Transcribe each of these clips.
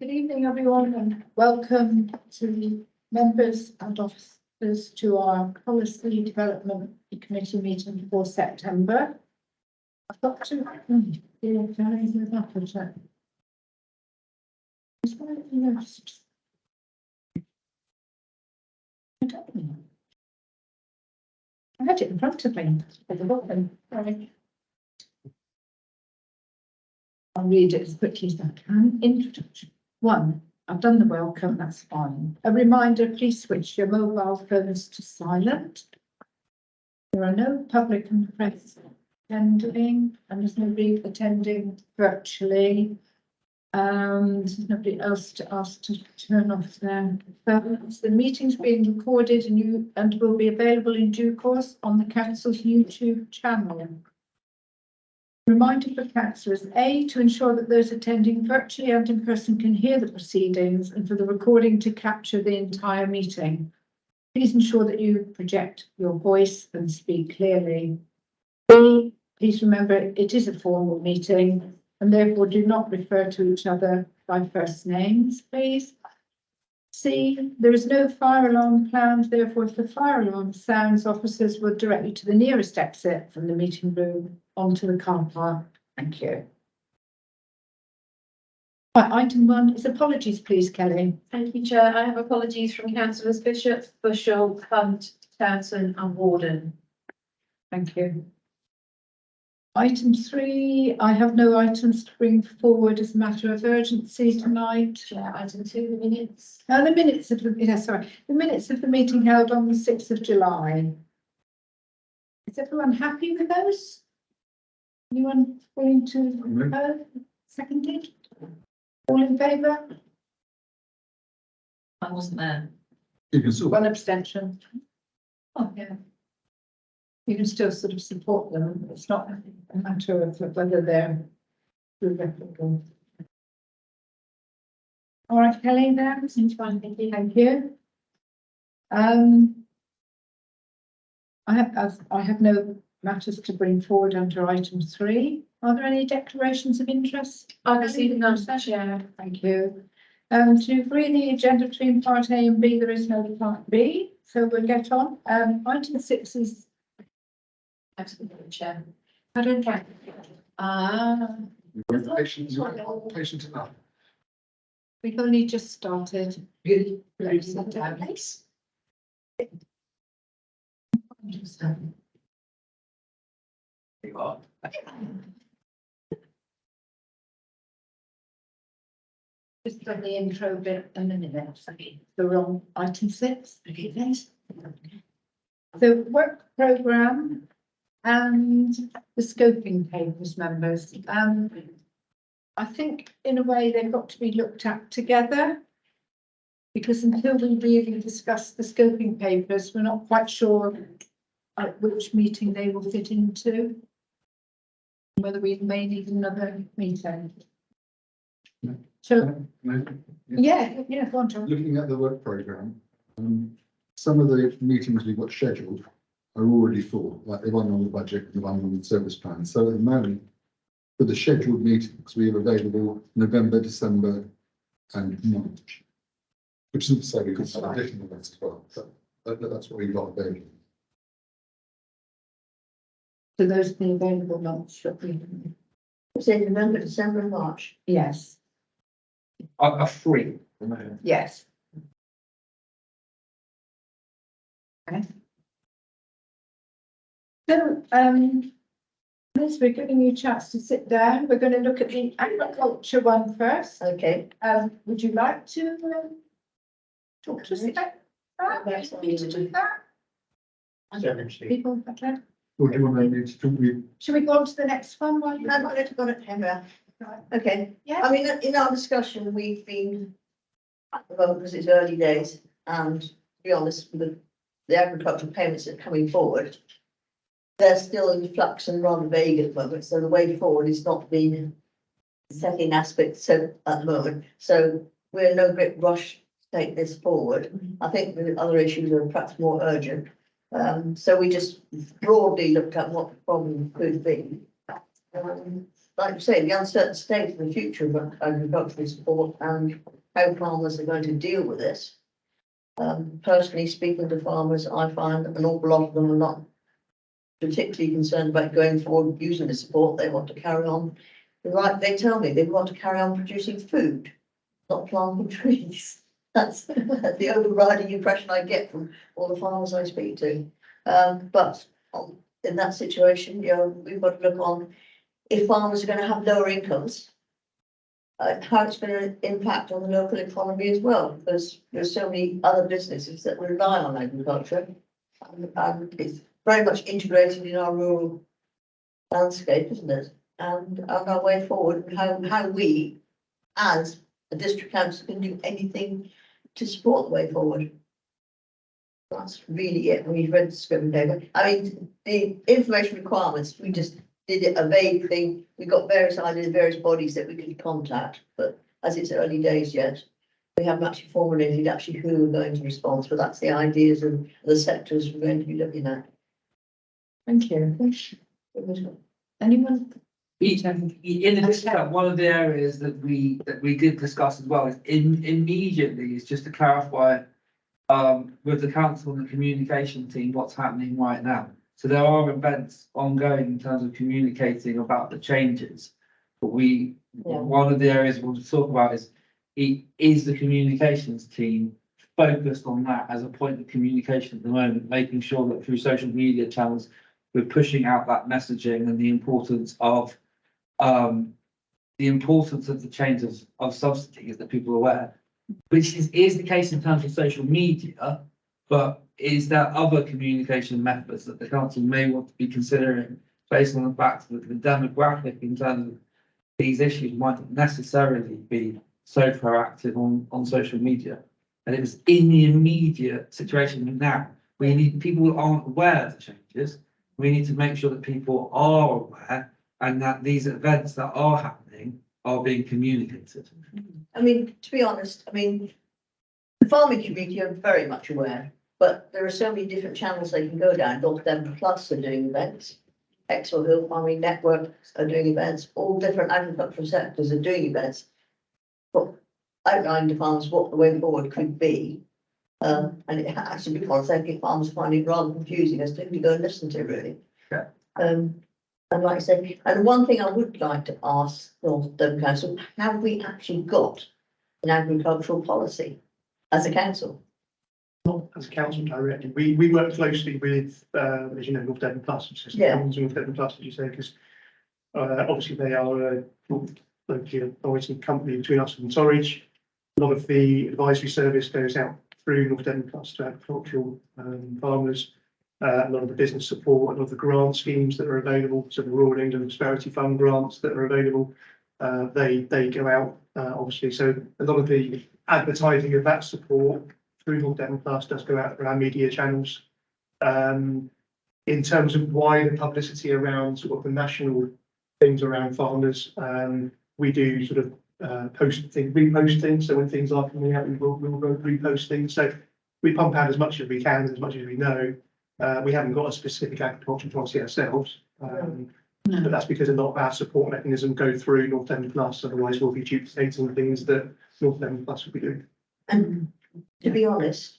Good evening, everyone, and welcome to the members and officers to our Policy Development Committee meeting for September. I've got to. I had it in front of me at the bottom. Sorry. I'll read it as quickly as I can. Introduction. 1. I've done the welcome, that's fine. A reminder, please switch your mobile phones to silent. There are no public and press attending, and there's nobody attending virtually. There's nobody else to ask to turn off their phones. The meeting's being recorded and will be available in due course on the council's YouTube channel. Reminder for councillors: A, to ensure that those attending virtually and in person can hear the proceedings, and for the recording to capture the entire meeting. Please ensure that you project your voice and speak clearly. B, please remember it is a formal meeting and therefore do not refer to each other by first names, please. C, there is no fire alarm planned, therefore if the fire alarm sounds, officers will direct you to the nearest exit from the meeting room onto the car park. Thank you. Right, item 1 is apologies, please, Kelly. Thank you, Chair. I have apologies from councillors Bishop, Bushell, Hunt, Townsend and Warden. Thank you. Item 3, I have no items to bring forward as a matter of urgency tonight. Chair, item 2, the minutes. The minutes of the minutes of the meeting held on the 6th of July. Is everyone happy with those? Anyone willing to seconded? All in favour? I wasn't there. You can still. One abstention. Oh, yeah. You can still sort of support them. It's not a matter of whether they're replicable. All right, Kelly, then. Seems fine, thank you. Thank you. I have no matters to bring forward under item 3. Are there any declarations of interest? I received none, Chair. Thank you. To agree the agenda between part A and B, there is no part B, so we'll get on. Item 6 is. Absolutely, Chair. I don't care. Patient enough. We've only just started. Let's sit down. You are. Just done the intro bit and the minutes. The wrong item 6. Okay, thanks. The work programme and the scoping papers, members. I think in a way they've got to be looked at together, because until we really discuss the scoping papers, we're not quite sure at which meeting they will fit into, whether we may need another meeting. No. So, yeah, go on, John. Looking at the work programme, some of the meetings we've got scheduled are already full, like the one on the budget, the one on the service plan. So at the moment, for the scheduled meetings, we have available November, December and March. Which isn't to say we could have additional events as well, but that's what we've got available. So those are the available months that we. Say November, December and March. Yes, Are free. yes. Okay. So, as we're giving you a chance to sit down, we're going to look at the agriculture one first. Okay. Would you like to talk to us about that? That's Me to do that? People, okay. Or do you want me to talk with? Shall we go on to the next one while you? No, got it, Henry. Okay, Yeah. I mean, in our discussion, we've been, at the moment, because it's early days, and to be honest, with the agricultural payments that are coming forward, they're still in flux and rather vague at the moment, so the way forward is not being set in aspects at the moment. So we're in no great rush to take this forward. I think the other issues are perhaps more urgent. So we just broadly looked at what the problem could be. Like you say, the uncertain state of the future of agricultural support and how farmers are going to deal with this. Personally speaking to farmers, I find an awful lot of them are not particularly concerned about going forward using the support. They want to carry on. Like they tell me, they want to carry on producing food, not planting trees. That's the overriding impression I get from all the farmers I speak to. But in that situation, you know, we've got to look on if farmers are going to have lower incomes, how it's going to impact on the local economy as well, because there's so many other businesses that rely on agriculture, and it's very much integrated in our rural landscape, isn't it? And our way forward, and how we, as a district council, can do anything to support the way forward. That's really it. We've read the script paper. I mean, the information requirements, we just did it a vague thing. We got various ideas, various bodies that we could contact, but as it's early days yet, we haven't actually formulated actually who we're going to respond. But that's the ideas and the sectors we're going to be looking at. Thank you. Anyone? In addition, one of the areas that we did discuss as well is immediately is just to clarify with the council and the communication team what's happening right now. So there are events ongoing in terms of communicating about the changes, but one of the areas we want to talk about is the communications team focused on that as a point of communication at the moment, making sure that through social media channels we're pushing out that messaging and the importance of the changes of subsidies that people are aware, which is the case in terms of social media, but is there other communication methods that the council may want to be considering based on the fact that the demographic in terms of these issues might not necessarily be so proactive on social media? And it was in the immediate situation now, we need people who aren't aware of the changes. We need to make sure that people are aware and that these events that are happening are being communicated. I mean, to be honest, I mean, the farming community are very much aware, but there are so many different channels they can go down. North Devon Plus are doing events, Exwell Hill Farming Network are doing events, all different agricultural sectors are doing events. But outlining to farmers what the way forward could be. And it actually, because I think farmers find it rather confusing as to who to go and listen to, really. Yeah. And like I said, and one thing I would like to ask North Devon Council, have we actually got an agricultural policy as a council? Not as a council directly. We work closely with, as you know, North Devon Plus, which is Yeah. North Devon Plus, as you say, because obviously they are a locally authority company between us and Torridge. A lot of the advisory service goes out through North Devon Plus to agricultural farmers. A lot of the business support, a lot of the grant schemes that are available, so the Rural England Prosperity Fund grants that are available, they go out, obviously. So a lot of the advertising of that support through North Devon Plus does go out through our media channels. In terms of wider publicity around sort of the national things around farmers, we do sort of repost things. So when things are coming out, we'll repost things. So we pump out as much as we can, as much as we know. We haven't got a specific agricultural policy ourselves, but that's because a lot of our support mechanisms go through North Devon Plus. Otherwise, we'll be duplicating things that North Devon Plus will be doing. And to be honest,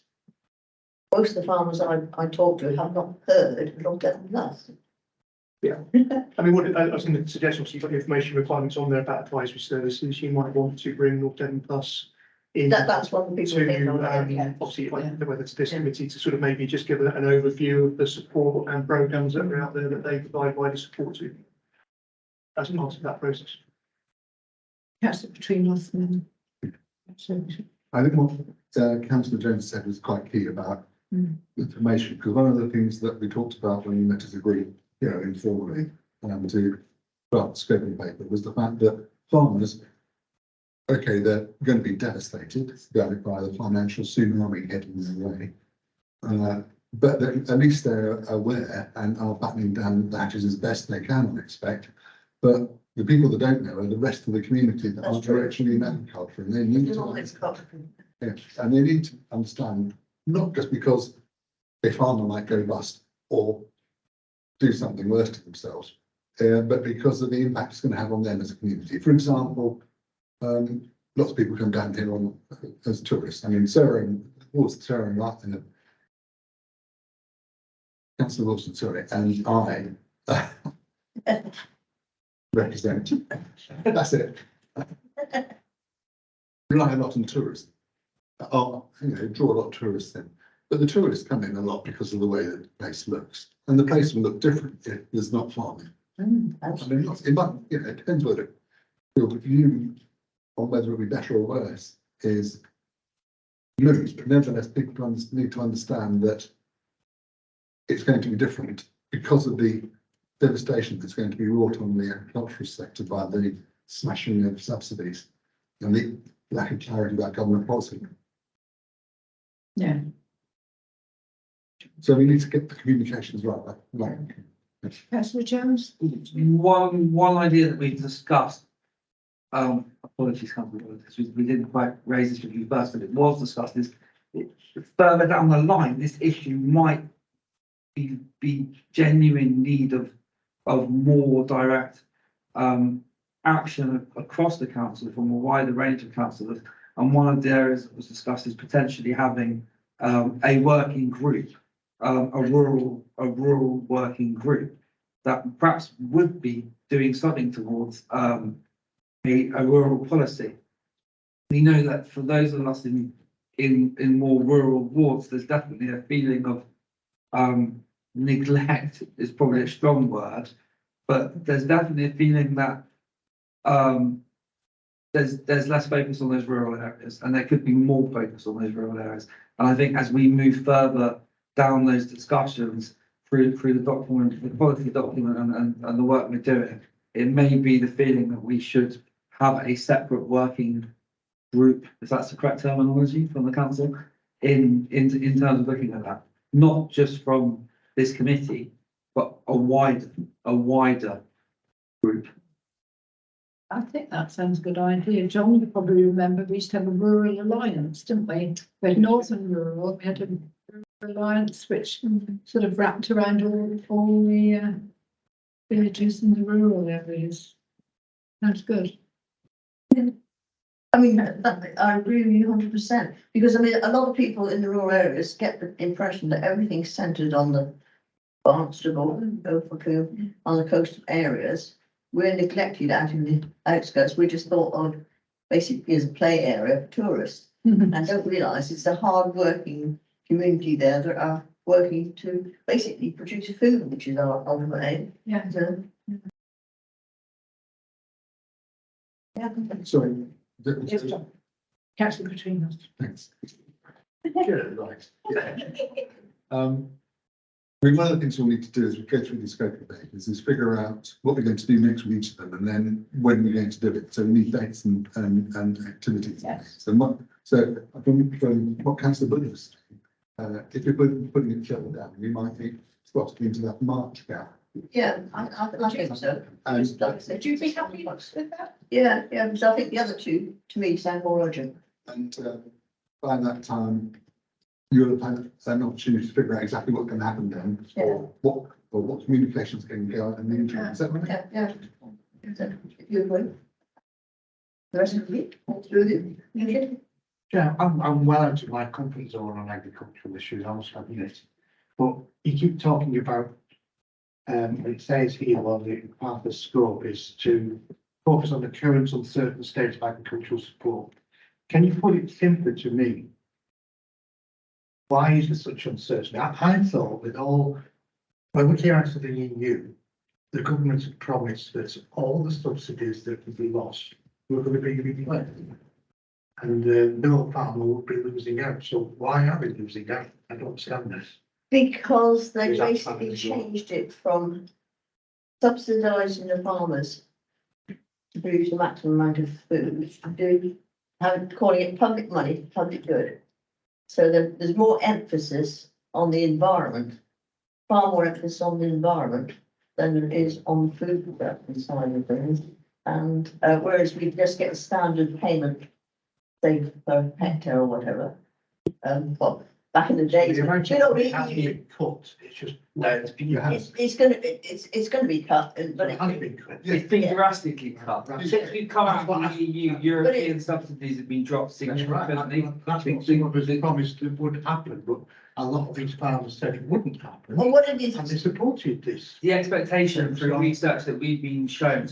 most of the farmers I talk to have not heard of North Devon Plus. Yeah, I mean, what I was going to suggest, obviously, you've got the information requirements on there about advisory services. You might want to bring North Devon Plus in. That's one of the people think on there, yeah. Obviously, whether it's this committee to sort of maybe just give an overview of the support and programs that are out there that they provide wider support to. As part of that process. Councillor between us and I think what Councillor Jones said was quite key about information, because one of the things that we talked about when we met as a group, you know, informally, to draft the scoping paper, was the fact that farmers, okay, they're going to be devastated by the financial tsunami heading their way, but at least they're aware and are battening down the hatches as best they can, I expect. But the people that don't know are the rest of the community that That's aren't true. directly in agriculture, and they need It's to. all agriculture. Yeah, and they need to understand, not just because a farmer might go bust or do something worse to themselves, but because of the impact it's going to have on them as a community. For example, lots of people come down here on as tourists. I mean, Sarah and Martin, Councillor Wilson, sorry, and I represent. That's it. Rely a lot on tourists. Draw a lot of tourists in. But the tourists come in a lot because of the way that the place looks. And the place will look different if there's not farming. I mean, it might, it depends whether your view on whether it'll be better or worse is moves, but nevertheless, people need to understand that it's going to be different because of the devastation that's going to be wrought on the agricultural sector by the smashing of subsidies and the lack of clarity about government policy. Yeah. So we need to get the communications right. Councillor Jones? One idea that we've discussed, apologies, Councillor, because we didn't quite raise this with you first, but it was discussed, is further down the line, this issue might be genuine need of more direct action across the council from a wider range of councillors. And one of the areas that was discussed is potentially having a working group, a rural working group that perhaps would be doing something towards a rural policy. We know that for those of us in more rural wards, there's definitely a feeling of neglect is probably a strong word, but there's definitely a feeling that there's less focus on those rural areas, and there could be more focus on those rural areas. And I think as we move further down those discussions through the document, the policy document, and the work we're doing, it may be the feeling that we should have a separate working group, if that's the correct terminology from the council, in terms of looking at that, not just from this committee, but a wider group. I think that sounds a good idea. John, you probably remember we used to have a rural alliance, didn't we? We had Northern Rural, we had a rural alliance which sort of wrapped around all the villages in the rural areas. That's good. I mean, I agree with you 100%, because I mean, a lot of people in the rural areas get the impression that everything's centred on the Barnstable, Ilfracombe, on the coastal areas. We're neglected out in the outskirts. We just thought of basically as a play area for tourists, and don't realise it's a hard-working community there that are working to basically produce food, which is our ultimate aim. Yeah. So, yeah. Sorry. Yes, John. Councillor Katrina. Thanks. Good, right. I mean, one of the things we'll need to do as we go through the scope of papers is figure out what we're going to do next with each of them, and then when we're going to do it. So we need dates and activities. Yes. So from what Councillor Bullock was saying, if we're putting it further down, we might be slotted into that March gap. Yeah, I think so. And Would you be happy with that? Yeah, because I think the other two, to me, sound more urgent. by that time, you'll have had an opportunity to figure out exactly what's going to happen then, or what communications can go out in the interim. Is that right? Yeah. You agree? The rest of you, through the, Yeah, I'm well out of my comfort zone on agricultural issues, I'll admit it. But you keep talking about, it says here, well, the part of the scope is to focus on the current uncertain state of agricultural support. Can you put it simply to me? Why is there such uncertainty? I thought with all, when we came out of the EU, the government had promised that all the subsidies that would be lost were going to be replenished. And no farmer would be losing out. So why are they losing out? I don't understand this. because they Is that basically something as well? changed it from subsidising the farmers to produce a maximum amount of food, to calling it public money, public good. So there's more emphasis on the environment, far more emphasis on the environment than there is on the food production side of things. And whereas we just get a standard payment, say per hectare or whatever, but back in the days. The amount You know, of it has been cut, it's just. No, it's been, it's gonna be cut, but It has been cut. it's been drastically cut. Since we've come out of the EU, European it- subsidies have been dropped That's right, significantly. that's what some of us promised that would happen, but a lot of these farmers said it wouldn't happen. well, what it is, And they supported this. The expectation through research that we've been shown,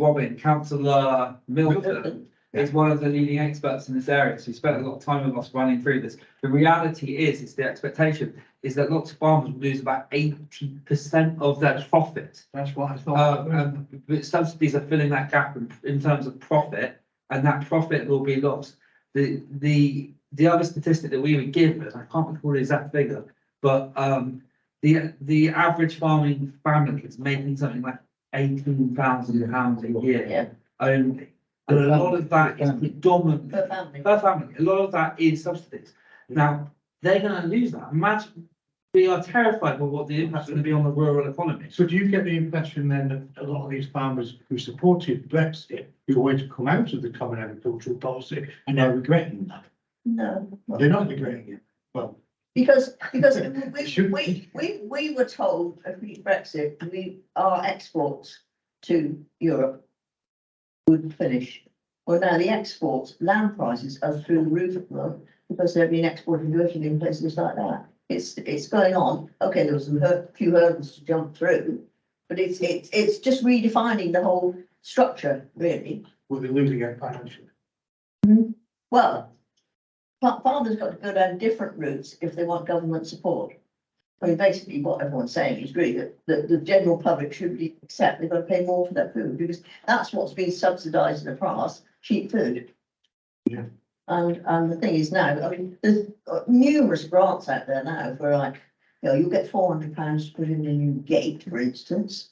Robin, councillor Milton is one of the leading experts in this area, so he spent a lot of time with us running through this. The reality is the expectation is that lots of farmers will lose about 80% of their profit. That's what I thought. But subsidies are filling that gap in terms of profit, and that profit will be lost. The other statistic that we were given, I can't recall the exact figure, but the average farming family is making something like £18,000 a year yeah, only. And a lot of that is predominantly per family. per family. A lot of that is subsidies. Now, they're gonna lose that. Imagine, we are terrified of what the impact's gonna be on the rural economy. So do you get the impression then that a lot of these farmers who supported Brexit, who were going to come out of the common agricultural policy, are now regretting that? No. They're not regretting it. Well, Because Should- we were told at Brexit, our exports to Europe would finish. Well, now the exports, land prices are through the roof at the moment because they're being exported to Italy and places like that. It's going on. Okay, there was some few hurdles to jump through, but it's just redefining the whole structure, really. were they losing out financially? Well, farmers got to go down different routes if they want government support. I mean, basically what everyone's saying is really that the general public should accept they've got to pay more for their food because that's what's been subsidised in the past, cheap food. Yeah. And the thing is now, I mean, there's numerous grants out there now for like, you know, you get £400 to put in a new gate, for instance.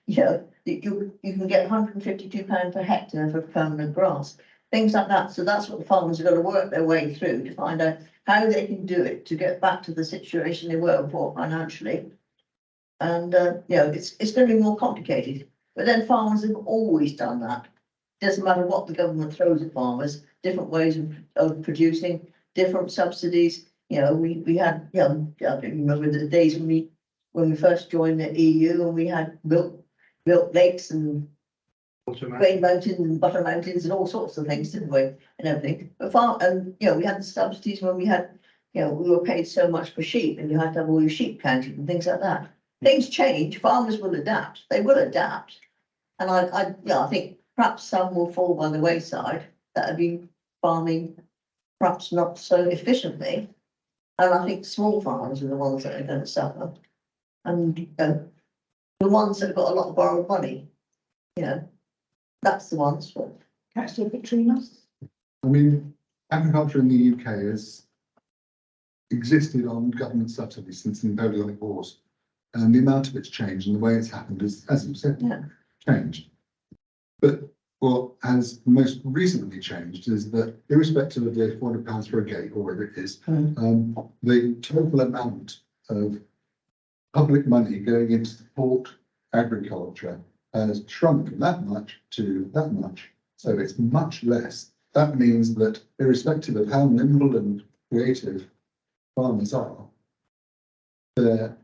You know, you can get £152 per hectare for permanent grass. Things like that. So that's what the farmers are going to work their way through to find out how they can do it to get back to the situation they were before financially. And, you know, it's going to be more complicated. But then farmers have always done that. Doesn't matter what the government throws at farmers, different ways of producing, different subsidies. You know, we had, you know, I remember the days when we first joined the EU and we had milk lakes and grain mountains and butter mountains and all sorts of things, didn't we? And everything. But you know, we had the subsidies when we had, you know, we were paid so much for sheep and you had to have all your sheep counted and things like that. Things change, farmers will adapt, they will adapt. And I think perhaps some will fall by the wayside that have been farming perhaps not so efficiently. And I think small farmers are the ones that are going to suffer. And the ones that have got a lot of borrowed money, you know, that's the ones for. Councillor Katrina? I mean, agriculture in the UK has existed on government subsidies since the Napoleonic Wars. And the amount of it's changed and the way it's happened is, as you said, Yeah. changed. But what has most recently changed is that irrespective of the £400 for a gate or whatever it is, the total amount of public money going in to support agriculture has shrunk from that much to that much. So it's much less. That means that irrespective of how nimble and creative farmers are, they're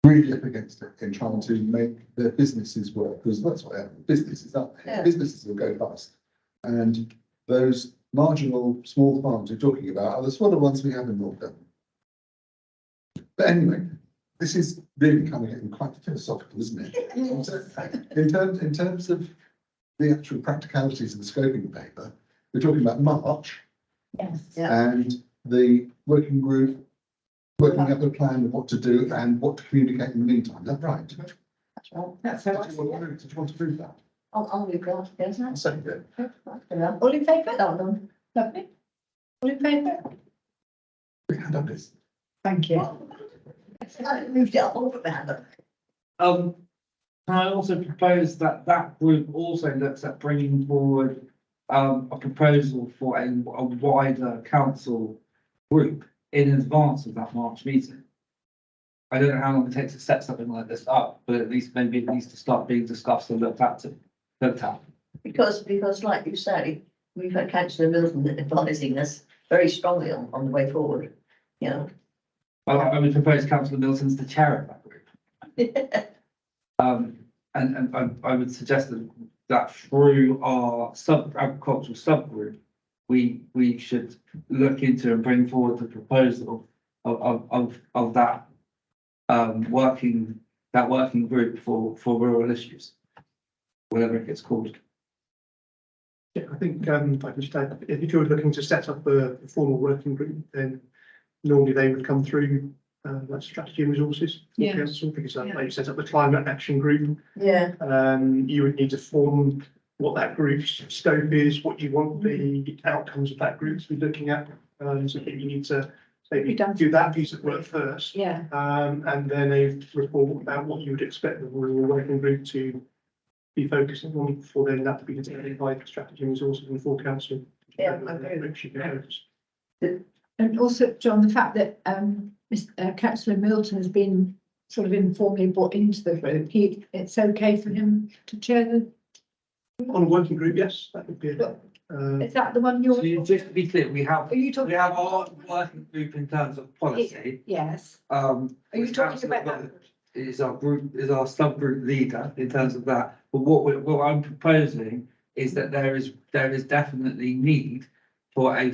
really up against it in trying to make their businesses work, because that's what happens. Businesses, aren't they? Yeah. Businesses will go bust. And those marginal small farms we're talking about are the sort of ones we have in North Devon. But anyway, this is really kind of getting quite philosophical, isn't it? In terms of the actual practicalities of the scoping paper, we're talking about March Yes. Yeah. and the working group working out the plan of what to do and what to communicate in the meantime. Is that right? That's right. That's how I Did see it. you want to prove that? I'll leave that, yes, I'll second it. All in favour? done. Lovely. All in favour? We can have this. Thank you. I moved it up over the hand. Can I also propose that that group also looks at bringing forward a proposal for a wider council group in advance of that March meeting? I don't know how long it takes to set something like this up, but at least maybe it needs to start being discussed and looked at. Because like you say, we've had councillor Milton advising us very strongly on the way forward, you know. I would propose councillor Milton's the chair of that group. And I would suggest that through our agricultural subgroup, we should look into and bring forward the proposal of that working group for rural issues, whatever it gets called. Yeah, I think, if I can just add, if you're looking to set up a formal working group, then normally they would come through, like strategy and resources. Yeah. Council, because Yeah. like you set up the climate action group, Yeah, you would need to form what that group's scope is, what you want the outcomes of that group to be looking at. So I think you need to maybe do that piece of work first. Yeah, And then a report about what you would expect the rural working group to be focusing on for then that to be determined by the strategy and resources and full council. Yeah, I agree. And also, John, the fact that councillor Milton has been sort of informally brought into the group, it's okay for him to chair the. On a working group, yes, that would be it. Is that the one So you're? just to be clear, we have Are you talking? our working group in terms of policy. Yes. Are you talking about that? Is our subgroup leader in terms of that, but what I'm proposing is that there is definitely need for a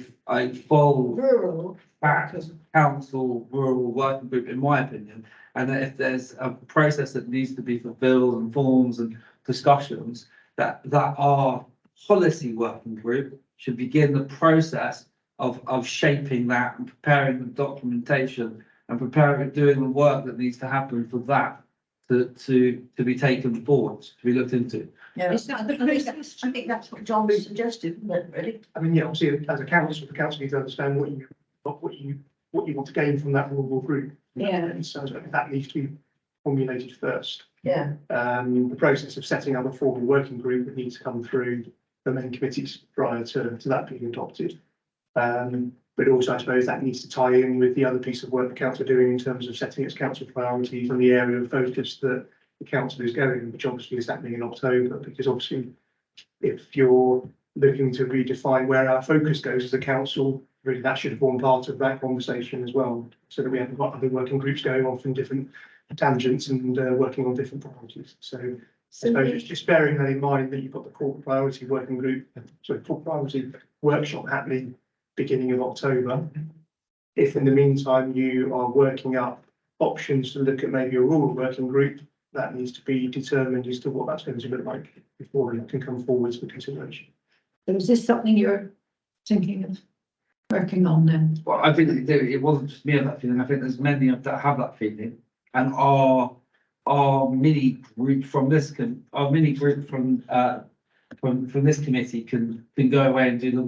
full Rural. fact council rural working group, in my opinion, and that if there's a process that needs to be fulfilled and forms and discussions, that our policy working group should begin the process of shaping that and preparing the documentation and doing the work that needs to happen for that to be taken forward, to be looked into. yeah. Is that the process? I think that's what John suggested, isn't it, really? I mean, yeah, obviously, as a council, the council needs to understand what you want to gain from that rural group. Yeah. And so that needs to be formulated first. Yeah, The process of setting up a formal working group would need to come through the main committees prior to that being adopted. But also, I suppose that needs to tie in with the other piece of work the council are doing in terms of setting its council priorities and the area of focus that the council is going, which obviously is happening in October, because obviously if you're looking to redefine where our focus goes as a council, really that should form part of that conversation as well, so that we haven't got other working groups going off in different tangents and working on different priorities. So I suppose it's just bearing that in mind that you've got the corporate priority working group, corporate priority workshop happening beginning of October. If in the meantime you are working up options to look at maybe a rural working group, that needs to be determined as to what that's going to look like before it can come forward for consideration. So is this something you're thinking of working on then? Well, I think it wasn't just me of that feeling. I think there's many that have that feeling, and our mini group from this from this committee can go away and do the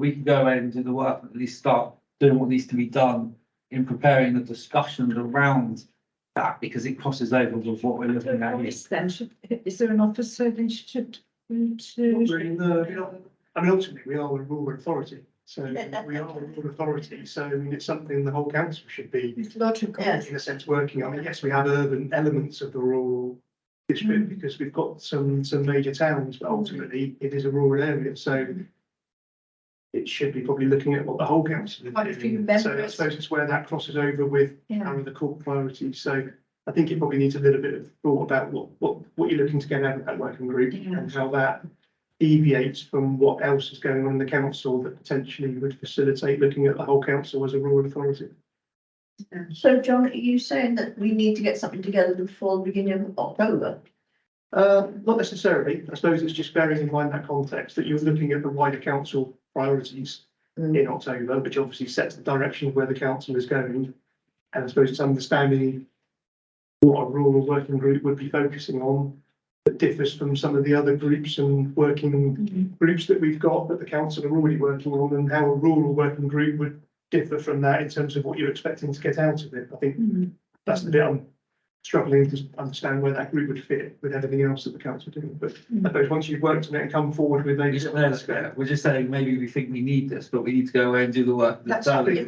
work, at least start doing what needs to be done in preparing the discussions around that, because it crosses over with what we're looking at here. Then is there an officer they should? I mean, ultimately, we are a rural authority, so we are a rural authority, so I mean, it's something the whole council should be, It's logical. Yes. in a sense, working on. I mean, yes, we have urban elements of the rural district because we've got some major towns, but ultimately it is a rural area, so it should be probably looking at what the whole council Quite a is few doing. So I members. suppose it's where that crosses over with Yeah. our other core priorities. So I think it probably needs a little bit of thought about what you're looking to get out of that working group Yeah. and how that deviates from what else is going on in the council that potentially would facilitate looking at the whole council as a rural authority. so John, are you saying that we need to get something together before the beginning of October? Not necessarily. I suppose it's just bearing in mind that context that you're looking at the wider council priorities in October, which obviously sets the direction of where the council is going. And I suppose it's understanding what a rural working group would be focusing on that differs from some of the other groups and working groups that we've got that the council are already working on, and how a rural working group would differ from that in terms of what you're expecting to get out of it. I think that's the bit I'm struggling to understand where that group would fit with everything else that the council are doing. But I suppose once you've worked on it and come forward with maybe We're just saying maybe we think we need this, but we need to go away and do the work. That's I think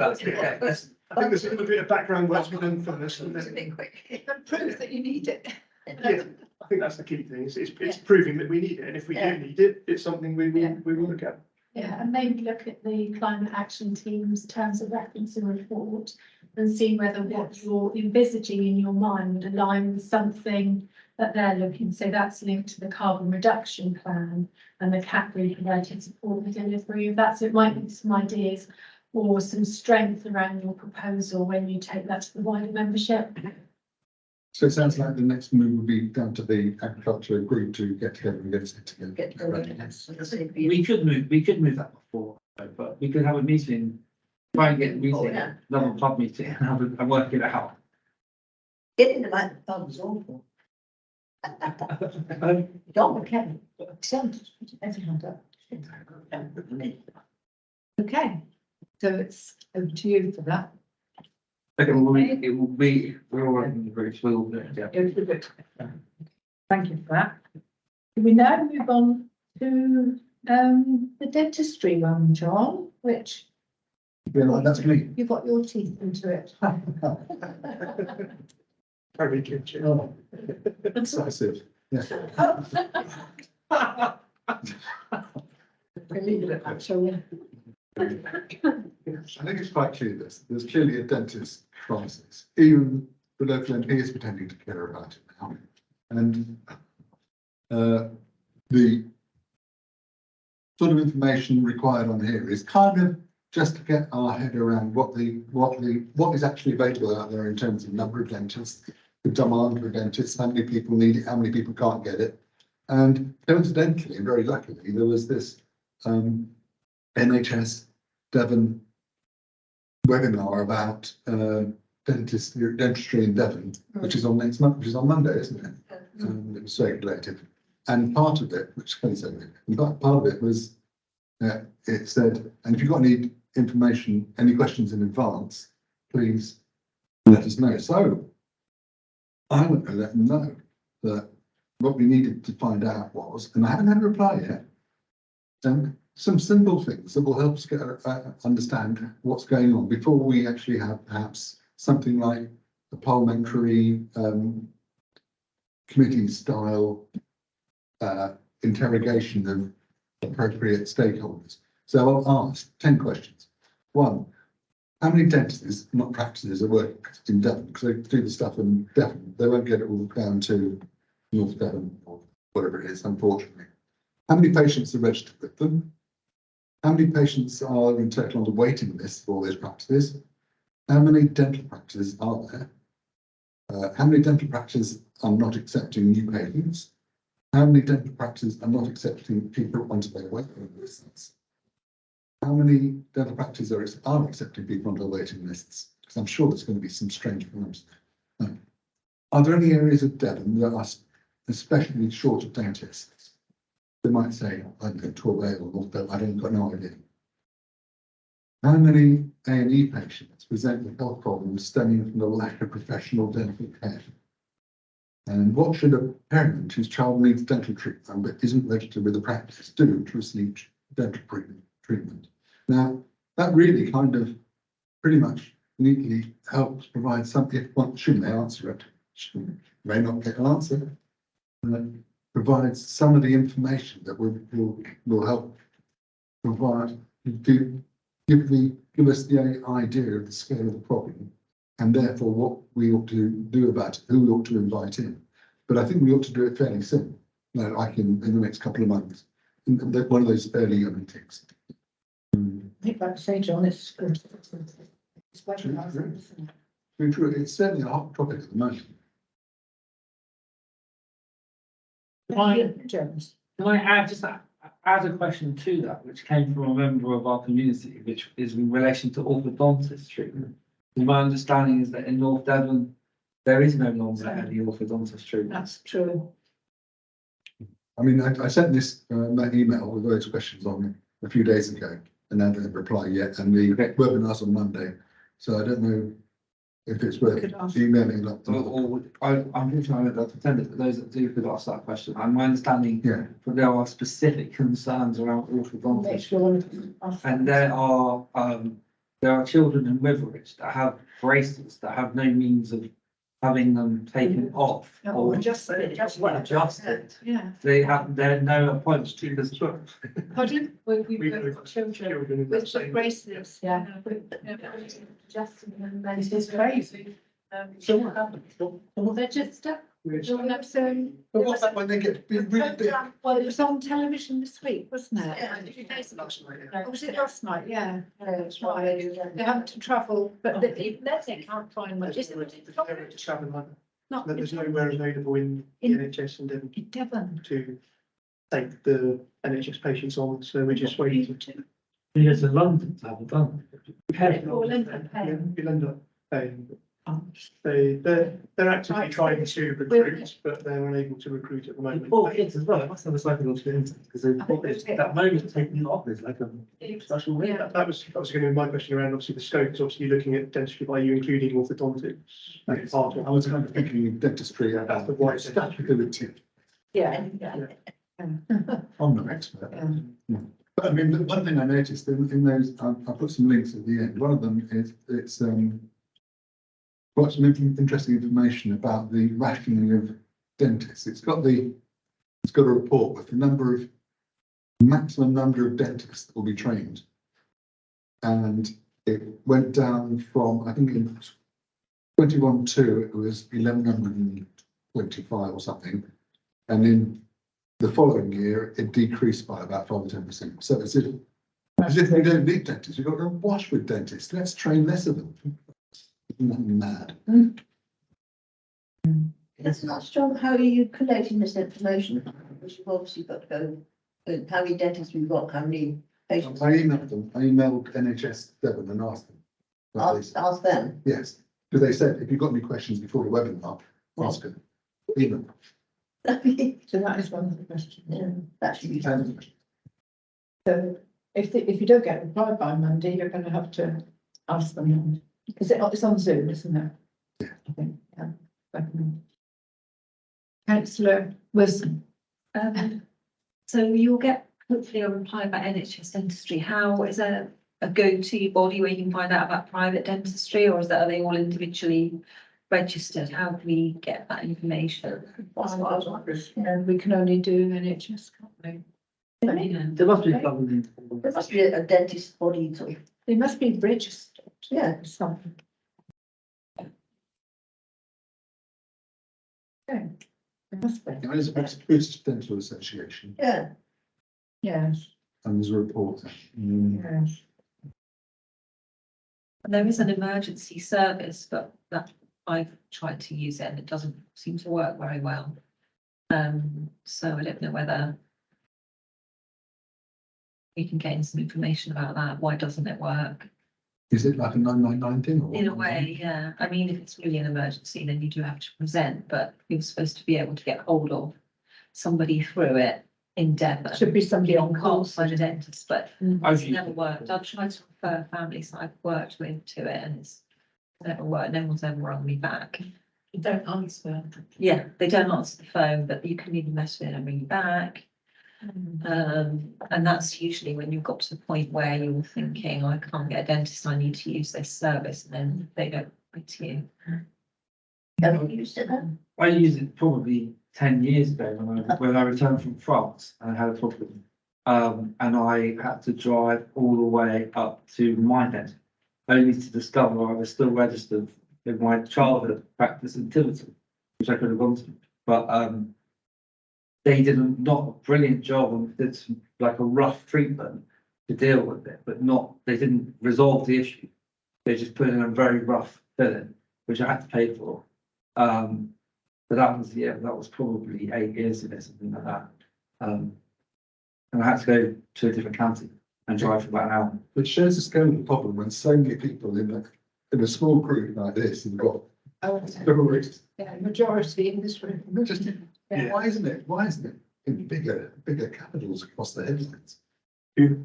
there's a little bit of background work to be done for this. And It's a then, bit quick. Prove that you need it. yeah, I think that's the key thing. It's proving that we need it. And if we do need it, it's something we will look at. Yeah, and maybe look at the climate action team's terms of reference and report and see whether what you're envisaging in your mind would align with something that they're looking. So that's linked to the carbon reduction plan and the category related support and delivery. If that's, it might be some ideas or some strength around your proposal when you take that to the wider membership. So it sounds like the next move would be down to the agriculture group to get together and get it together. Get together, yes, as I said, be- We could move that before, but we could have a meeting, try and get a Oh, meeting, yeah. another pub meeting and work it out. Getting the like the pub is awful. Don't forget. Okay, so it's over to you for that. Okay, well, we're all working the groups, we'll do it, yeah. Thank you for that. Can we now move on to the dentistry one, John, which Yeah, like, that's me. you got your teeth into it. Very good, Chair. Oh, decisive, yeah. We'll leave it at that, shall we? I think it's quite clear this, there's clearly a dentist crisis, even the local MP is pretending to care about it now. And the sort of information required on here is kind of just to get our head around what is actually available out there in terms of number of dentists, the demand for dentists, how many people need it, how many people can't get it. And coincidentally, very luckily, there was this NHS Devon webinar about dentistry in Devon, which is on next month, which is on Monday, isn't it? It was circulated. And part of it, which Kelly said, part of it was, it said, and if you've got any information, any questions in advance, please let us know. So I went to let them know that what we needed to find out was, and I haven't had a reply yet, some simple things that will help us get understand what's going on before we actually have perhaps something like a parliamentary committee style interrogation of appropriate stakeholders. So I'll ask 10 questions. 1, how many dentists, not practices, are working in Devon? Because they do the stuff in Devon, they won't get it all down to North Devon or whatever it is, unfortunately. How many patients are registered with them? How many patients are in total on the waiting list for all those practices? How many dental practices are there? How many dental practices are not accepting new patients? How many dental practices are not accepting people onto their waiting lists? How many dental practices are accepting people onto their waiting lists? Because I'm sure there's going to be some strange ones. Are there any areas of Devon that are especially short of dentists? They might say, I don't know, Torquay or North Devon, I don't got no idea. How many A&E patients present with health problems stemming from the lack of professional dental care? And what should a parent whose child needs dental treatment but isn't registered with the practice do to receive dental treatment? Now, that really kind of pretty much neatly helps provide something, well, shouldn't they answer it? May not get an answer. Provides some of the information that will help provide, give us the idea of the scale of the problem and therefore what we ought to do about it, who we ought to invite in. But I think we ought to do it fairly soon, like in the next couple of months, in one of those early meetings. I think like say, John, it's good. It's It's certainly a hot topic at the moment. Jones. Can I add a question to that, which came from a member of our community, which is in relation to orthodontist treatment. My understanding is that in North Devon, there is no longer any orthodontist treatment. That's true. I mean, I sent this that email with those questions on a few days ago, and now they haven't replied yet, and the webinar's on Monday, so I don't know if it's worth Could ask. emailing that. Unfortunately, I don't attend it, but those that do could ask that question. And my understanding, Yeah, that there are specific concerns around Make orthodontists. sure. And there are children in Witheridge that have braces that have no means of having them taken off Or or adjusted. adjusted. Yeah. They have, there are no appointments because Pardon? We've We've got got children. children in that With the same. bracelets, yeah. Adjusting them, then This is crazy. So what happens? They're just, But what's that when they get big, really big? Well, it was on television this week, wasn't it? Yeah. A few days ago. Last night, yeah. Oh, was it last night? Yeah. That's why they do that. They have to travel, but they can't find much. Is it Just having like, not that there's nowhere available in the In- NHS and Devon in Devon? to take the NHS patients on, so we're just waiting. you go to London to have it done. all in for Yeah, paying. you'll end up paying. Oh, They're actively trying to recruit, but they're unable to recruit at the moment. Poor kids as well, it must have a psychological impact because they've got this, that moment taking it off is like a special way. Yeah. That was going to be my question around, obviously, the scope is obviously looking at dentistry, by you including orthodontics. That's part of I was kind of thinking of dentistry That's about the wide statutory. yeah. I'm no expert. Yeah. But I mean, the one thing I noticed in those, I put some links at the end. One of them is, it's, got some interesting information about the rationing of dentists. It's got a report with the maximum number of dentists that will be trained. And it went down from, I think in 21-2, it was 1125 or something. And in the following year, it decreased by about 5 or 10%. So it's as if we don't need dentists, we've got to wash with dentists. Let's train less of them. Isn't that mad? That's not strong. How are you collating this information? Because you've obviously got to go, how many dentists we've got, how many patients. I emailed them. I emailed NHS Devon and asked them. But they- Ask them. Yes, because they said, if you've got any questions before the webinar, ask them. Email. So that is one of the questions. Yeah, that should be them. fine. So if you don't get a reply by Monday, you're going to have to ask them. Because it's on Zoom, isn't it? Yeah. I think, yeah. Councillor Wilson. So you'll get hopefully a reply about NHS dentistry. How is a go-to body where you can find out about private dentistry, or are they all individually registered? How do we get that information? That's what I was wondering. And we can only do NHS, can't we? There must be something. There must be a dentist body sort of, They must be registered. yeah. or something. Okay. There must be. There is a British Dental Association Yeah, Yes, and there's a report. yes. And there is an emergency service, but that I've tried to use it and it doesn't seem to work very well. So I don't know whether we can gain some information about that. Why doesn't it work? Is it like a 999 thing? Or In a way, yeah. I mean, if it's really an emergency, then you do have to present, but you're supposed to be able to get hold of somebody through it in Devon. Should be somebody on call. Call by the dentist, but I've it's used never worked. I've tried to refer families I've worked with to it and it's never worked. No one's ever rung me back. You don't answer. Yeah, they don't answer the phone, but you can leave a message and ring you back. And that's usually when you've got to the point where you're thinking, I can't get a dentist, I need to use this service, and then they don't write to you. have you used it then? I used it probably 10 years ago when I returned from France and I had a problem. And I had to drive all the way up to my dentist, only to discover I was still registered in my childhood practice in Tiverton, which I could have gone to. But they did not a brilliant job and did some, like a rough treatment to deal with it, but they didn't resolve the issue. They just put in a very rough filling, which I had to pay for. But that was probably 8 years ago, something like that. And I had to go to a different county and drive for about an hour. Which shows the scale of the problem when so many people in a small group like this have got stories. Yeah, majority in this room. Just, Yeah. why isn't it in bigger capitals across the headlines?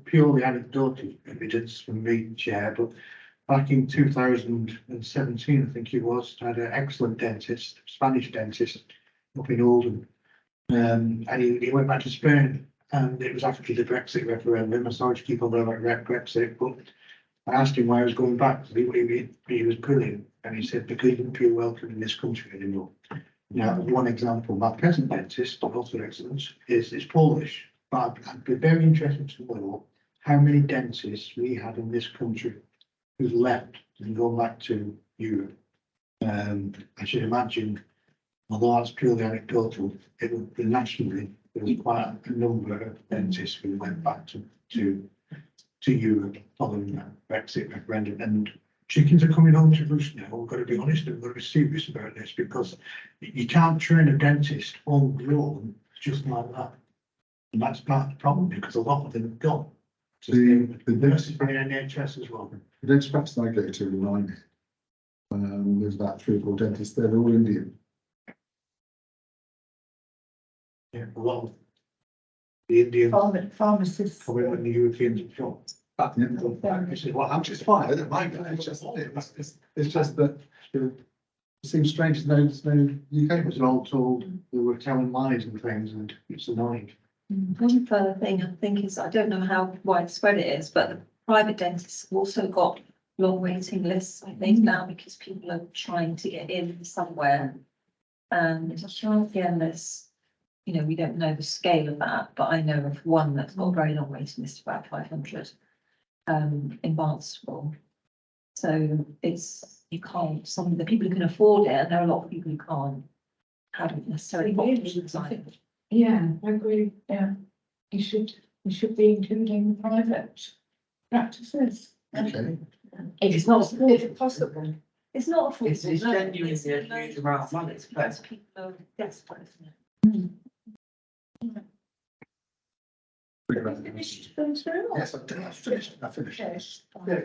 Purely anecdotal evidence from me, Chair, but back in 2017, I think it was, I had an excellent dentist, Spanish dentist up in Oldham. And he went back to Spain and it was after the Brexit referendum. I'm sorry to keep on going about Brexit, but I asked him why he was going back, he was brilliant, and he said, because he didn't feel welcome in this country anymore. Now, one example, my present dentist, also excellent, is Polish, but I'd be very interested to know how many dentists we had in this country who've left and gone back to Europe. I should imagine, although that's purely anecdotal, it would be nationally, there was quite a number of dentists who went back to Europe following that Brexit referendum, and chickens are coming home to roost now. We've got to be honest, and we've got to be serious about this, because you can't train a dentist homegrown just like that. And that's part of the problem, because a lot of them have gone. The Nurses next, in NHS as well. the next practice I go to in Rhine, there's about 3 or 4 dentists, they're all Indian. Yeah, a lot of the Indian Pharmacists. coming in the Europeans shop. This is what I'm Which is fine, I don't mind that, it's just that it seems strange, there's no UK. It was all told, they were telling lies and things, and it's annoying. One further thing I think is, I don't know how widespread it is, but the private dentists have also got long waiting lists, I think now, because people are trying to get in somewhere. And again, there's, you know, we don't know the scale of that, but I know of one that's got a very long waiting list, about 500 in Barnstable. So it's, you can't, some of the people who can afford it, and there are a lot of people who can't, haven't necessarily got the time. Yeah, I agree, yeah. You should be including private practices. Okay. If not, if possible. It's not affordable. It's no, genuinely it's a loads huge amount of money to pay. because people are desperate, isn't it? Finished going through? Yes, I finished. Yes. Yeah,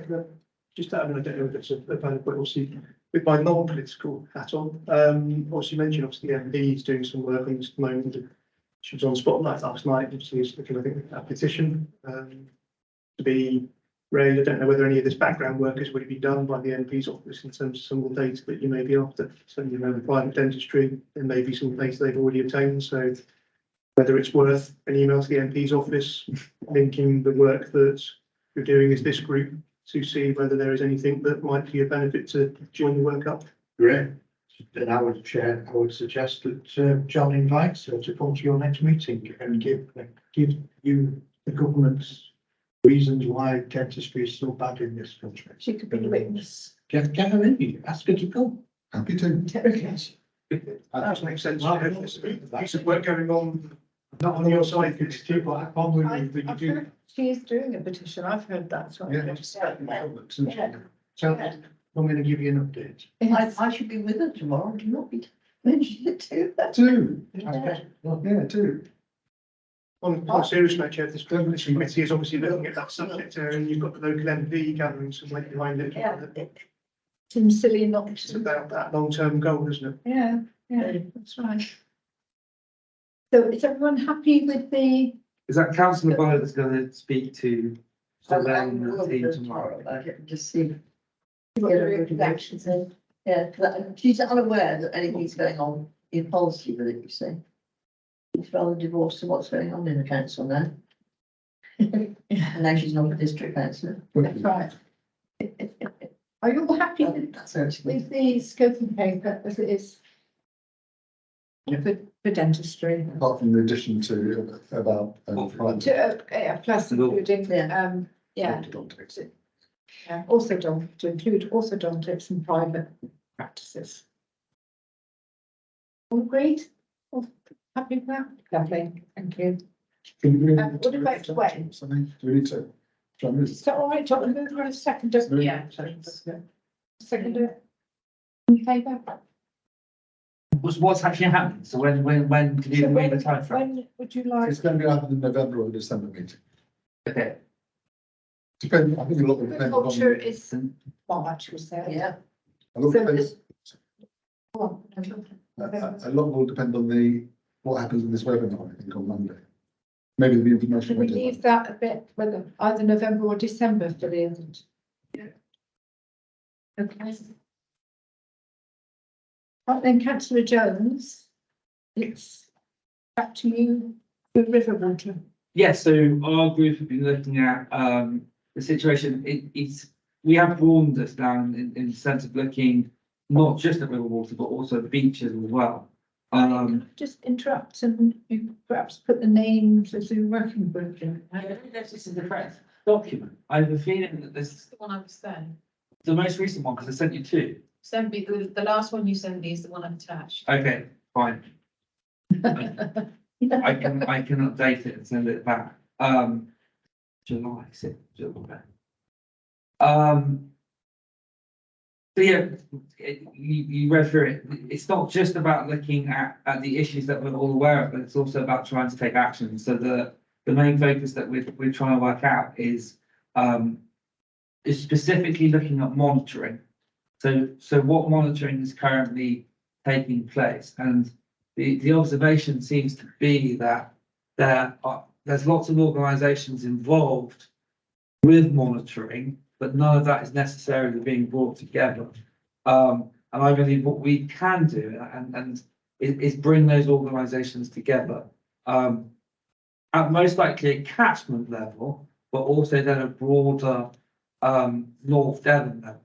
just that, I mean, I don't know if it's a valid point, obviously, with my non-political hat on, obviously you mentioned, obviously, the MP is doing some work on this at the moment. She was on Spotlight last night, obviously, is looking, I think, at a petition, to be raised. I don't know whether any of this background work has already been done by the MP's office in terms of some of the data that you may be after. So, you know, the private dentistry, there may be some data they've already obtained, so whether it's worth an email to the MP's office, linking the work that you're doing as this group to see whether there is anything that might be a benefit to join the work up. Great. And I would suggest that John invites her to come to your next meeting and give you the government's reasons why dentistry is so bad in this country. She could be the witness. Get her in here, ask her to come. Happy to. Interrogation. That makes sense. There's a piece of work going on, Not on your side, it's too, but I can't believe that you I've do. heard she is doing a petition, I've heard that, so. Yeah. So, I'm going to give you an update. I should be with her tomorrow, do you not be mentioning it too? Do, Yeah. yeah, do. on a serious note, Chair, this committee is obviously looking at that subject area, and you've got the local MP gathering some weight behind it. Yeah. Seems silly not It's to. about that long-term goal, isn't it? Yeah, yeah, that's right. So is everyone happy with the, Is that councillor Bowler that's going to speak to Sylvain and the team tomorrow? About it, just see. what Get the her reactions reactions in. Yeah, 'cause she's unaware that anything's going on in policy with it, you see. She's rather divorced to what's going on in the council now. And now she's not a district councillor. That's right. Are you all happy with That's actually. the scoping paper as it is? For dentistry. Apart from the addition to about, private. Yeah, plus including, Yeah. yeah, also to include orthodontics and private practices. All agreed? All happy with that? Lovely, thank you. What about when? Something, do we need to? Is that all right, John, move for a second? Yeah. Second it. In favour? What's actually happening? So when can you read the time frame? When would you like? It's going to be either the November or December meeting. Okay, Depend, I think a lot will depend on. Agriculture is March, we say. Yeah. A lot, So depends- it's- Go on. a lot will depend on what happens in this webinar, I think, on Monday. Maybe the information. Can we I did. leave that a bit, whether either November or December for the end? Yeah. Okay. Right then, councillor Jones, it's back to you, the river water. yeah, so our group have been looking at the situation. It's we have broadened this down in the sense of looking not just at river water, but also beaches as well. Just interrupt and you perhaps put the names of the working group in. This is the correct document. I have a feeling that this is The one I've sent. the most recent one, because I sent you two. Send me, the last one you sent me is the one I've attached. Okay, fine. I can update it and send it back. July 6th, July. So yeah, you read through it. It's not just about looking at the issues that we're all aware of, but it's also about trying to take action. So the main focus that we're trying to work out is specifically looking at monitoring. So what monitoring is currently taking place, and the observation seems to be that there's lots of organisations involved with monitoring, but none of that is necessarily being brought together. And I believe what we can do and is bring those organisations together at most likely a catchment level, but also then a broader North Devon level.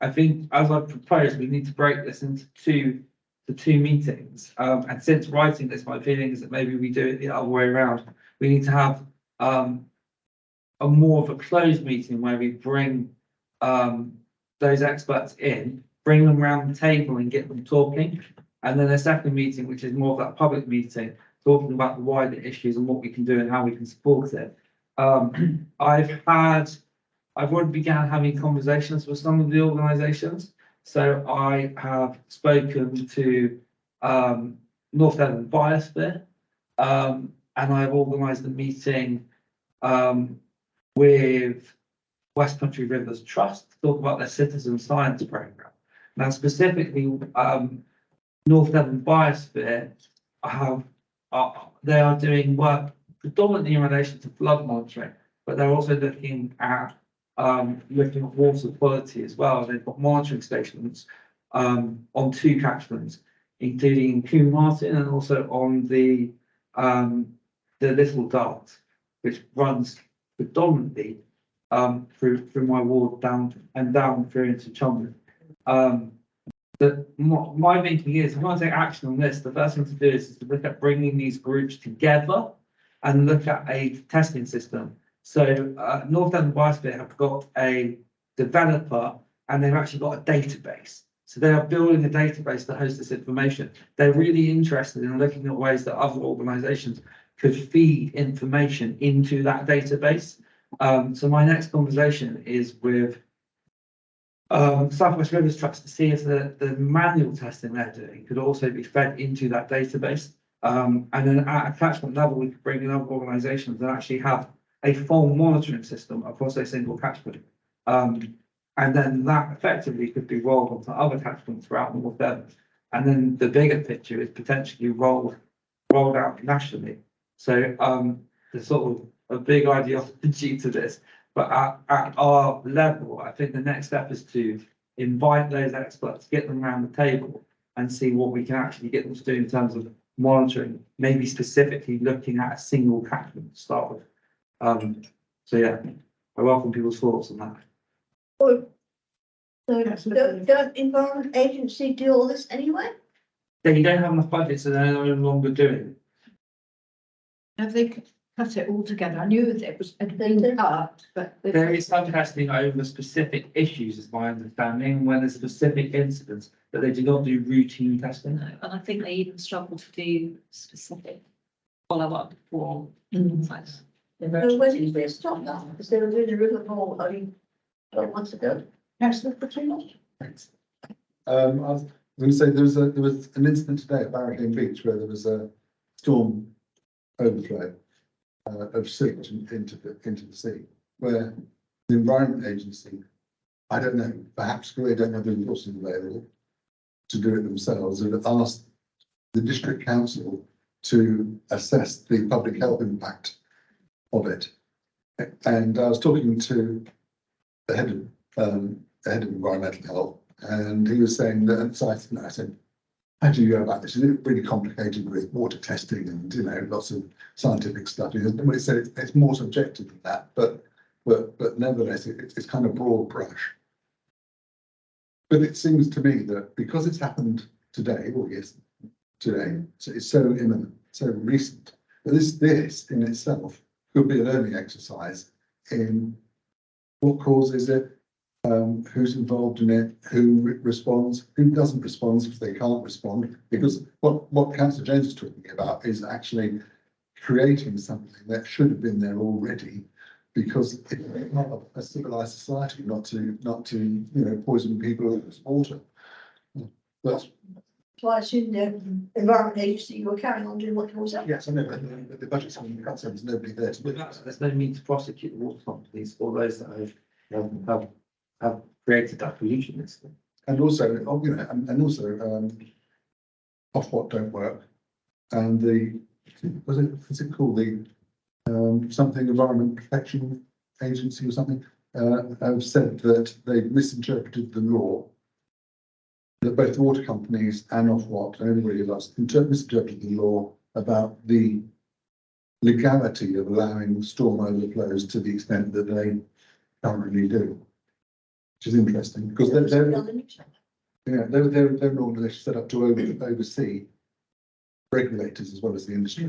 I think, as I proposed, we need to break this into two meetings. And since writing this, my feeling is that maybe we do it the other way around. We need to have a more of a closed meeting where we bring those experts in, bring them around the table and get them talking. And then a second meeting, which is more of that public meeting, talking about the wider issues and what we can do and how we can support it. I've already began having conversations with some of the organisations. So I have spoken to North Devon Biosphere, and I've organised a meeting with West Country Rivers Trust to talk about their citizen science programme. Now, specifically, North Devon Biosphere they are doing work predominantly in relation to flood monitoring, but they're also looking at water quality as well. They've got monitoring stations on two catchments, including in Combe Martin and also on the Little Dart, which runs predominantly through my ward down through into Chelmsford. My thinking is, if we want to take action on this, the first thing to do is to look at bringing these groups together and look at a testing system. So North Devon Biosphere have got a developer and they've actually got a database. So they are building a database to host this information. They're really interested in looking at ways that other organisations could feed information into that database. So my next conversation is with South West Rivers Trust to see if the manual testing they're doing could also be fed into that database. And then at a catchment level, we could bring in other organisations and actually have a full monitoring system across a single catchment. And then that effectively could be rolled onto other catchments throughout North Devon. And then the bigger picture is potentially rolled out nationally. So there's sort of a big ideology to this, but at our level, I think the next step is to invite those experts, get them around the table and see what we can actually get them to do in terms of monitoring, maybe specifically looking at a single catchment to start with. So yeah, I welcome people's thoughts on that. So don't Environment Agency do all this anyway? They don't have enough budget, so they're no longer doing it. Have they cut it all together? I knew that it was been cut, but. There is some testing over specific issues, is my understanding, when there's specific incidents, but they do not do routine testing. No, and I think they even struggle to do specific follow-up for Mm. things like that. So when did they stop that? Because they were doing the river ball only 12 months ago. Councillor Katrina? Thanks. I was going to say there was an incident today at Barricane Beach where there was a storm overflow of sewage into the sea, where the Environment Agency, I don't know, perhaps they don't have the resources available to do it themselves, have asked the district council to assess the public health impact of it. And I was talking to the head of environmental health, and he was saying that, so I said, how do you go about this? Is it really complicated with water testing and, lots of scientific stuff? He said, well, he said it's more subjective than that, but but nevertheless, it's kind of broad brush. But it seems to me that because it's happened today, or yes, today, so it's so imminent, so recent, that this in itself could be a learning exercise in what causes it, who's involved in it, who responds, who doesn't respond if they can't respond. Because what Councillor Jones is talking about is actually creating something that should have been there already, because it's not a civilized society not to poison people's water. That's So I assume the Environment Agency, you're carrying on doing what you was up. yes, I know, but the budget's on the council, there's nobody there to. There's no need to prosecute the water companies or those that have created that pollution list. And also, and also, Ofwat don't work, and the, what's it called, the, something Environment Protection Agency or something, have said that they've misinterpreted the law. That both water companies and Ofwat and everybody else misinterpreted the law about the legality of allowing storm overflows to the extent that they currently do. Which is interesting, because they're an organisation set up to oversee regulators as well as the industry.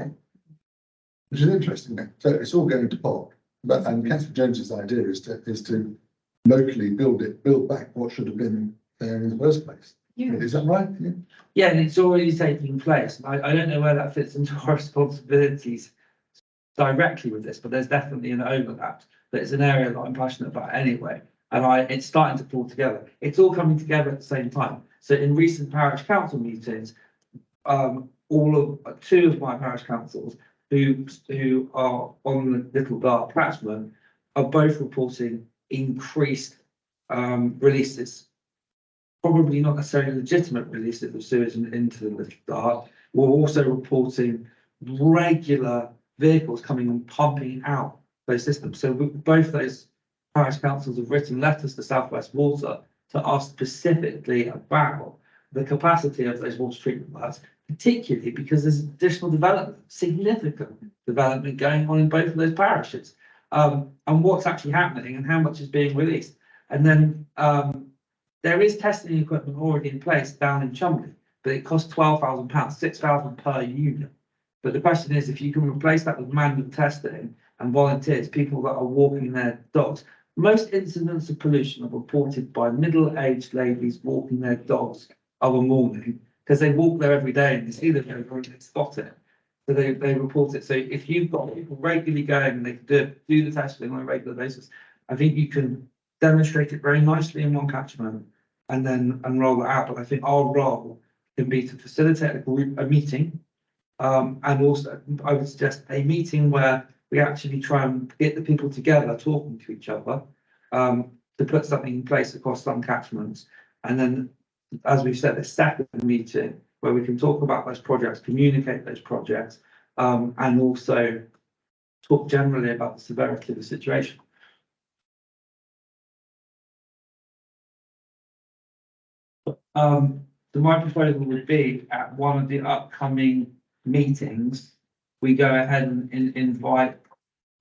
Which is interesting. So it's all going to pot. But and Councillor Jones's idea is to locally build back what should have been there in the first place. Yeah. Is that right? Yeah. Yeah, and it's already taking place. I don't know where that fits into our responsibilities directly with this, but there's definitely an overlap. But it's an area that I'm passionate about anyway. And it's starting to pull together. It's all coming together at the same time. So in recent parish council meetings, two of my parish councils who are on the Little Dart catchment are both reporting increased releases. Probably not necessarily legitimate releases of sewage into the Little Dart. We're also reporting regular vehicles coming and pumping out those systems. So both those parish councils have written letters to South West Water to ask specifically about the capacity of those water treatment plants, particularly because there's additional development, significant development going on in both of those parishes, and what's actually happening and how much is being released. And then there is testing equipment already in place down in Chumley, but it costs £12,000, £6,000 per unit. But the question is, if you can replace that with manual testing and volunteers, people that are walking their dogs. Most incidents of pollution are reported by middle-aged ladies walking their dogs of a morning, because they walk there every day and they see the vehicle and they spot it. So they report it. So if you've got people regularly going and they can do the testing on a regular basis, I think you can demonstrate it very nicely in one catchment and roll it out. But I think our role can be to facilitate a meeting. And also I would suggest a meeting where we actually try and get the people together talking to each other, to put something in place across some catchments. And then, as we've said, a second meeting where we can talk about those projects, communicate those projects, and also talk generally about the severity of the situation. So my proposal would be at one of the upcoming meetings, we go ahead and invite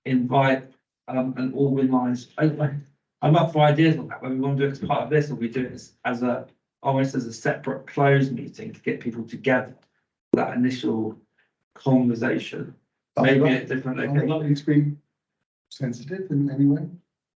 and organise. I'm up for ideas on that, whether we want to do it as part of this or we do it as almost as a separate closed meeting to get people together for that initial conversation. Maybe at different locations. Likely to be sensitive in any way.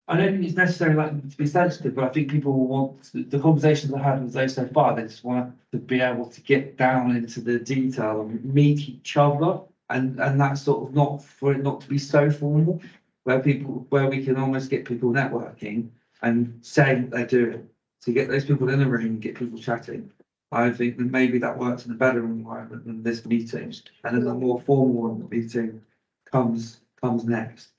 I don't think it's necessarily likely to be sensitive, but I think people will want the conversations I had with those so far. They just want to be able to get down into the detail and meet each other, and that's sort of not for it not to be so formal, where we can almost get people networking and saying they're doing to get those people in the room and get people chatting. I think that maybe that works in a better environment than this meeting, and then the more formal meeting comes next.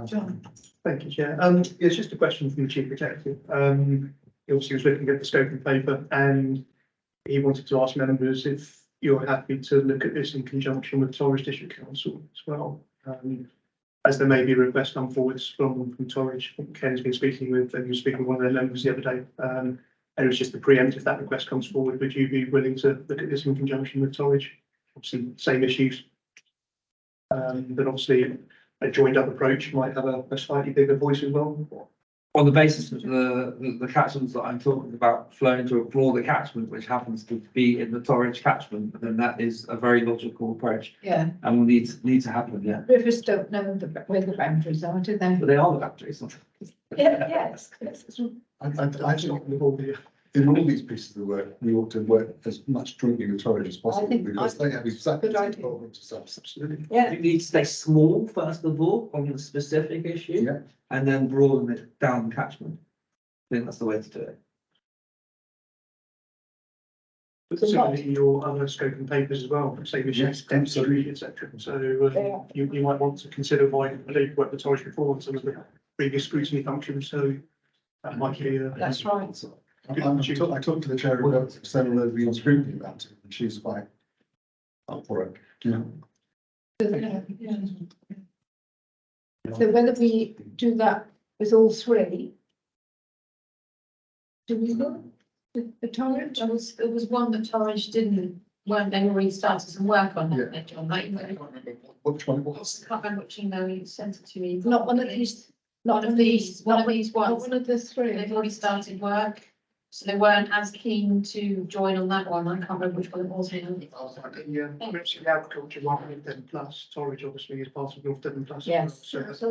John. Thank you, Chair. It's just a question from the Chief Executive. He obviously was looking at the scoping paper and he wanted to ask members if you're happy to look at this in conjunction with Torridge District Council as well. As there may be a request come forwards from Torridge. I think Ken's been speaking with, and he was speaking with one of their members the other day. And it was just to preempt if that request comes forward, would you be willing to look at this in conjunction with Torridge? Obviously, same issues. But obviously, a joined up approach might have a slightly bigger voice as well. On the basis of the catchments that I'm talking about flowing to a broader catchment, which happens to be in the Torridge catchment, then that is a very logical approach Yeah, and will need to happen, yeah. rivers don't know where the boundaries are, do they? But they are the boundaries. Yeah, yes. I think in all these pieces of work, we ought to work as much jointly with Torridge as possible think- because they have exactly Good the idea. problem to solve. Absolutely. Yeah, You need to stay small first of all on the specific issue. Yeah. And then broaden it down the catchment. I think that's the way to do it. But certainly in your other scoping papers as well, say the Yes, density, et cetera. So Yeah. you might want to consider why they've worked the Torridge before on some of the previous scrutiny functions, so that might be a. that's right. I talked to the chair of several of the scrutiny about it, and she's quite up for it. Yeah. So whether we do that with all three? Do we know the Torridge? There was one that Torridge weren't they already started some work on, haven't they, John? Like, I Which one it was? can't remember which email you sent it to me. Not one of these, One of these not ones. one of the three. They've already started work, so they weren't as keen to join on that one. I can't remember which one it was now. Yeah, mentioned the agriculture one, North Devon Plus, Torridge obviously is part of North Devon Plus. as well, Yes. So that's So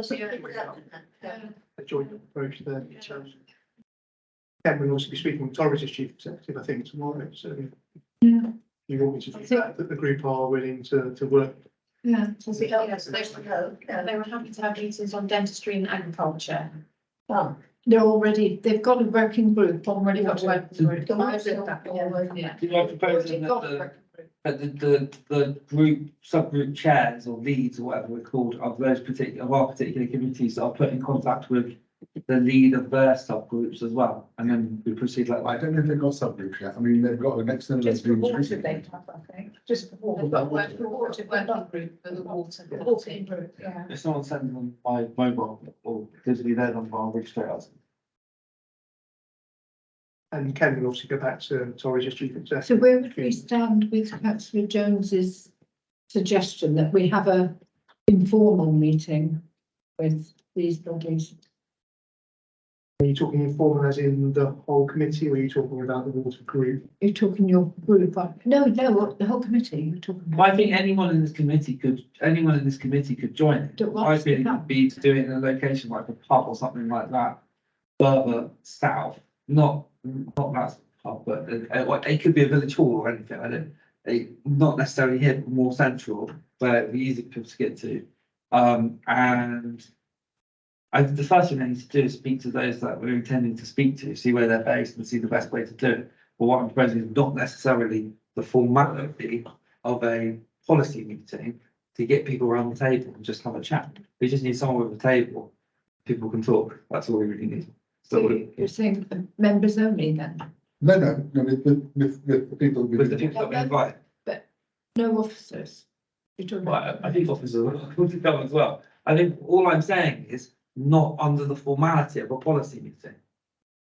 a joint approach there. So Ken will also be speaking with Torridge's chief executive, I think, tomorrow, so. Yeah. You want me to I do think- that the group are willing to work. Yeah. Yes, they were happy to have meetings on dentistry and agriculture. Oh, They've got a working group Already got already. work for it. the ones that are- Yeah. Do I propose that the group, subgroup chairs or leads or whatever we're called of those of our particular committees are put in contact with the lead of their subgroups as well, and then we proceed like I that. don't know if they've got subgroups yet. I mean, they've got an external. Just for water, scrutiny. they have, I think, just for water. They've got work for water, working group for the water. The water group, yeah. If someone sends them by mobile or gives me their number, I'll reach straight out. And Ken will obviously go back to Torridge's chief executive. So where would we stand with councillor Jones's suggestion that we have a informal meeting with these bodies? Are you talking informal as in the whole committee, or are you talking about the water group? You're talking your group, no, the whole committee, you're talking about. I think anyone in this committee could join it. Don't want I to think come. it'd be to do it in a location like a pub or something like that, further south, not that pub, but it could be a village hall or anything. Not necessarily here, but more central, where it'd be easy for people to get to. The first thing I need to do is speak to those that we're intending to speak to, see where they're based and see the best way to do it. But what I'm proposing is not necessarily the formality of a policy meeting to get people around the table and just have a chat. We just need someone with a table. People can talk. That's all we really need. So you're saying members only then? No, with the people. With the people that we invite. No officers? You're talking Well, about- I think officers are welcome to come as well. I think all I'm saying is not under the formality of a policy meeting.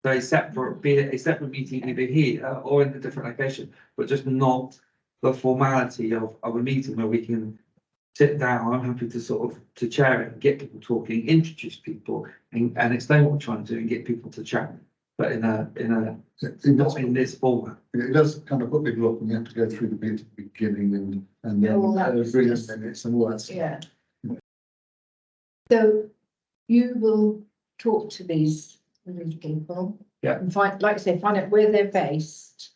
So be it a separate meeting either here or in a different location, but just not the formality of a meeting where we can sit down. I'm happy to to chair it and get people talking, introduce people and explain what we're trying to do and get people to chat. But not in this format. It does kind of put people up and you have to go through the beginning and then All that bring business. minutes and all that stuff. Yeah. So you will talk to these people. Yeah. And find out where they're based.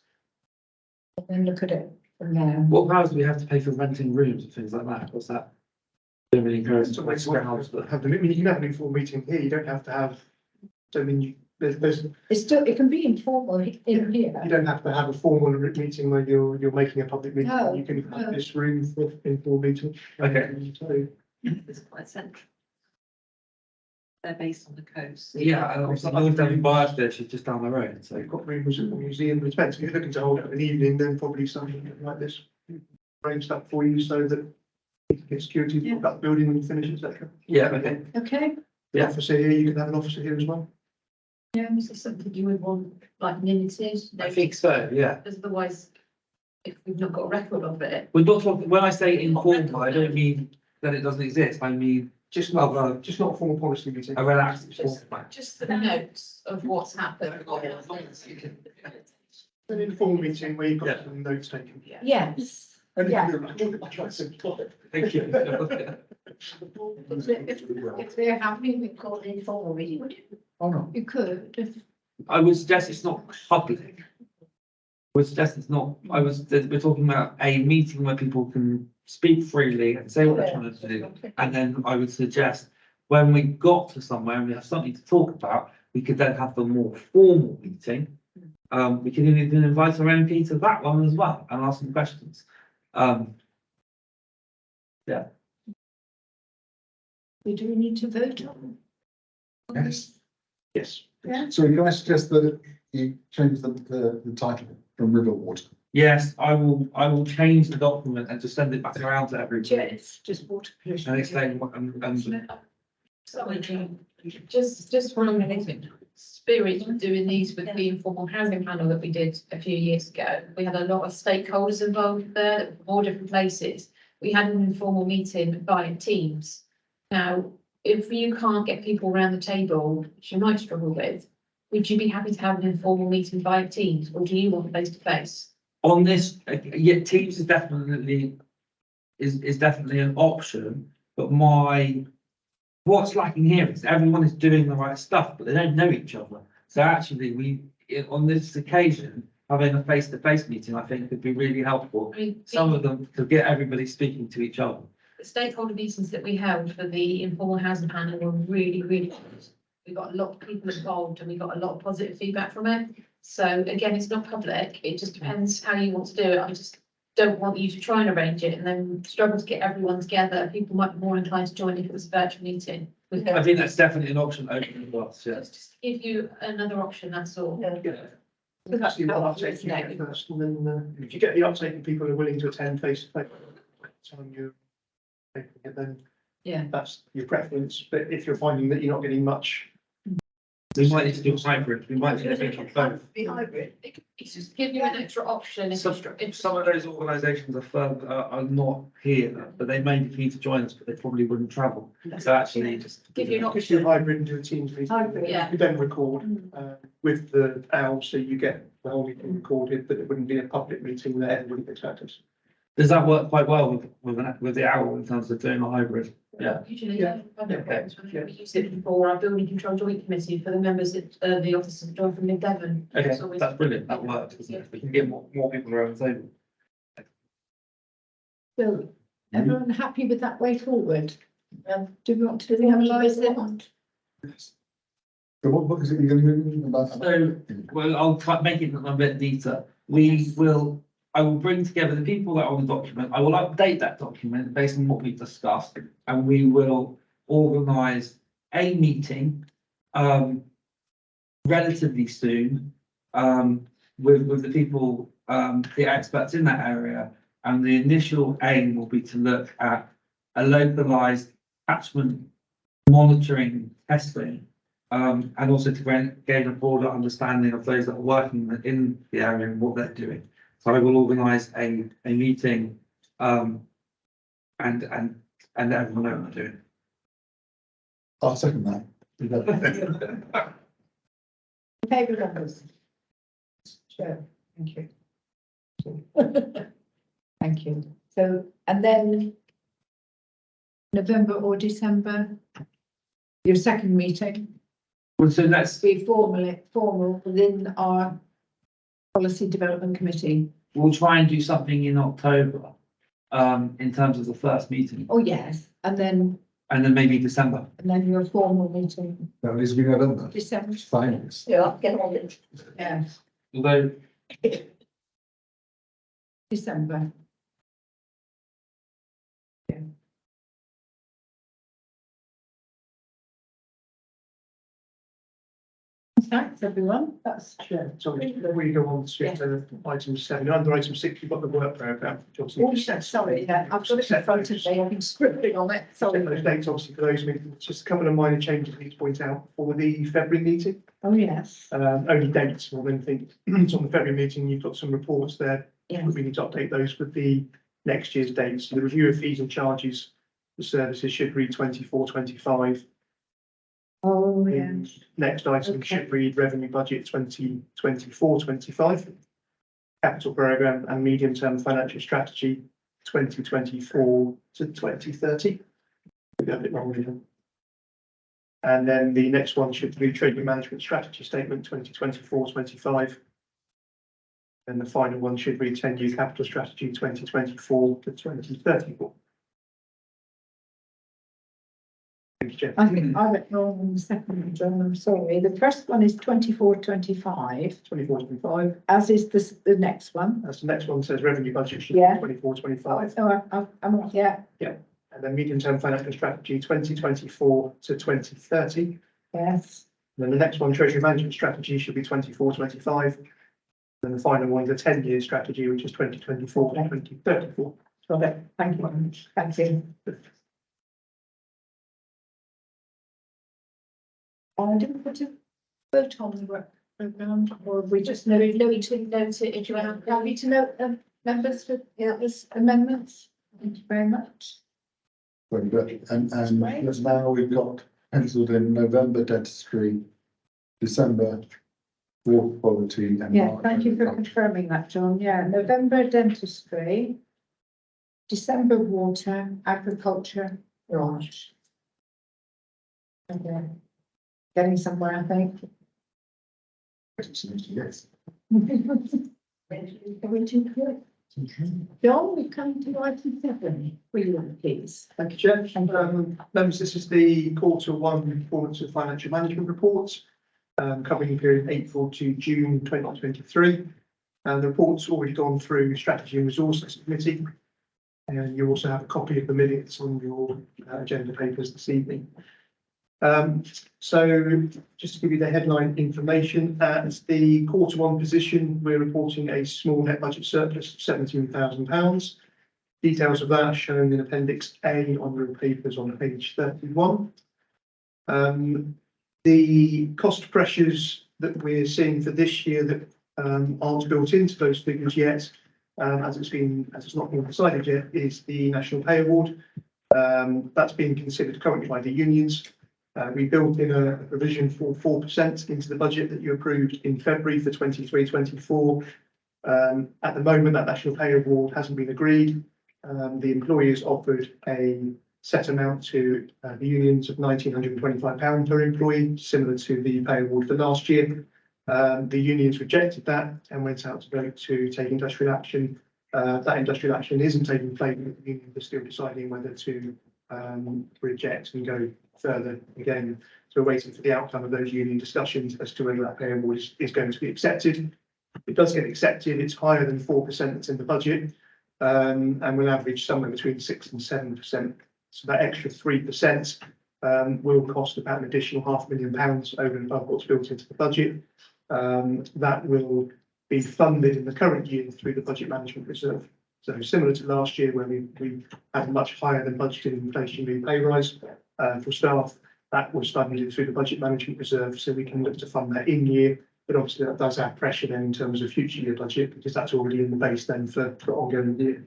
And then look at it from there. What powers do we have to pay for renting rooms and things like that? What's that? Generally encouraged So to wait, you can have an informal meeting here, you don't have to have, I mean, there's, It can be informal in here. you don't have to have a formal meeting where you're making a public meeting. No, You can no. have this room for informal meeting. Okay. So It's quite central. They're based on the coast. Yeah, and also North Devon Biosphere is just down the road, so. you've got rooms at the museum, it depends, if you're looking to hold it an evening, then probably something like this. Arrange that for you so that you can get security for that building when you finish, etc. Yeah, okay. Okay, Yeah. Officer here, you can have an officer here as well. Yeah, is this something you would want, like, limited? I think so, yeah. Because otherwise, if we've not got a record of it. We're not talking, when I say informal, I don't mean that it doesn't exist. I mean just Well, not, just not a formal policy meeting. a relaxed. Just the notes of what's happened. An informal meeting where you've got some notes taken. Yes. And Yeah. Thank you. If they're happy, we call it informal meeting, would you? Oh, no. You could, if I would suggest it's not public. Would suggest it's not, we're talking about a meeting where people can speak freely and say what they're trying to do. And then I would suggest when we got to somewhere and we have something to talk about, we could then have the more formal meeting. We could even invite our MP to that one as well and ask some questions. we do need to vote on. Yes. Yes. Yeah. So can I suggest that you change the title from River Water? Yes, I will change the document and just send it back around to everybody Just water pollution. and explain what, and Sorry, Jane. Just for a minute, spirit of doing these with the informal housing panel that we did a few years ago. We had a lot of stakeholders involved there, from all different places. We had an informal meeting via Teams. Now, if you can't get people around the table, which you might struggle with, would you be happy to have an informal meeting via Teams, or do you want face to face? on this, yeah, Teams is definitely an option, but what's lacking here is everyone is doing the right stuff, but they don't know each other. So actually, on this occasion, having a face-to-face meeting, I think could be really helpful. I mean, Some of them to get everybody speaking to each other. the stakeholder meetings that we held for the informal housing panel were really, really good. We got a lot of people involved and we got a lot of positive feedback from it. So again, it's not public. It just depends how you want to do it. I just don't want you to try and arrange it and then struggle to get everyone together. People might be more inclined to join if it was a virtual meeting. I think that's definitely an option open to us, yes. Just to give you another option, that's all. Let's see what uptake you get first, and then if you get the uptake and people are willing to attend face to face, time you then Yeah. that's your preference. But if you're finding that you're not getting much, We might need to do a hybrid, we might need to think of both. Be hybrid. It's just give you an extra option. Some of those organisations are not here, but they may be keen to join us, but they probably wouldn't travel. So actually, just Give you an if you're option. hybrid and do a Teams meeting, Hybrid, yeah. you then record with the owl, so you get the whole meeting recorded, but it wouldn't be a public meeting that everybody gets access. does that work quite well with the owl in terms of doing a hybrid? Yeah. Usually, Yeah. public works, when we use it for our building control joint committee for the members that, the officers that join from Mid Devon. Okay, It's always- that's brilliant, that works, doesn't it? We can get more people around the table. So, everyone happy with that way forward? Do we want to formalise it? Yes. So what is it you're going to do about? So, well, I'll try make it a bit neater. I will bring together the people that are on the document. I will update that document based on what we've discussed, and we will organise a meeting relatively soon with the people, the experts in that area. And the initial aim will be to look at a localised catchment monitoring testing, and also to gain a broader understanding of those that are working in the area and what they're doing. So I will organise a meeting, and let everyone know what they're doing. I'll second that. Favour members? Sure, thank you. Thank you. So, and then November or December, your second meeting, Well, so let's, be formal within our policy development committee. we'll try and do something in October, in terms of the first meeting, Oh, yes, and then maybe December. your formal meeting, That needs to be November. December. Fine. Yeah, get on it. Yeah, Although, December. Thanks, everyone. That's true. So we go on to item 7. Under item 6, you've got the work programme. Oh, sorry, yeah, I've got it in front of me. I've been scribbling on it. Sorry, Sorry. those dates obviously for those meetings, just a couple of minor changes I need to point out for the February meeting. Oh, yes. Only dates more than anything. So on the February meeting, you've got some reports there. Yes. We need to update those with the next year's dates. The review of fees and charges the services should read 24-25. Oh, yeah. Next item Okay. should read revenue budget 2024-25. Capital programme and medium-term financial strategy 2024 to 2030. Maybe a bit longer here. And then the next one should be treasury management strategy statement 2024-25. And the final one should read 10-year capital strategy 2024 to 2034. Thank you, Jeff. I think I went wrong on the second one, John, I'm sorry. The first one is 24-25, 24-25. as is the next one. As the next one says revenue budget should be Yeah. 24-25. So I'm, yeah, And then medium-term financial strategy 2024 to 2030. yes, And then the next one, treasury management strategy, should be 24-25. And the final one, the 10-year strategy, which is 2024 to 2034. got it. Thank you very much. Thank you. Did we put a vote on the work programme, or we just know, Louis to note it if you want. happy to note members for this amendments? Thank you very much. Very good. And Great. just now we've got penciled in November dentistry, December water quality and. Yeah, March thank you for agriculture. confirming that, John. Yeah, November dentistry, December water, agriculture, March. Okay. Getting somewhere, I think. Yes. Are we too quick? John, we come to item 7, will you please? Thank you, Chair. Members, this is the Q1 performance of financial management reports, covering the period April to June 2023. And the report's already gone through Strategy and Resources Committee. And you also have a copy of the minutes on your agenda papers this evening. So just to give you the headline information, as the Q1 position, we're reporting a small net budget surplus of £17,000. Details of that are shown in Appendix A on your papers on page 31. The cost pressures that we're seeing for this year that aren't built into those figures yet, as it's not been decided yet, is the National Pay Award. That's being considered currently by the unions. We built in a provision for 4% into the budget that you approved in February for 23-24. At the moment, that National Pay Award hasn't been agreed. The employers offered a set amount to the unions of £1,925 per employee, similar to the pay award for last year. The unions rejected that and went out to vote to take industrial action. That industrial action isn't taking place, but the unions are still deciding whether to reject and go further again. So we're waiting for the outcome of those union discussions as to whether that pay award is going to be accepted. If it does get accepted, it's higher than 4% that's in the budget, and will average somewhere between 6 and 7%. So that extra 3% will cost about an additional £500,000 over and above what's built into the budget. That will be funded in the current year through the budget management reserve. So similar to last year, where we had a much higher than budgeted inflationary pay rise for staff, that was funded through the budget management reserve, so we can look to fund that in year. But obviously that does add pressure then in terms of future year budget, because that's already in the base then for ongoing year.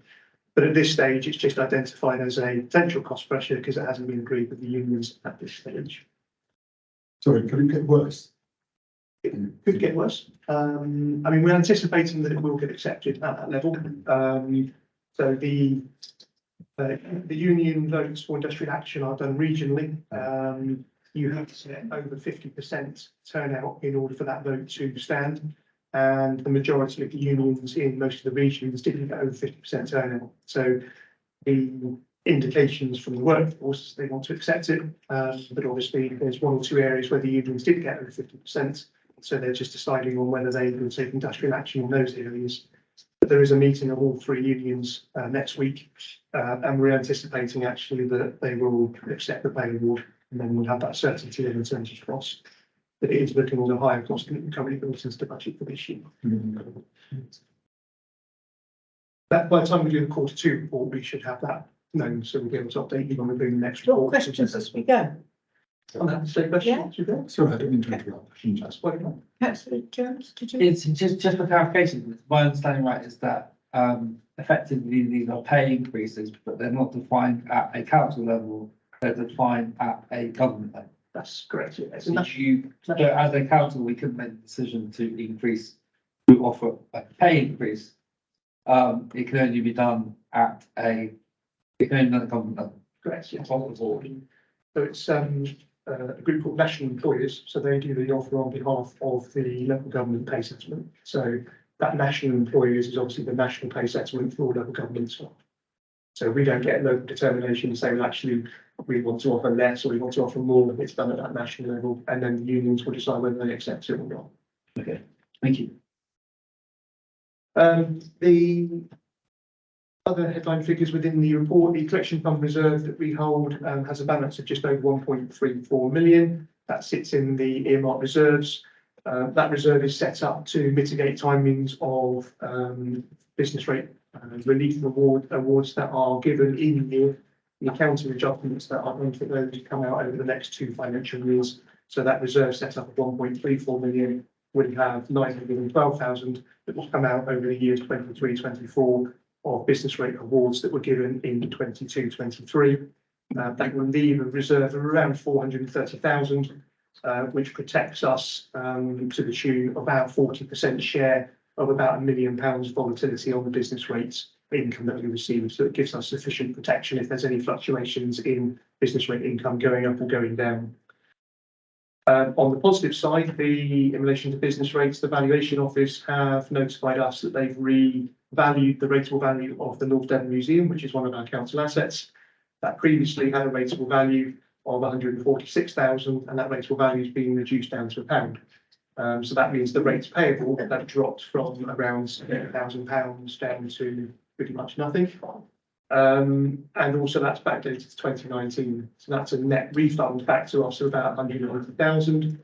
But at this stage, it's just identified as a potential cost pressure because it hasn't been agreed with the unions at this stage. Sorry, could it get worse? It could get worse. I mean, we're anticipating that it will get accepted at that level. So the union votes for industrial action are done regionally. You have to set over 50% turnout in order for that vote to stand. And the majority of the unions in most of the regions didn't get over 50% turnout. So the indications from the workforce, they want to accept it. But obviously there's one or two areas where the unions did get over 50%. So they're just deciding on whether they will take industrial action in those areas. But there is a meeting of all three unions next week. And we're anticipating actually that they will accept the pay award, and then we'll have that certainty of alternative cost. But it is looking at a higher cost than currently built into the budget for this year. That by the time we do the Q2 report, we should have that known, so we'll be able to update you when we're doing the next Your report. questions as we go. On that, so questions, you go. Sorry, I didn't mean to interrupt. That's what it is. Councillor Jones, did you? It's just for clarification, my understanding right is that, effectively, these are pay increases, but they're not defined at a council level, they're defined at a government level. That's correct. Yeah. It's a So national- you, so as a council, we could make the decision to increase, to offer a pay increase. It can only be done at a, it can only be done at government level. Correct, yes. On the board. So it's a group called National Employers, so they do the offer on behalf of the local government pay settlement. So that National Employers is obviously the national pay settlement for all local government staff. So we don't get local determination saying, well, actually, we want to offer less or we want to offer more. It's done at that national level, and then the unions will decide whether they accept it or not. Okay, thank you. The other headline figures within the report, the collection fund reserve that we hold has a balance of just over 1.34 million. That sits in the earmark reserves. That reserve is set up to mitigate timings of business rate relief awards that are given in the accounting adjustments that are going to come out over the next 2 financial years. So that reserve set up of 1.34 million would have 912,000 that will come out over the years 23-24 of business rate awards that were given in 22-23. That will leave a reserve of around 430,000, which protects us to the tune of about 40% share of about £1 million volatility on the business rates income that we receive. So it gives us sufficient protection if there's any fluctuations in business rate income going up or going down. On the positive side, in relation to business rates, the Valuation Office have notified us that they've revalued the rateable value of the North Devon Museum, which is one of our council assets. That previously had a rateable value of 146,000, and that rateable value is being reduced down to £1. So that means the rates payable have dropped from around £1,000 down to pretty much nothing. And also that's backdated to 2019. So that's a net refund back to us of about 190,000.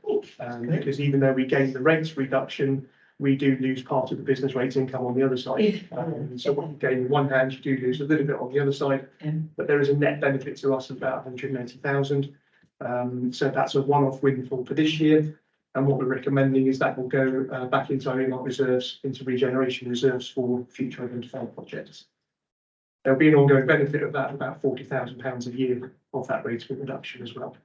Because even though we gain the rates reduction, we do lose part of the business rates income on the other side. So what you gain on one hand, you do lose a little bit on the other side, but there is a net benefit to us of about 180,000. So that's a one-off windfall for this year. And what we're recommending is that will go back into our earmark reserves, into regeneration reserves for future identified projects. There'll be an ongoing benefit of that, about £40,000 a year of that rate of reduction as well.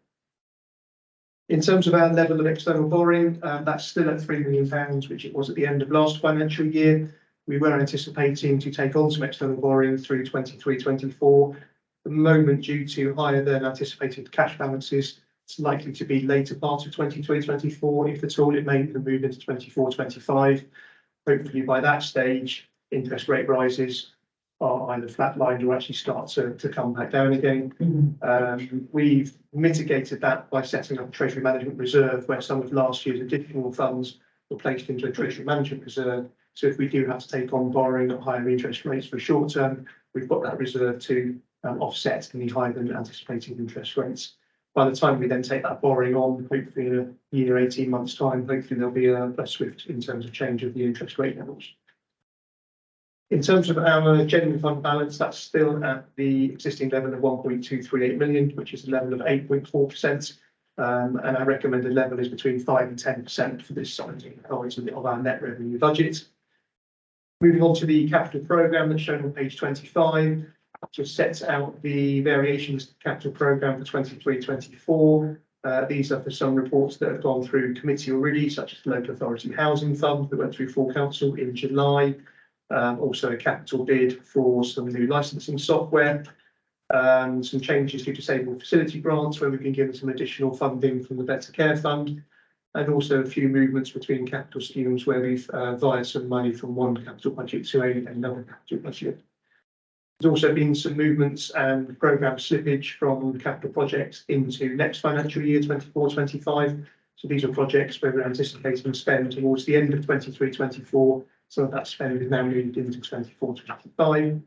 In terms of our level of external borrowing, that's still at £3 million, which it was at the end of last financial year. We were anticipating to take on some external borrowing through 23-24. At the moment, due to higher than anticipated cash balances, it's likely to be later part of 23-24. If at all, it may even move into 24-25. Hopefully by that stage, interest rate rises are either flatlined or actually start to come back down again. We've mitigated that by setting up a treasury management reserve where some of last year's additional funds were placed into a treasury management reserve. So if we do have to take on borrowing at higher interest rates for short term, we've got that reserve to offset any higher than anticipated interest rates. By the time we then take that borrowing on, hopefully in a year, 18 months time, hopefully there'll be a swift in terms of change of the interest rate levels. In terms of our genuine fund balance, that's still at the existing level of 1.238 million, which is a level of 8.4%. And our recommended level is between 5 and 10% for this side of our net revenue budget. Moving on to the capital programme that's shown on page 25, just sets out the variations to the capital programme for 23-24. These are for some reports that have gone through committee already, such as the Local Authority Housing Fund that went through full council in July. Also a capital bid for some new licensing software, some changes to disabled facility grants where we've been given some additional funding from the Better Care Fund, and also a few movements between capital schemes where we've vied some money from one capital budget to another capital budget. There's also been some movements and programme slippage from capital projects into next financial year 24-25. So these are projects where we're anticipating spend towards the end of 23-24. Some of that spend is now moved into 24-25.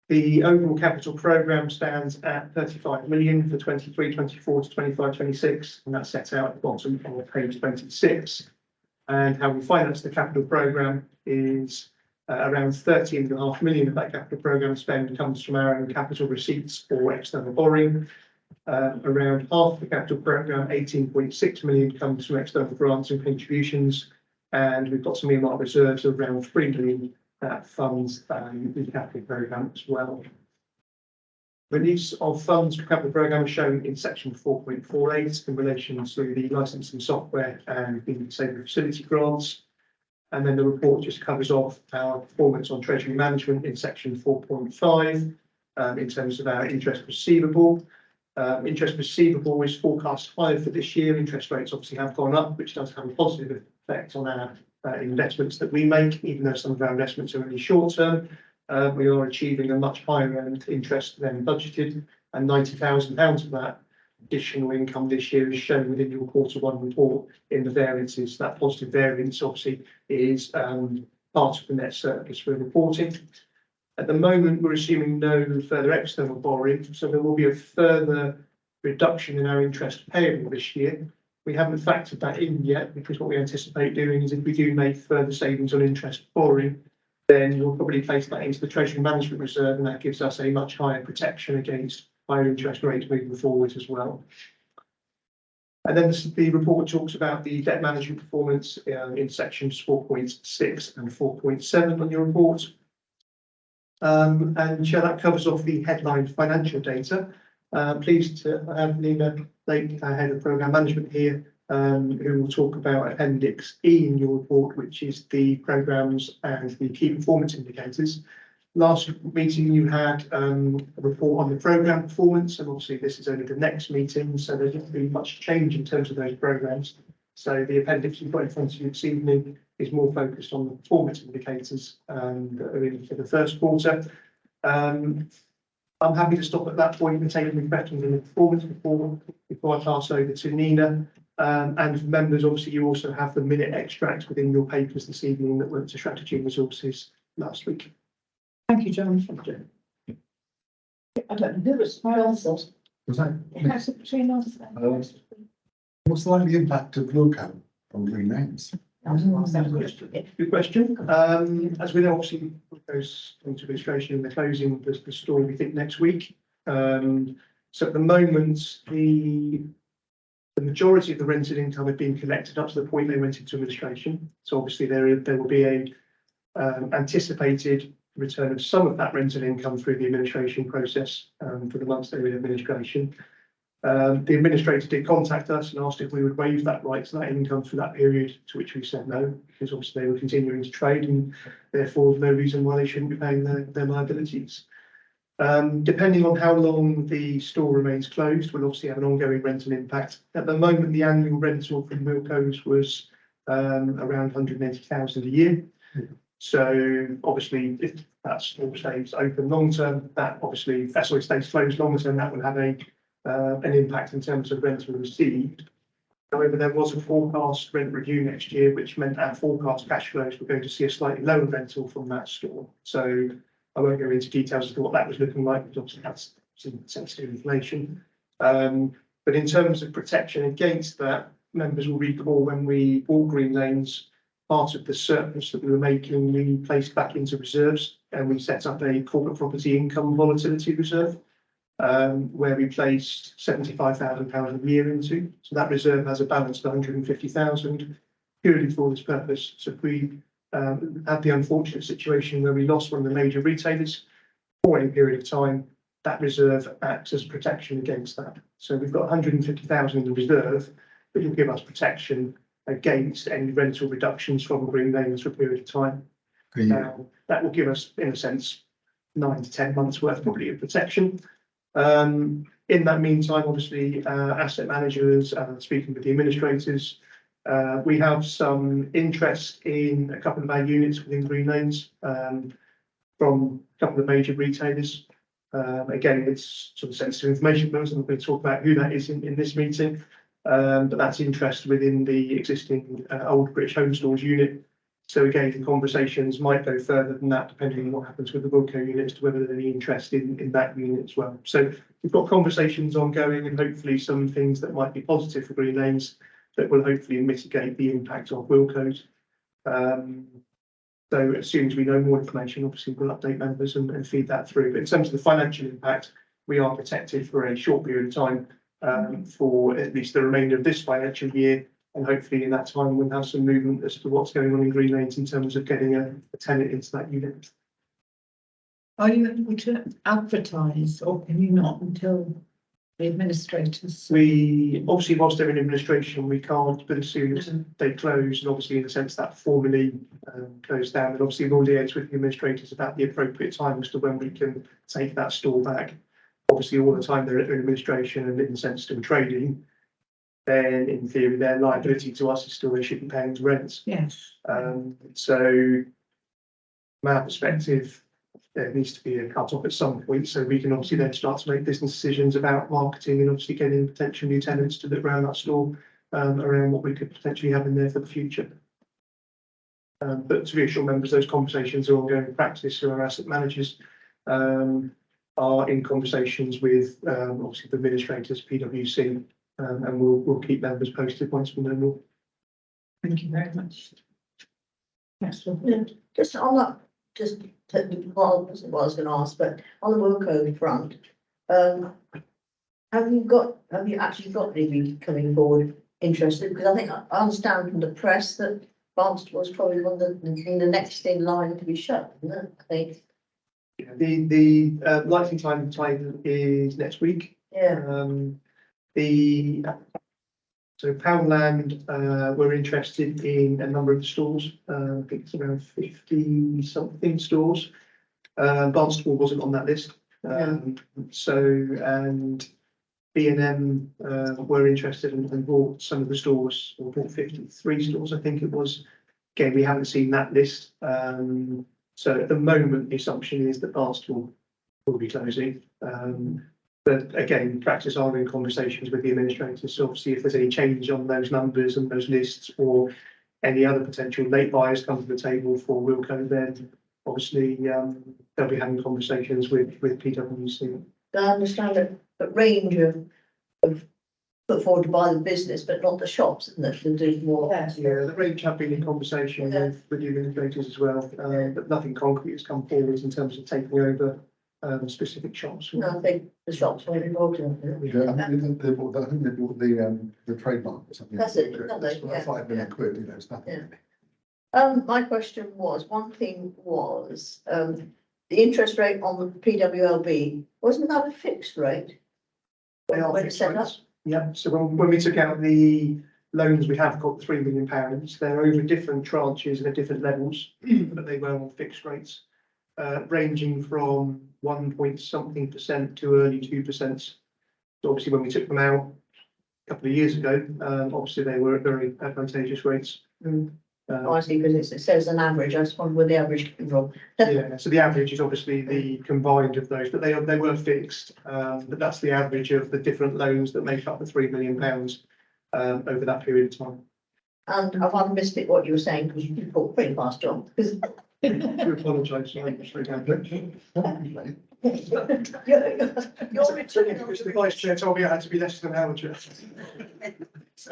The overall capital programme stands at 35 million for 23-24 to 25-26, and that's set out at the bottom of page 26. And how we finance the capital programme is around 13.5 million of that capital programme spend comes from our own capital receipts or external borrowing. Around half of the capital programme, 18.6 million, comes from external grants and contributions. And we've got some earmark reserves of around 3 million that funds the capital programme as well. Release of funds for capital programme is shown in section 4.48 in relation to the licensing software and the disabled facility grants. And then the report just covers off our performance on treasury management in section 4.5 in terms of our interest receivable. Interest receivable is forecast higher for this year. Interest rates obviously have gone up, which does have a positive effect on our investments that we make, even though some of our investments are only short term. We are achieving a much higher interest than budgeted, and £90,000 of that additional income this year is shown within your Q1 report in the variances. That positive variance obviously is part of the net surplus we're reporting. At the moment, we're assuming no further external borrowing, so there will be a further reduction in our interest payable this year. We haven't factored that in yet, because what we anticipate doing is if we do make further savings on interest borrowing, then we'll probably place that into the treasury management reserve, and that gives us a much higher protection against higher interest rates moving forward as well. And then the report talks about the debt management performance in sections 4.6 and 4.7 on your report. And that covers off the headline financial data. Pleased to have Nina Lake, our head of programme management here, who will talk about Appendix E in your report, which is the programmes and the key performance indicators. Last meeting you had a report on the programme performance, and obviously this is only the next meeting, so there didn't be much change in terms of those programmes. So the appendix you've got in front of you this evening is more focused on the performance indicators that are in for the first quarter. I'm happy to stop at that point and take any questions in the performance before I pass over to Nina. And members, obviously, you also have the minute extracts within your papers this evening that went to Strategy and Resources last week. Thank you, John. I don't know who was Was that? Councillor Katrina Osborne. What's the likely impact of Wilco on Green Lanes? Good question. As we know, obviously, it goes into administration in the closing of the store, we think, next week. So at the moment, the majority of the rented income had been collected up to the point they went into administration. So obviously there will be a anticipated return of some of that rental income through the administration process for the months they were in administration. The administrator did contact us and asked if we would waive that right to that income for that period, to which we said no, because obviously they were continuing to trade and therefore no reason why they shouldn't be paying their liabilities. Depending on how long the store remains closed, we'll obviously have an ongoing rental impact. At the moment, the annual rental from Wilco's was around 180,000 a year. So obviously, if that store stays open long term, that obviously, if that store stays closed long term, that will have an impact in terms of rental received. However, there was a forecast rent review next year, which meant our forecast cash flows were going to see a slightly lower rental from that store. So I won't go into details as to what that was looking like, because obviously that's some sensitive information. But in terms of protection against that, members will recall when we bought Green Lanes, part of the surplus that we were making, we placed back into reserves, and we set up a corporate property income volatility reserve, where we placed £75,000 a year into. So that reserve has a balance of 150,000 purely for this purpose. So if we had the unfortunate situation where we lost one of the major retailers for any period of time, that reserve acts as protection against that. So we've got 150,000 in the reserve, which will give us protection against any rental reductions from Green Lanes for a period of time. That will give us, in a sense, 9 to 10 months worth probably of protection. In that meantime, obviously, asset managers, speaking with the administrators, we have some interest in a couple of our units within Green Lanes from a couple of major retailers. Again, it's sort of sensitive information, but I'm not going to talk about who that is in this meeting. But that's interest within the existing old British Home Stores unit. So again, the conversations might go further than that, depending on what happens with the Wilco unit as to whether there's any interest in that unit as well. So we've got conversations ongoing and hopefully some things that might be positive for Green Lanes that will hopefully mitigate the impact of Wilco's. So as soon as we know more information, obviously we'll update members and feed that through. But in terms of the financial impact, we are protected for a short period of time for at least the remainder of this financial year. And hopefully in that time, we'll have some movement as to what's going on in Green Lanes in terms of getting a tenant into that unit. Are you able to advertise or can you not until the administrators? We, obviously, whilst they're in administration, we can't, but as soon as they close, and obviously in the sense that formally close down, and obviously we'll liaise with the administrators about the appropriate time as to when we can take that store back. Obviously, all the time they're in administration and in the sense still trading, then in theory, their liability to us is still they should be paying rents. Yes. So from our perspective, there needs to be a cut off at some point, so we can obviously then start to make business decisions about marketing and obviously getting potential new tenants to look around that store, around what we could potentially have in there for the future. But to reassure members, those conversations are ongoing in practice, who are asset managers, are in conversations with, obviously the administrators, PwC, and we'll keep members posted once we know more. Thank you very much. Yes, well, Yeah, just on that, just, well, wasn't what I was going to ask, but on the Wilco front, have you actually got anybody coming forward interested? Because I think I understand from the press that Barnstaple was probably one of the next in line to be shut, isn't it? I think. Yeah, the likely time is next week. Yeah, So Poundland, we're interested in a number of the stores. I think it's around 50 something stores. Barnstaple wasn't on that list. And B&M were interested and bought some of the stores, or bought 53 stores, I think it was. Again, we haven't seen that list. So at the moment, the assumption is that Barnstaple will be closing. But again, practice are in conversations with the administrators. So obviously, if there's any change on those numbers and those lists, or any other potential late buyers come to the table for Wilco, then obviously they'll be having conversations with PwC. I understand that range of put forward to buy the business, but not the shops, isn't it? To do more. yes. Yeah, the range have been in conversation with the administrators as well, but nothing concrete has come forward in terms of taking over specific shops. No, I think the shops were involved in it. Yeah, I think they bought the trademark or something. That's it, don't they? It's like Yeah, 5 million quid, you know, it's nothing. Yeah. My question was, one thing was, the interest rate on the PWLB, wasn't that a fixed rate? They are When fixed set up? rates. Yeah, so when we took out the loans, we have got £3 million. They're over different tranches and at different levels, but they were on fixed rates, ranging from 1 to early 2%. So obviously, when we took them out a couple of years ago, obviously they were at very advantageous rates. I see, because it says an average, I just wondered where the average came from. Yeah, so the average is obviously the combined of those, but they were fixed. But that's the average of the different loans that make up the £3 million over that period of time. And I've missed it what you were saying, because you did talk pretty fast, John, because I do apologise. Sorry. your return Because the vice chair told me I had to be less than amateur.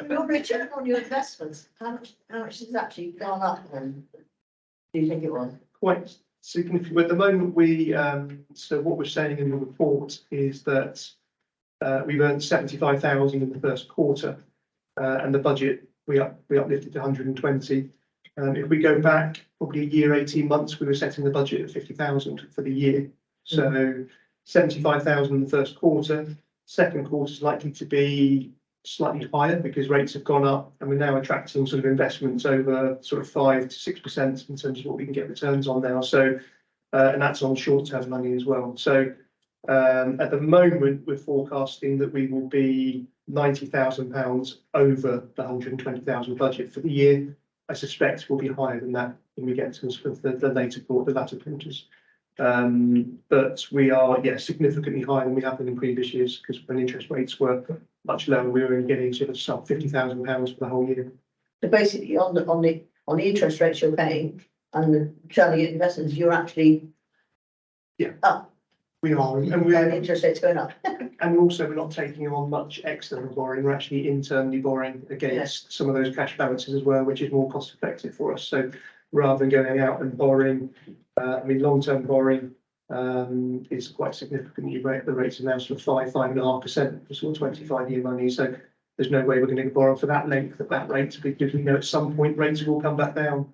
your return on your investments, how much has actually gone up then? Do you think it was? Quite significant. At the moment, so what we're saying in the report is that we've earned 75,000 in the first quarter, and the budget we uplifted to 120. If we go back probably a year, 18 months, we were setting the budget at 50,000 for the year. So 75,000 in the first quarter. Second quarter is likely to be slightly higher because rates have gone up, and we're now attracting sort of investments over sort of 5 to 6% in terms of what we can get returns on now. So, and that's on short-term money as well. So at the moment, we're forecasting that we will be £90,000 over the 120,000 budget for the year. I suspect we'll be higher than that when we get to sort of the later quarters. But we are, significantly higher than we have been in previous years, because when interest rates were much lower, we were getting sort of sub £50,000 for the whole year. So basically, on the interest rates you're paying and the showing investments, you're actually up. We are, and The interest rates going up. and also we're not taking on much external borrowing. We're actually internally borrowing against some of those cash balances as well, which is more cost effective for us. So rather than going out and borrowing, long-term borrowing is quite significant. The rates are now sort of 5.5% for sort of 25-year money. So there's no way we're going to borrow for that length at that rate, because we know at some point rates will come back down.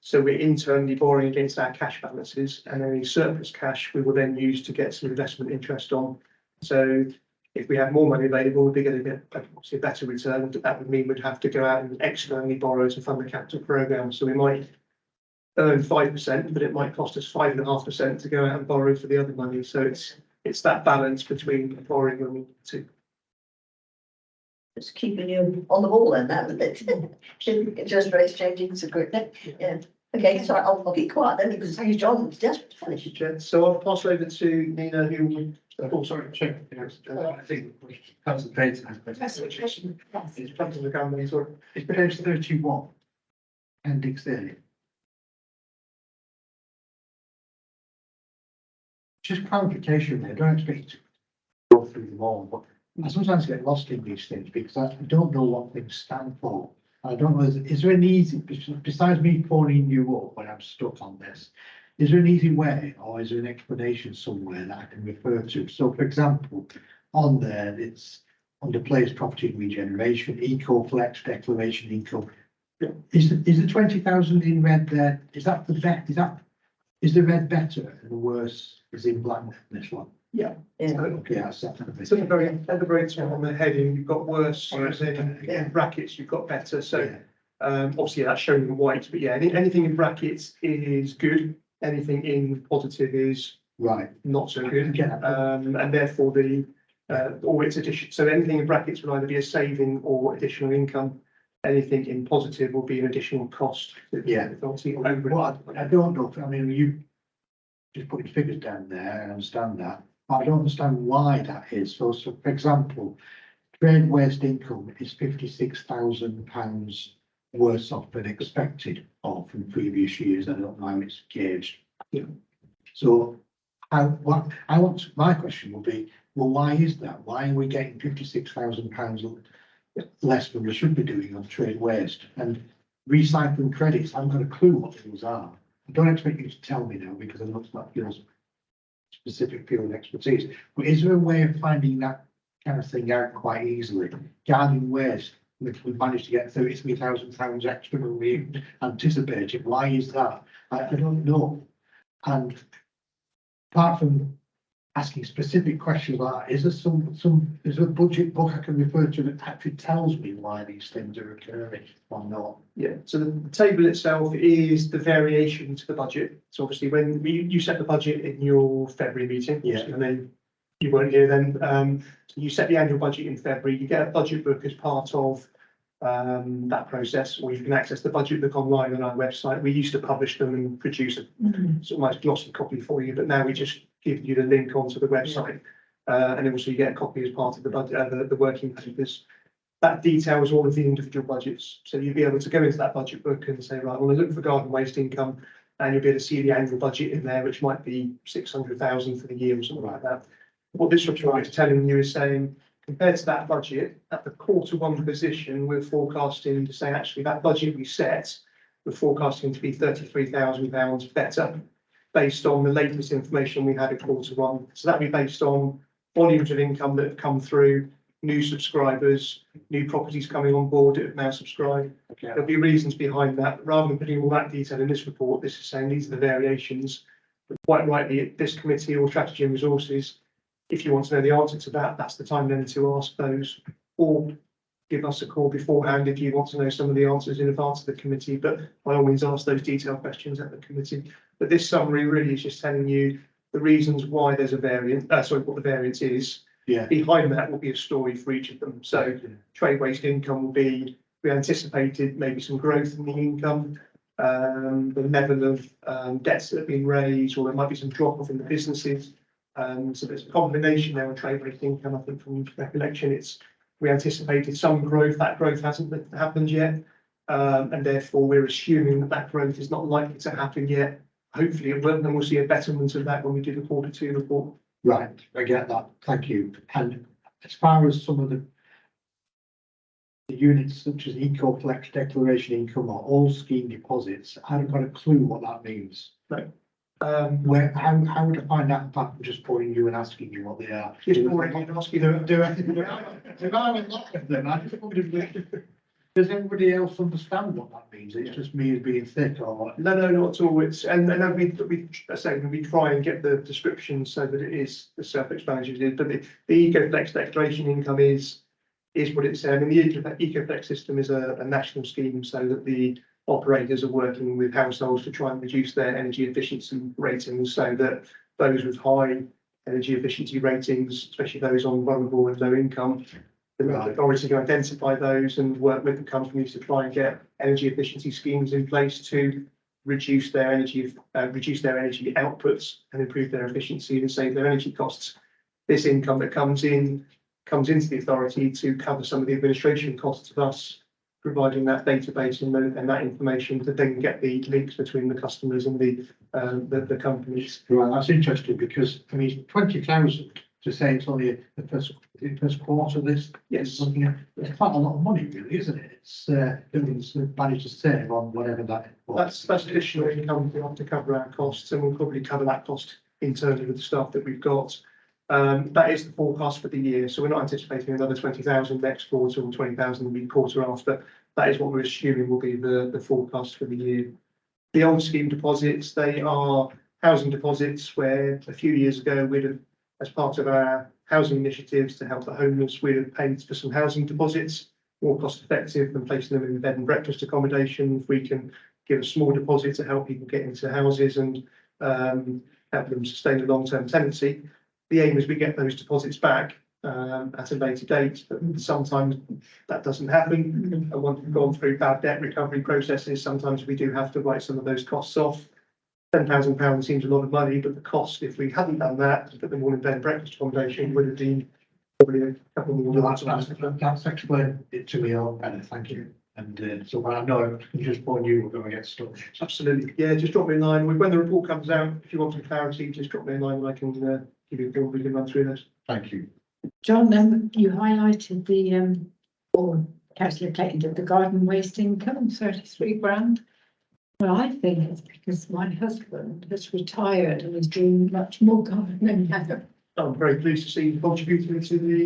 So we're internally borrowing against our cash balances, and any surplus cash we will then use to get some investment interest on. So if we have more money available, we'd be going to get obviously a better return. That would mean we'd have to go out and externally borrow to fund the capital programme. So we might earn 5%, but it might cost us 5.5% to go out and borrow for the other money. So it's that balance between borrowing and we need to. It's keeping you on the ball then, that was it. Interest rates changing so quickly. Yeah. Okay, sorry, I'll be quiet then because John's desperate to finish. Chair. So I'll pass over to Nina, who will. Oh, sorry, Chair. I think we concentrate. It's back to the company, sorry. It's page 31, appendix A. Just clarification there, I don't expect you to go through them all, but I sometimes get lost in these things because I don't know what things stand for. I don't know, is there an easy, besides me phoning you up when I'm stuck on this, is there an easy way or is there an explanation somewhere that I can refer to? So for example, on there, it's under place property and regeneration, eco-flex declaration income. Is the 20,000 in red there, is that the vet, is the red better and the worse is in black in this one? Yeah. Okay, that's that. So at the very top on the heading, you've got worse, whereas in brackets, you've got better. So obviously that's showing in white, but yeah, anything in brackets is good. Anything in positive is Right. not so good. Yeah. And therefore or its addition. So anything in brackets will either be a saving or additional income. Anything in positive will be an additional cost. Yeah. Obviously, Well, I don't know, I mean, you just put your figures down there, I understand that, but I don't understand why that is. So for example, trade waste income is £56,000 worse off than expected or from previous years. I don't know how it's gauged. Yeah. So my question will be, well, why is that? Why are we getting £56,000 less than we should be doing on trade waste? And recycling credits, I haven't got a clue what those are. I don't expect you to tell me now because I know it's not your specific field of expertise. But is there a way of finding that kind of thing out quite easily? Garden waste, which we managed to get £33,000 extra than we anticipated. Why is that? I don't know. And apart from asking specific questions like, is there a budget book I can refer to that actually tells me why these things are occurring or not? Yeah, so the table itself is the variation to the budget. So obviously when you set the budget in your February meeting, Yeah. and then you weren't here then, so you set the annual budget in February, you get a budget book as part of that process, or you can access the budget book online on our website. We used to publish them and produce a sort of nice glossy copy for you, but now we just give you the link onto the website, and also you get a copy as part of the budget, the working papers. That details all of the individual budgets, so you'll be able to go into that budget book and say, right, I want to look for garden waste income, and you'll be able to see the annual budget in there, which might be 600,000 for the year or something like that. What this report is telling you is saying, compared to that budget, at the Q1 position, we're forecasting to say, actually, that budget we set, we're forecasting to be £33,000 better, based on the latest information we had at Q1. So that'd be based on volumes of income that have come through, new subscribers, new properties coming on board that have now subscribed. Okay. There'll be reasons behind that. Rather than putting all that detail in this report, this is saying these are the variations. But quite rightly, at this committee or strategy and resources, if you want to know the answer to that, that's the time then to ask those, or give us a call beforehand if you want to know some of the answers in advance of the committee. But by all means, ask those detailed questions at the committee. But this summary really is just telling you the reasons why there's a variant, what the variance is. Yeah. Behind that will be a story for each of them. So trade waste income will be, we anticipated maybe some growth in the income, the level of debts that have been raised, or there might be some drop off in the businesses. So there's a combination there of trade waste income. I think from recollection, we anticipated some growth. That growth hasn't happened yet, and therefore we're assuming that growth is not likely to happen yet. Hopefully it will, and we'll see a betterment of that when we do the Q2 report. Right, I get that, thank you. And as far as some of the units such as eco-flex declaration income or all scheme deposits, I haven't got a clue what that means. No. How would I find that apart from just calling you and asking you what they are? Just boring and asking them. Do I? If I went laughing then, I just wondered, does everybody else understand what that means? It's just me as being thick or what? No, no, not at all. It's, and then I say, we try and get the description so that it is the self-explanatory, but the EcoFlex declaration income is what it said. I mean, the EcoFlex system is a national scheme so that the operators are working with households to try and reduce their energy efficiency ratings so that those with high energy efficiency ratings, especially those on vulnerable and low income, the authority can identify those and work with the companies to try and get energy efficiency schemes in place to reduce their energy outputs and improve their efficiency and save their energy costs. This income that comes into the authority to cover some of the administration costs of us providing that database and that information to then get the links between the customers and the companies. Right, that's interesting because, I mean, 20,000 to say it's only the first quarter of this. Yes. Looking at, it's quite a lot of money really, isn't it? It's, buildings managed to save on whatever that was. That's additional income we have to cover our costs and we'll probably cover that cost internally with the staff that we've got. That is the forecast for the year. So we're not anticipating another 20,000 next quarter or 20,000 the quarter after. That is what we're assuming will be the forecast for the year. The old scheme deposits, they are housing deposits where a few years ago we'd have, as part of our housing initiatives to help the homeless, we'd have paid for some housing deposits, more cost effective than placing them in bed and breakfast accommodation. If we can give a small deposit to help people get into houses and help them sustain a long-term tenancy. The aim is we get those deposits back at a later date, but sometimes that doesn't happen. And once we've gone through bad debt recovery processes, sometimes we do have to write some of those costs off. £10,000 seems a lot of money, but the cost, if we hadn't done that, to put them all in bed and breakfast accommodation, would have been probably a couple more. That's explained it to me all better, thank you. And so when I know, I can just warn you, we're going to get stuck. Absolutely, yeah, just drop me a line. When the report comes out, if you want some clarity, just drop me a line and I can give you a call, we can run through those. Thank you. John, you highlighted or Councillor Clayton did the garden waste income, 33 grand. Well, I think it's because my husband has retired and is doing much more gardening now. I'm very pleased to see you contributing to the.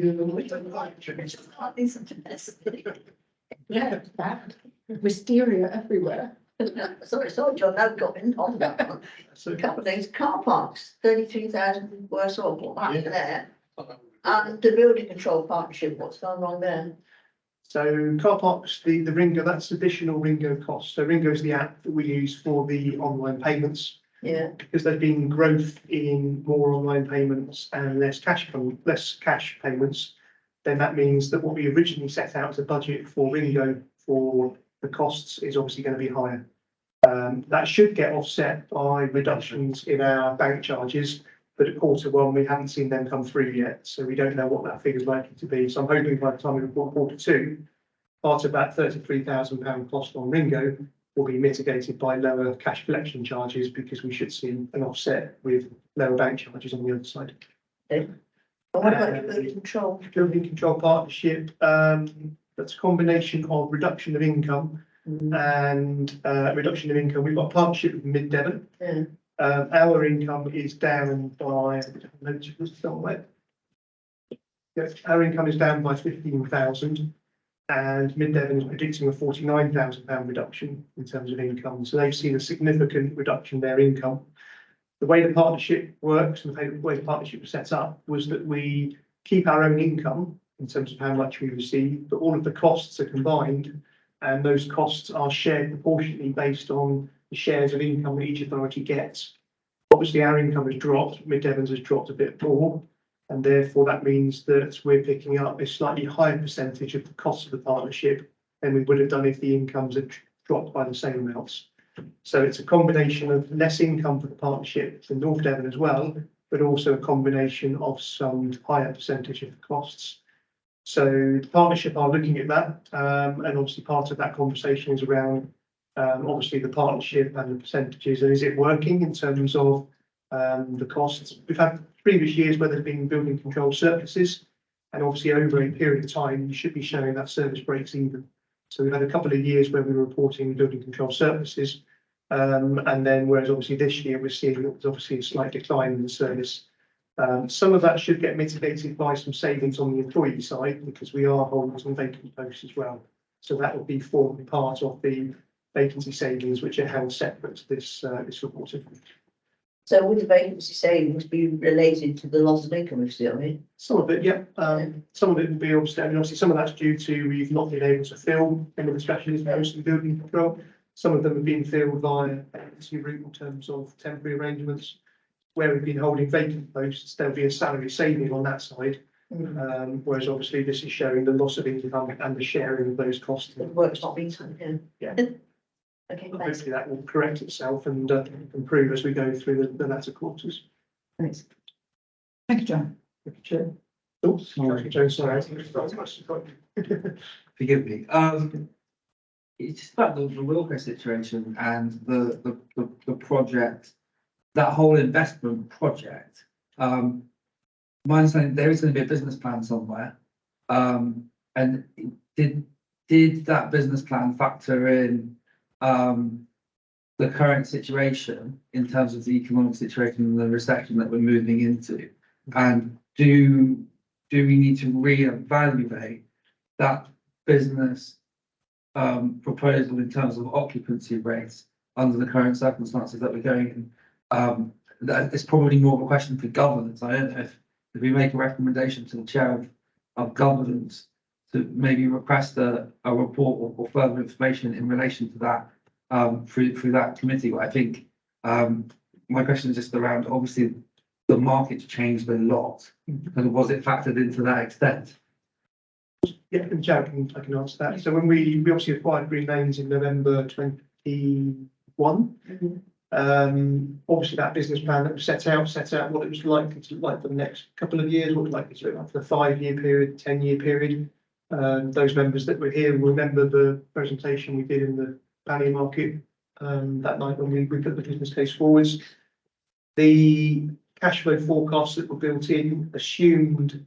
Yeah, it's bad. Wisteria everywhere. Sorry, John, I've got in on that one. So A couple of things, car parks, 33,000 worse off, what happened there? And the building control partnership, what's gone wrong there? So car parks, the Ringo, that's additional Ringo cost. So Ringo is the app that we use for the online payments. Yeah, Because there's been growth in more online payments and less cash payments, then that means that what we originally set out as a budget for Ringo for the costs is obviously going to be higher. That should get offset by reductions in our bank charges, but at quarter one, we haven't seen them come through yet, so we don't know what that figure is likely to be. So I'm hoping by the time we report quarter two, part of that £33,000 cost on Ringo will be mitigated by lower cash collection charges because we should see an offset with lower bank charges on the other side. and what about the building control? Building control partnership, that's a combination of reduction of income and reduction of income. We've got a partnership with Mid Devon. Yeah. Our income is down by, yes, our income is down by 15,000 and Mid Devon is predicting a £49,000 reduction in terms of income. So they've seen a significant reduction in their income. The way the partnership works and the way the partnership was set up was that we keep our own income in terms of how much we receive, but all of the costs are combined and those costs are shared proportionately based on the shares of income that each authority gets. Obviously, our income has dropped, Mid Devon's has dropped a bit more, and therefore that means that we're picking up a slightly higher percentage of the cost of the partnership than we would have done if the incomes had dropped by the same amounts. So it's a combination of less income for the partnership for North Devon as well, but also a combination of some higher percentage of the costs. So the partnership are looking at that, and obviously part of that conversation is around obviously the partnership and the percentages, and is it working in terms of the costs? We've had previous years where there's been building control surpluses, and obviously over a period of time, you should be showing that service breaks even. So we've had a couple of years where we were reporting building control surpluses, and then whereas obviously this year we're seeing that there's obviously a slight decline in the service. Some of that should get mitigated by some savings on the employee side because we are holding some vacant posts as well. So that will be forming part of the vacancy savings, which are held separate to this reporting. So would the vacancy savings be related to the loss of income, if you see what I mean? Some of it, yeah. Some of it will be obviously, I mean, obviously some of that's due to we've not been able to fill any of the specialist posts in building control. Some of them have been filled via agency route in terms of temporary arrangements. Where we've been holding vacant posts, there'll be a salary saving on that side. Whereas obviously this is showing the loss of income and the sharing of those costs. The work's not being done, yeah. Yeah. Okay, But thanks. hopefully that will correct itself and improve as we go through the latter quarters. Thanks. Thank you, John. Thank you, Chair. Oh, sorry, Joe, sorry. I think it's not as much as I- Forgive me. It's just about the Wilco situation and the project, that whole investment project. My understanding, there is going to be a business plan somewhere. And did that business plan factor in the current situation in terms of the economic situation and the recession that we're moving into? And do we need to reevaluate that business proposal in terms of occupancy rates under the current circumstances that we're going in? That it's probably more of a question for governance. I don't know if we make a recommendation to the chair of governance to maybe request a report or further information in relation to that through that committee. But I think my question is just around, obviously the market's changed a lot, and was it factored into that extent? Yeah, and Joe, I can answer that. So when we obviously acquired Green Lanes in November 21. Obviously that business plan that was set out what it was like for the next couple of years, what it was like for the 5-year period, 10-year period. Those members that were here will remember the presentation we did in the Pannier Market that night when we put the business case forwards. The cash flow forecasts that were built in assumed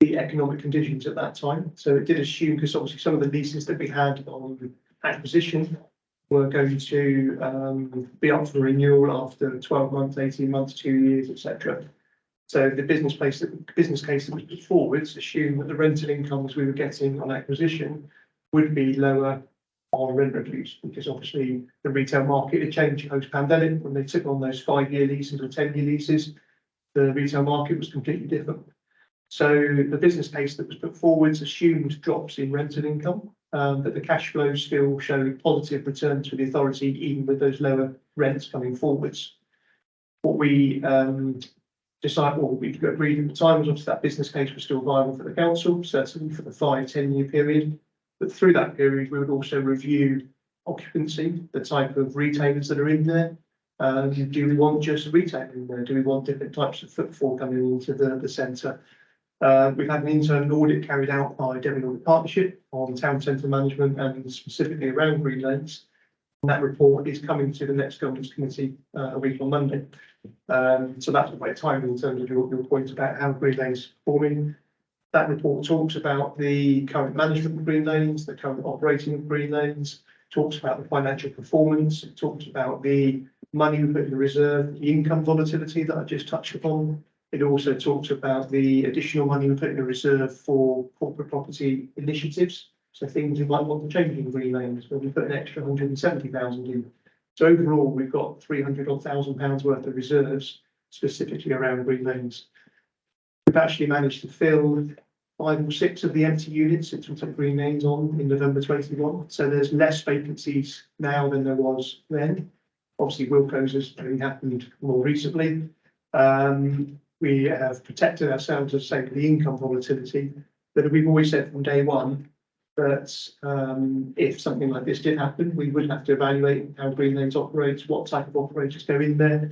the economic conditions at that time. So it did assume, because obviously some of the leases that we had on acquisition were going to be up for renewal after 12 months, 18 months, 2 years, etc. So the business case that was put forwards assumed that the rental incomes we were getting on acquisition would be lower on rent reviews, because obviously the retail market had changed post-pandemic. When they took on those 5-year leases or 10-year leases, the retail market was completely different. So the business case that was put forwards assumed drops in rental income, but the cash flows still showed positive returns for the authority, even with those lower rents coming forwards. What we decided, what we agreed at the time was obviously that business case was still viable for the council, certainly for the 5-10 year period. But through that period, we would also review occupancy, the type of retailers that are in there. Do we want just retail in there? Do we want different types of footfall coming into the centre? We've had an internal audit carried out by Devon Audit Partnership on town centre management and specifically around Green Lanes. And that report is coming to the next governance committee a week on Monday. So that's the right time in terms of your point about how Green Lanes is performing. That report talks about the current management of Green Lanes, the current operating of Green Lanes, talks about the financial performance, it talks about the money we put in the reserve, the income volatility that I just touched upon. It also talks about the additional money we put in the reserve for corporate property initiatives. So things you might want to change in Green Lanes, where we put an extra 170,000 in. So overall, we've got 300,000 pounds worth of reserves specifically around Green Lanes. We've actually managed to fill 5 or 6 of the empty units since we took Green Lanes on in November 21. So there's less vacancies now than there was then. Obviously, Wilco's has only happened more recently. We have protected ourselves, as I say, the income volatility, but we've always said from day one that if something like this did happen, we would have to evaluate how Green Lanes operates, what type of operators go in there.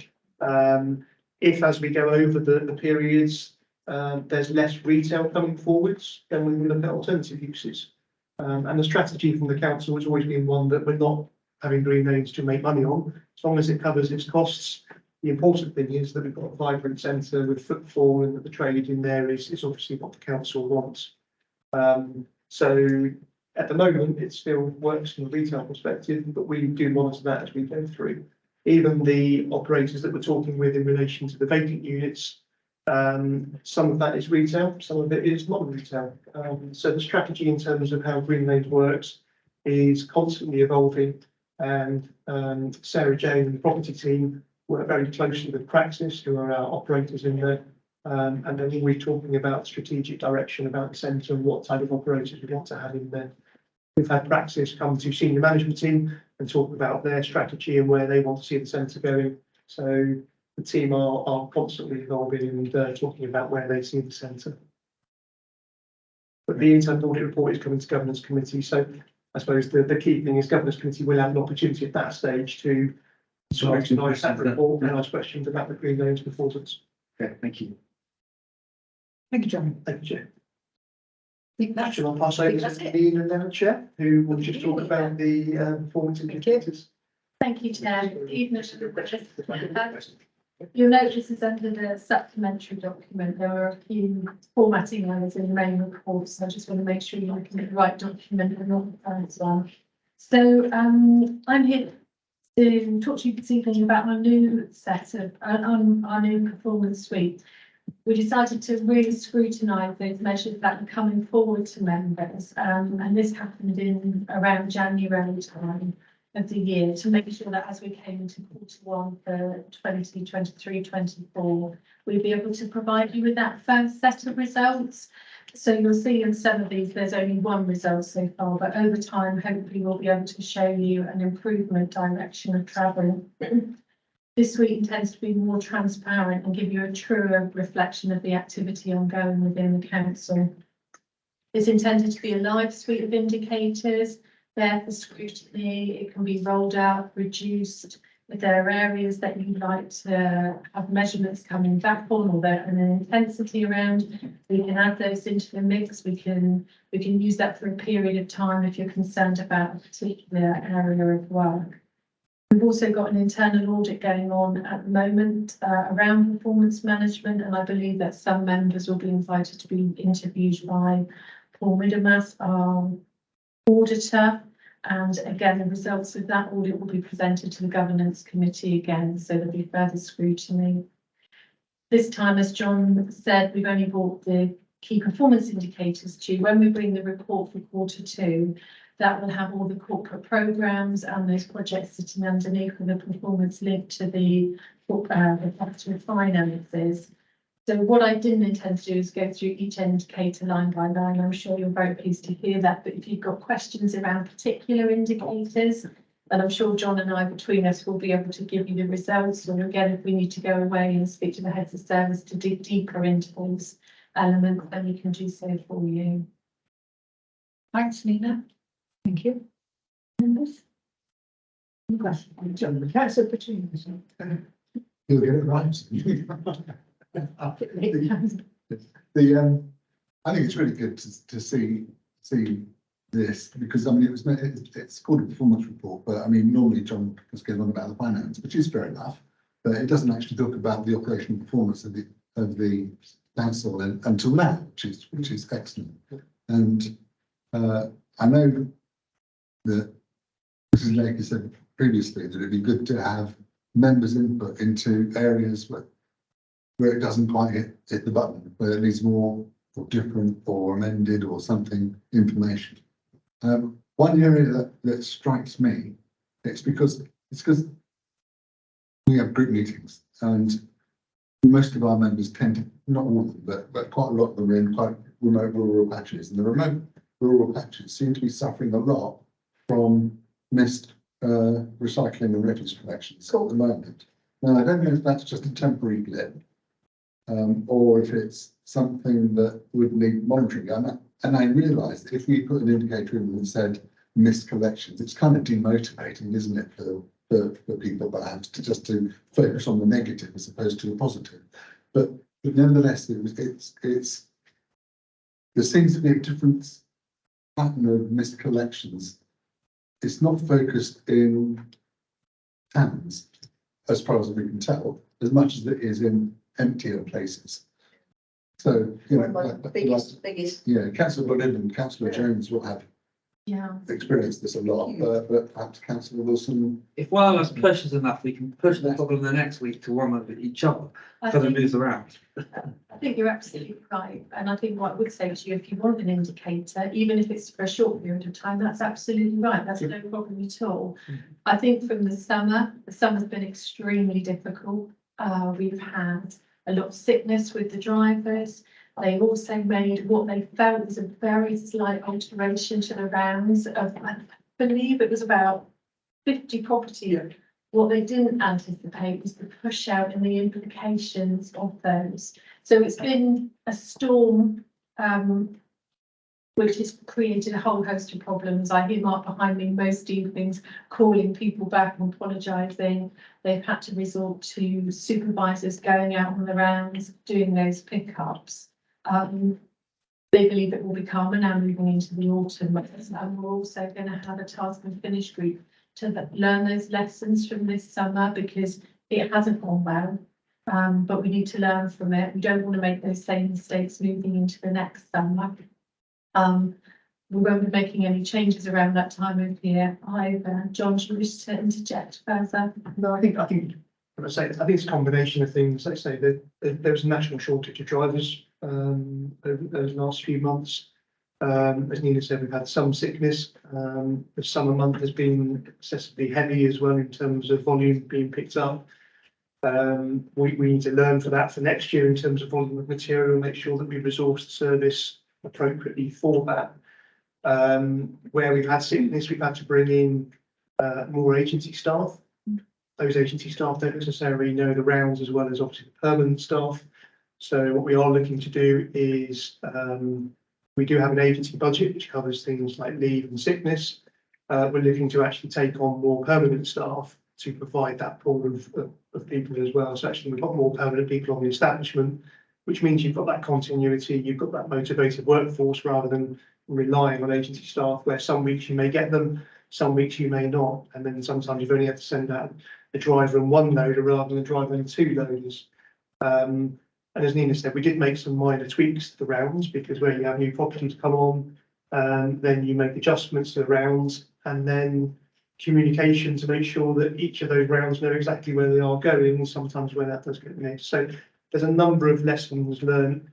If as we go over the periods, there's less retail coming forwards, then we will look at alternative uses. And the strategy from the council has always been one that we're not having Green Lanes to make money on, as long as it covers its costs. The important thing is that we've got a vibrant centre with footfall and that the trade in there is obviously what the council wants. So at the moment, it still works from a retail perspective, but we do monitor that as we go through. Even the operators that we're talking with in relation to the vacant units, Some of that is retail, some of it is non-retail. So the strategy in terms of how Green Lanes works is constantly evolving. And Sarah Jane and the property team work very closely with Praxis, who are our operators in there. And then we're talking about strategic direction about the centre and what type of operators we want to have in there. We've had Praxis come to senior management team and talk about their strategy and where they want to see the centre going. So the team are constantly evolving and talking about where they see the centre. But the internal audit report is coming to governance committee. So I suppose the key thing is governance committee will have an opportunity at that stage to scrutinise that report and ask questions about the Green Lanes performance. Okay, thank you. Thank you, John. Thank you, Chair. I think that's, Shall I pass over that's to it. Nina now, Chair, who will just talk about the performance indicators? Thank you, Chair. Evening. You'll notice this is under the supplementary document. There are a few formatting errors in the main report, so I just want to make sure you're looking at the right document and not the first one. So I'm here to talk to you this evening about our new set of our new performance suite. We decided to really scrutinise those measures that are coming forward to members, and this happened in around January time of the year, to make sure that as we came into Q1 for 2023-24, we'd be able to provide you with that first set of results. So you'll see in some of these, there's only one result so far, but over time, hopefully we'll be able to show you an improvement direction of travel. This suite intends to be more transparent and give you a truer reflection of the activity ongoing within the council. It's intended to be a live suite of indicators there for scrutiny. It can be rolled out, reduced. If there are areas that you'd like to have measurements coming back on, or there an intensity around, we can add those into the mix. We can use that for a period of time if you're concerned about a particular area of work. We've also got an internal audit going on at the moment around performance management, and I believe that some members will be invited to be interviewed by Paul Middlemass, our auditor. And again, the results of that audit will be presented to the governance committee again, so there'll be further scrutiny. This time, as John said, we've only brought the key performance indicators to you. When we bring the report for Q2, that will have all the corporate programmes and those projects sitting underneath with the performance linked to the capital finances. So what I didn't intend to do is go through each indicator line by line. I'm sure you're very pleased to hear that, but if you've got questions around particular indicators, and I'm sure John and I between us will be able to give you the results, or again, if we need to go away and speak to the heads of service to dig deeper into those elements, then we can do so for you. Thanks, Nina. Thank you. Members? Any questions? John, councillor Petrunas. You'll get it right. I think it's really good to see this, because I mean it's called a performance report, but I mean normally John has gone on about the finance, which is fair enough, but it doesn't actually talk about the operational performance of the council until now, which is excellent. And I know that Mrs. Lake has said previously that it'd be good to have members' input into areas where it doesn't quite hit the button, where it needs more or different or amended or something information. One area that strikes me, it's because we have group meetings and most of our members tend to, not all of them, but quite a lot of them are in quite remote rural patches, and the remote rural patches seem to be suffering a lot from missed recycling and refuse collections at the moment. Now, I don't know if that's just a temporary blip, or if it's something that would need monitoring. And I realise that if we put an indicator in that said missed collections, it's kind of demotivating, isn't it, for people perhaps to focus on the negative as opposed to the positive. But nevertheless, there seems to be a different pattern of missed collections. It's not focused in towns, as far as we can tell, as much as it is in emptier places. So, you know, One of my biggest. yeah, Councillor Bullin and Councillor Jones will have Yeah. experienced this a lot, but perhaps councillor Wilson. If one of us pushes enough, we can push the problem the next week to one of each other, I because it think, moves around. I think you're absolutely right. And I think what I would say to you, if you want an indicator, even if it's for a short period of time, that's absolutely right. That's no problem at all. I think from the summer's been extremely difficult. We've had a lot of sickness with the drivers. They've also made what they felt was a very slight alteration to the rounds of, I believe it was about 50 properties. What they didn't anticipate was the push out and the implications of those. So it's been a storm, which has created a whole host of problems. I hear Mark behind me most evenings calling people back and apologising. They've had to resort to supervisors going out on the rounds, doing those pickups. They believe it will be calmer now moving into the autumn, and we're also going to have a task and finish group to learn those lessons from this summer, because it hasn't gone well. But we need to learn from it. We don't want to make those same mistakes moving into the next summer. We won't be making any changes around that time of year either. John, do you wish to interject further? No, I think, it's a combination of things. Let's say that there's a national shortage of drivers over those last few months. As Nina said, we've had some sickness. The summer month has been excessively heavy as well in terms of volume being picked up. We need to learn for that for next year in terms of volume of material, make sure that we resource the service appropriately for that. Where we've had sickness, we've had to bring in more agency staff. Those agency staff don't necessarily know the rounds as well as obviously the permanent staff. So what we are looking to do is we do have an agency budget which covers things like leave and sickness. We're looking to actually take on more permanent staff to provide that pool of people as well. So actually we've got more permanent people on the establishment, which means you've got that continuity, you've got that motivated workforce rather than relying on agency staff, where some weeks you may get them, some weeks you may not, and then sometimes you've only had to send out a driver and one loader rather than a driver and two loaders. And as Nina said, we did make some minor tweaks to the rounds, because where you have new properties come on, then you make adjustments to the rounds, and then communication to make sure that each of those rounds know exactly where they are going, and sometimes where that does get missed. So there's a number of lessons learned.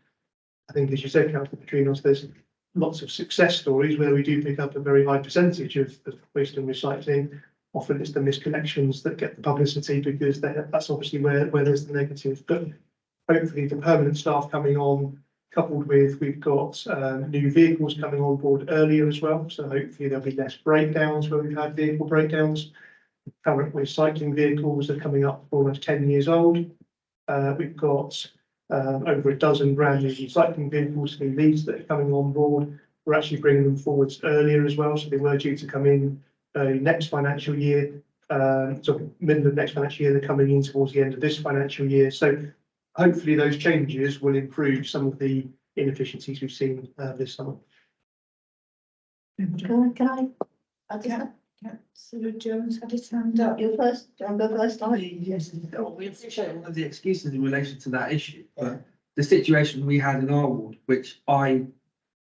I think, as you said, Councillor Petrinos, there's lots of success stories where we do pick up a very high percentage of waste and recycling. Often it's the misconnections that get the publicity, because that's obviously where there's the negative. But hopefully the permanent staff coming on, coupled with we've got new vehicles coming on board earlier as well. So hopefully there'll be less breakdowns where we've had vehicle breakdowns. Current recycling vehicles are coming up for almost 10 years old. We've got over a dozen brand new recycling vehicles, new leads that are coming on board. We're actually bringing them forwards earlier as well. So they were due to come in next financial year. So middle of next financial year, they're coming in towards the end of this financial year. So hopefully those changes will improve some of the inefficiencies we've seen this summer. Can I just Councillor Jones had his hand up. you first? Do you want to go first? Yes, we appreciate all of the excuses in relation to that issue, but the situation we had in our ward, which I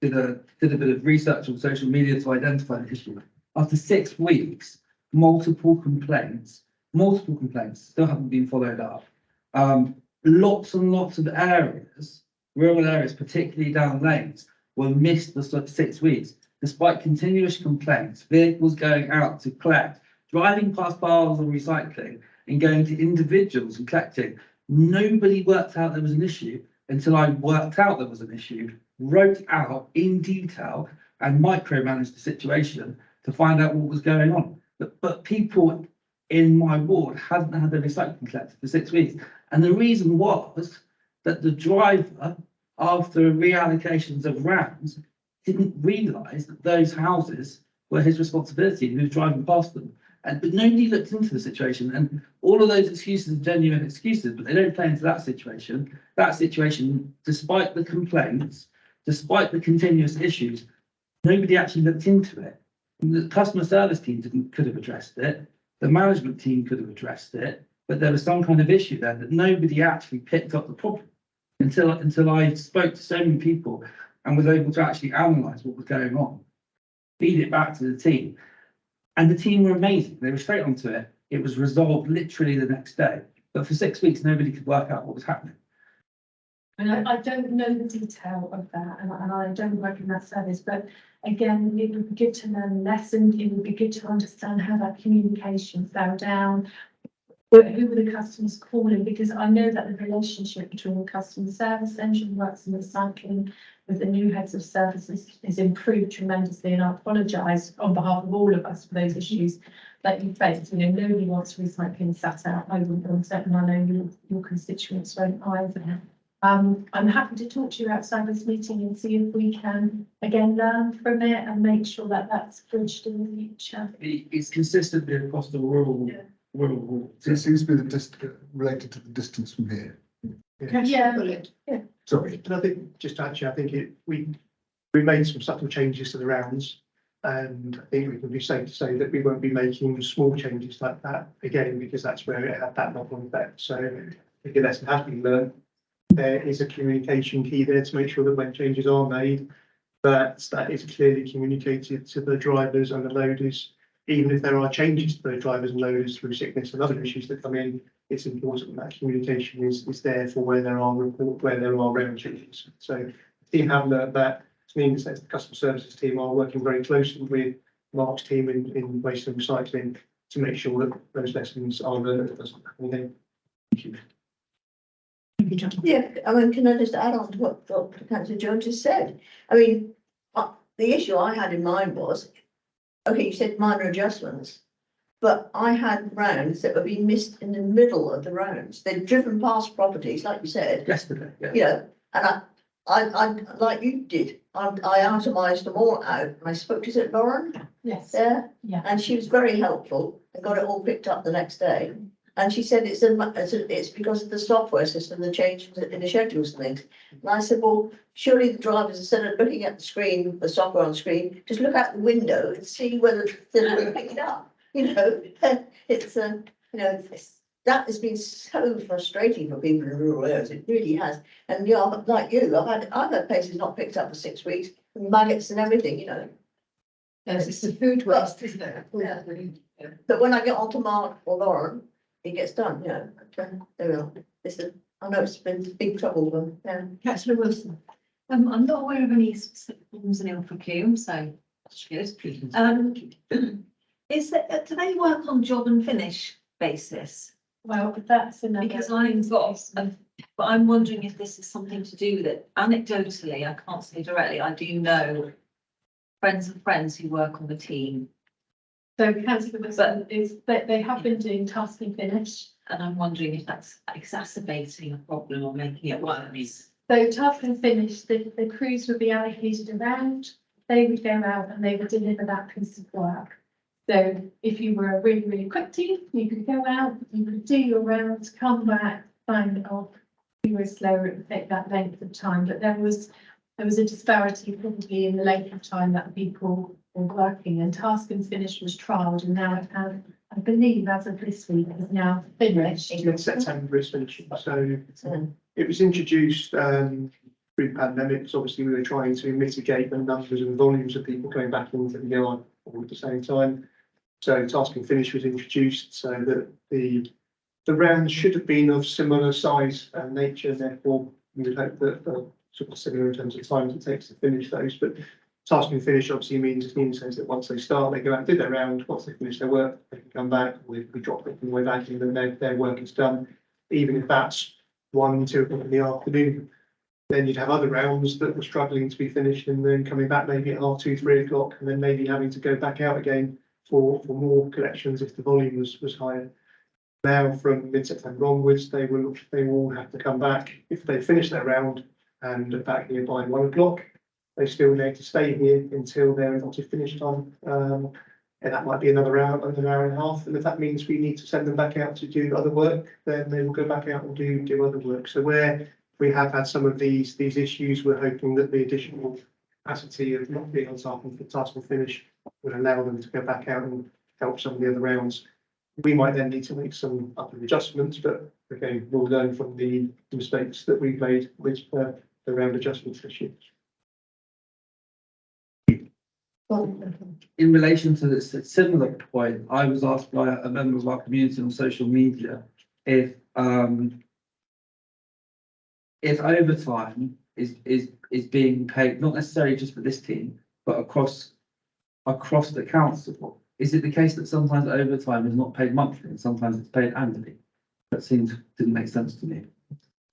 did a bit of research on social media to identify the issue. After 6 weeks, multiple complaints still haven't been followed up. Lots and lots of areas, rural areas, particularly down lanes, were missed the 6 weeks, despite continuous complaints, vehicles going out to collect, driving past piles of recycling and going to individuals and collecting. Nobody worked out there was an issue until I worked out there was an issue, wrote out in detail and micromanaged the situation to find out what was going on. But people in my ward hadn't had their recycling collected for 6 weeks. And the reason was that the driver, after reallocations of rounds, didn't realise that those houses were his responsibility and he was driving past them. But nobody looked into the situation, and all of those excuses are genuine excuses, but they don't play into that situation. That situation, despite the complaints, despite the continuous issues, nobody actually looked into it. The customer service team could have addressed it. The management team could have addressed it, but there was some kind of issue there that nobody actually picked up the problem until I spoke to so many people and was able to actually analyse what was going on. feed it back to the team. And the team were amazing. They were straight onto it. It was resolved literally the next day. But for 6 weeks, nobody could work out what was happening. And I don't know the detail of that, and I don't work in that service, but again, it would be good to learn a lesson, it would be good to understand how that communication fell down. Who were the customers calling, because I know that the relationship between the customer service engine who works in recycling with the new heads of services is improved tremendously, and I apologise on behalf of all of us for those issues that you faced. You know, nobody wants recycling sat out, I wouldn't want it, and I know your constituents won't either. I'm happy to talk to you outside this meeting and see if we can, again, learn from it and make sure that that's bridged in the future. It's consistently across the rural. So it seems to be related to the distance from here. Yeah. Sorry. And I think, just actually, I think we made some subtle changes to the rounds. And I think we can be safe to say that we won't be making small changes like that again, because that's where it had that knock-on effect. So I think a lesson has been learned. There is a communication key there to make sure that when changes are made, that is clearly communicated to the drivers and the loaders. Even if there are changes to those drivers and loaders through sickness and other issues that come in, it's important that communication is there for where there are round changes. So the team have learned that. It means that the customer services team are working very closely with Mark's team in waste and recycling to make sure that those lessons are learned. It doesn't happen again. Thank you. Yeah, I mean, can I just add on to what Councillor Jones just said? I mean, the issue I had in mind was, okay, you said minor adjustments, but I had rounds that were being missed in the middle of the rounds. They'd driven past properties, like you said, Yesterday, yeah. you know, and I like you did, I itemised them all out, and I spoke to, is it Lauren Yes. there? Yeah. And she was very helpful and got it all picked up the next day. And she said it's because of the software system, the changes in the schedules and things. And I said, well, surely the drivers, instead of looking at the screen, the software on the screen, just look out the window and see whether they're going to pick it up. You know, it's you know, that has been so frustrating for people in rural areas. It really has. And you know, like you, I've had places not picked up for 6 weeks, maggots and everything. You know. Yes, it's the food waste, isn't it? Yeah. But when I get onto Mark or Lauren, it gets done, you know. There we are. I know it's been big trouble for them. Councillor Wilson. I'm not aware of any specific problems in Ilfracombe, so that's good. Do they work on job and finish basis? Well, that's another. Because but I'm wondering if this is something to do with it. Anecdotally, I can't say directly, I do know friends of friends who work on the team. So councillor Wilson is that they have been doing task and finish. And I'm wondering if that's exacerbating a problem or making it worse. So task and finish, the crews would be allocated around, they would go out and they would deliver that piece of work. So if you were a really, really quick team, you could go out, you could do your rounds, come back, sign it off. If you were slower, it would take that length of time, but there was a disparity probably in the length of time that people were working, and task and finish was trialled, and now it has, I believe as of this week, is now finished. In September it's finishing, so it was introduced pre-pandemic, because obviously we were trying to mitigate the numbers and volumes of people going back into the yard all at the same time. So task and finish was introduced so that the rounds should have been of similar size and nature, therefore we would hope that sort of similar in terms of time it takes to finish those. But task and finish obviously means that once they start, they go out and do their round. Once they finish their work, they can come back, or we drop it on the way back in, and their work is done. Even if that's 1, 2 o'clock in the afternoon, then you'd have other rounds that were struggling to be finished and then coming back maybe at 2:30, 3 o'clock, and then maybe having to go back out again for more collections if the volume was higher. Now from mid-September onwards, they will all have to come back if they finish their round and are back here by 1 o'clock. They still need to stay here until their allotted finish time. And that might be another hour and a half. And if that means we need to send them back out to do other work, then they will go back out and do other work. So where we have had some of these issues, we're hoping that the additional capacity of not being on task and finish will allow them to go back out and help some of the other rounds. We might then need to make some upward adjustments, but again, we'll learn from the mistakes that we've made with the round adjustments this year. in relation to this similar point, I was asked by a member of our community on social media if overtime is being paid, not necessarily just for this team, but across the council. Is it the case that sometimes overtime is not paid monthly and sometimes it's paid annually? That didn't make sense to me.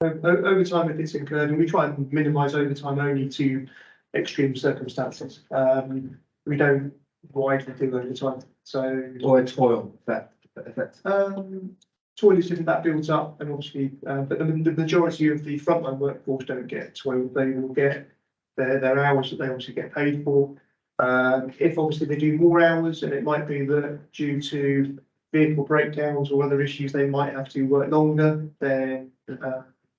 Overtime, if it's incurred, and we try and minimise overtime only to extreme circumstances. We don't widely do overtime, so. Or a toil effect. Toilets isn't that built up, and obviously, but the majority of the frontline workforce don't get toil. They will get their hours that they obviously get paid for. If obviously they do more hours, and it might be that due to vehicle breakdowns or other issues, they might have to work longer, then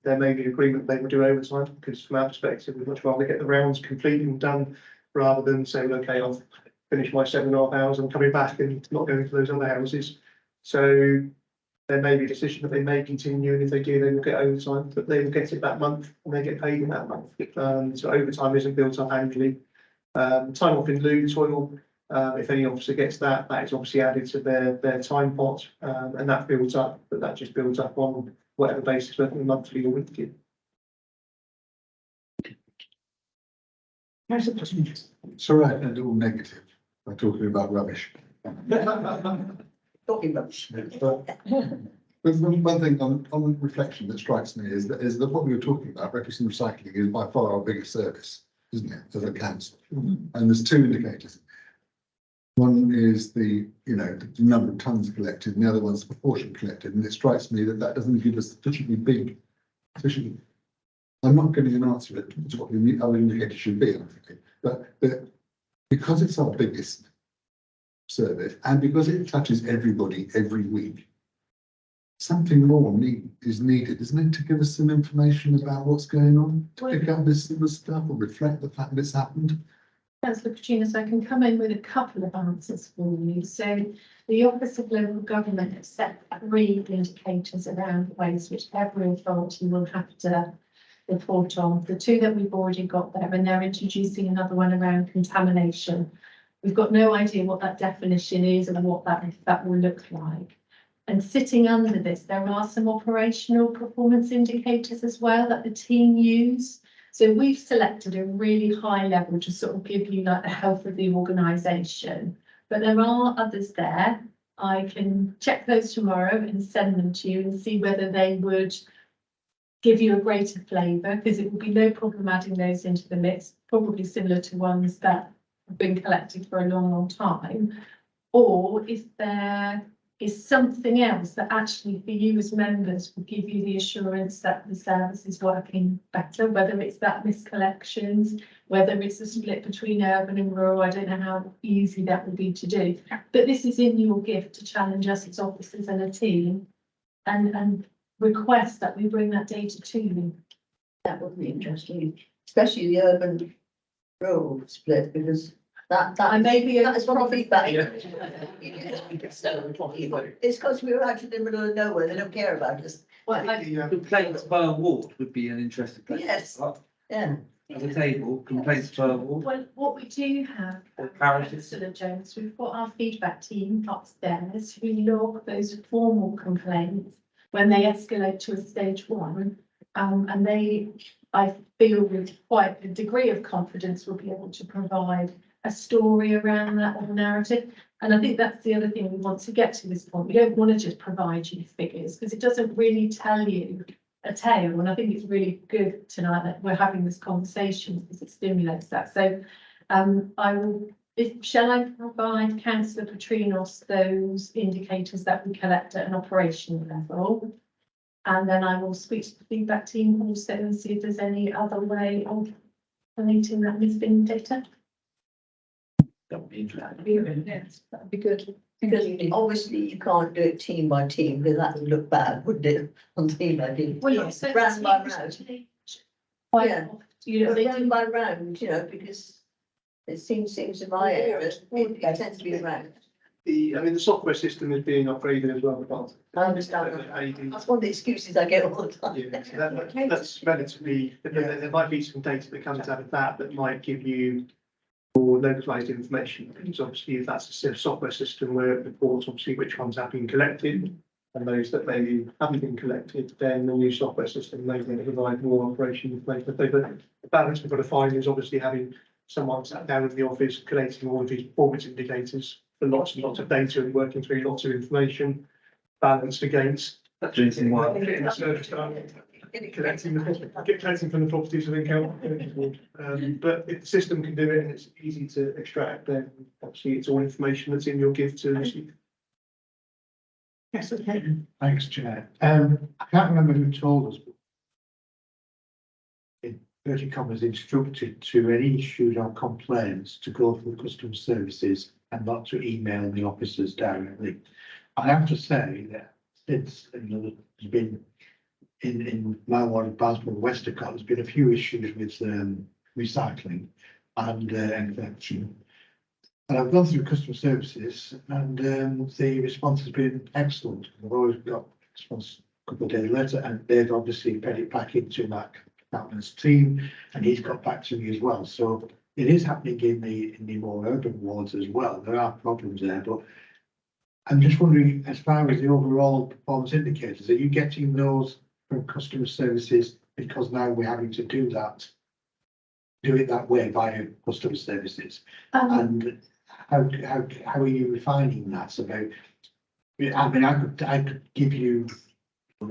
there may be agreement they will do overtime, because from our perspective, we'd much rather get the rounds complete and done rather than saying, okay, I'll finish my 7.5 hours, I'm coming back and not going to those other houses. So there may be a decision that they may continue, and if they do, they will get overtime, but they will get it that month and they get paid in that month. So overtime isn't built up annually. Time off in lieu, toil, if any officer gets that, that is obviously added to their time pot, and that builds up, but that just builds up on whatever basis, whether monthly or weekly. So right, and all negative, by talking about rubbish. Talking rubbish. But one thing on reflection that strikes me is that what we were talking about, refuse and recycling, is by far our biggest service, isn't it, as a council? And there's two indicators. One is the number of tonnes collected, and the other one's the proportion collected. And it strikes me that doesn't give us sufficiently big, sufficiently. I'm not getting an answer to what the other indicator should be, but because it's our biggest service and because it touches everybody every week, something more is needed, isn't it, to give us some information about what's going on, to pick up this sort of stuff or reflect the fact that it's happened. Councillor Katrina, so I can come in with a couple of answers for you. So the Office of Local Government has set 3 indicators around waste, which every authority will have to report on. The 2 that we've already got there, and they're introducing another one around contamination. We've got no idea what that definition is and what that will look like. And sitting under this, there are some operational performance indicators as well that the team use. So we've selected a really high level to sort of give you like the health of the organisation. But there are others there. I can check those tomorrow and send them to you and see whether they would give you a greater flavour, because it would be no problem adding those into the mix, probably similar to ones that have been collected for a long, long time. Or if there is something else that actually for you as members will give you the assurance that the service is working better, whether it's that missed collections, whether it's a split between urban and rural. I don't know how easy that will be to do, but this is in your gift to challenge us as officers and a team and request that we bring that data to you. That would be interesting, especially the urban rural split, because that may be that is one of the feedback. Yeah. It's because we're out in the middle of nowhere, they don't care about us. Well, Complaints per ward would be an interesting place. Yes. Yeah. As a table, complaints per ward. well, what we do have, Or parishes. Councillor Jones, we've got our feedback team upstairs who log those formal complaints when they escalate to a stage 1, and they, I feel with quite a degree of confidence, will be able to provide a story around that or narrative. And I think that's the other thing we want to get to this point. We don't want to just provide you figures because it doesn't really tell you a tale. And I think it's really good tonight that we're having this conversation because it stimulates that. So shall I provide Councillor Petrinos those indicators that we collect at an operational level? And then I will speak to the feedback team also and see if there's any other way of collating that missing data. That would be interesting. That'd be good. Because obviously you can't do it team by team, because that would look bad, wouldn't it, on team by team? Well, also Round by round. quite Yeah. often, you know, they Round do. by round, because it seems in my area, it tends to be around. The software system is being upgraded as well. But I understand that. That's one of the excuses I get all the time. yeah, so that's relatively, there might be some data that comes out of that might give you for localised information, because obviously if that's a software system where it reports obviously which ones have been collected and those that maybe haven't been collected, then the new software system may then provide more operational information. But the balance we've got to find is obviously having someone sat down in the office collating all of these performance indicators for lots and lots of data and working through lots of information balanced against Jason, what? getting the service done, collecting from the properties of account. But if the system can do it and it's easy to extract, then obviously it's all information that's in your gift to receive. Yes, okay. Thanks, Chair. I can't remember who told us. But in inverted commas, instructed to any issues or complaints to go through customer services and not to email the officers directly. I have to say that since, there's been in my ward of Basmore, Westercott, there's been a few issues with recycling and collection. And I've gone through customer services and the response has been excellent. I've always got a response a couple of days later and they've obviously fed it back into Mac Capman's team and he's got back to me as well. So it is happening in the more urban wards as well. There are problems there, but I'm just wondering, as far as the overall performance indicators, are you getting those from customer services because now we're having to do it that way via customer services? And how are you refining that about? I mean, I could give you a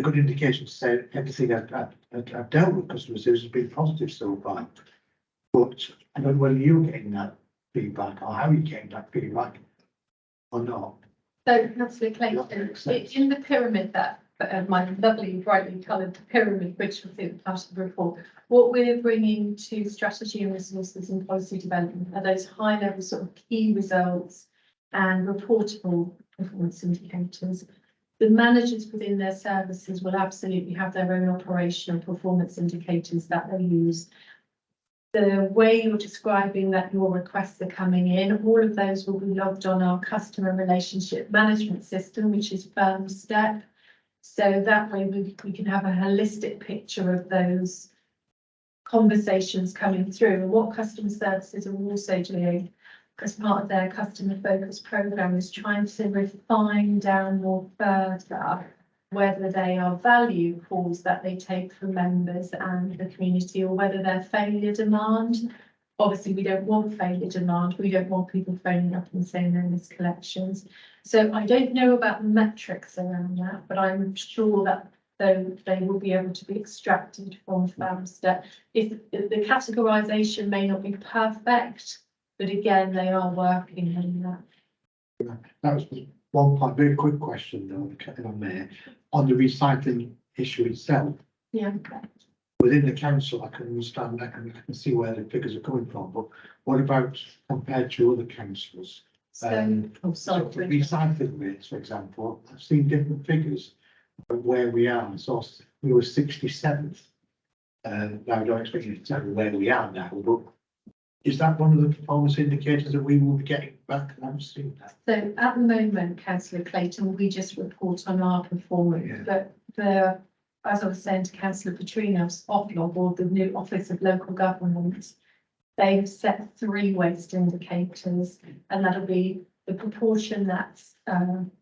good indication to say everything I've dealt with customer service has been positive so far. But I don't know whether you're getting that feedback or how you getting that feedback or not. So, Councillor Clayton, it's in the pyramid that my lovely brightly coloured pyramid, which was in part of the report. What we're bringing to strategy and resources and policy development are those high level sort of key results and reportable performance indicators. The managers within their services will absolutely have their own operational performance indicators that they use. The way you're describing that your requests are coming in, all of those will be logged on our customer relationship management system, which is Firm Step. So that way we can have a holistic picture of those conversations coming through. And what customer services are also doing as part of their customer focus program is trying to refine down more further whether they are value calls that they take from members and the community or whether they're failure demand. Obviously, we don't want failure demand. We don't want people phoning up and saying they're miscollections. So I don't know about the metrics around that, but I'm sure that they will be able to be extracted from FAMSTEP. If the categorisation may not be perfect, but again, they are working on that. That was one point, very quick question though, if I may, on the recycling issue itself. Yeah. Within the council, I can understand, I can see where the figures are coming from, but what about compared to other councils? So, For recycling rates, for example, I've seen different figures of where we are. So we were 67th. Now I don't expect you to tell me where we are now, but is that one of the performance indicators that we will be getting back? I haven't seen that. So at the moment, Councillor Clayton, we just report on our performance, but as I was saying to Councillor Petrinos, Oflog, or the new Office of Local Government, they've set 3 waste indicators, and that'll be the proportion that's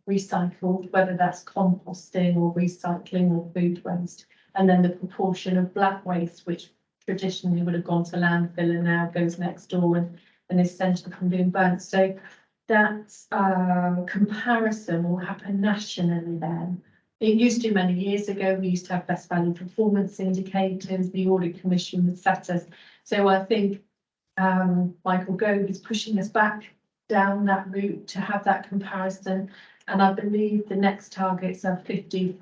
recycled, whether that's composting or recycling or food waste, and then the proportion of black waste, which traditionally would have gone to landfill and now goes next door and is sent up and being burnt. So that comparison will happen nationally then. It used to many years ago. We used to have best value performance indicators. The Audit Commission would set us. So I think Michael Gove is pushing us back down that route to have that comparison. And I believe the next targets are 50.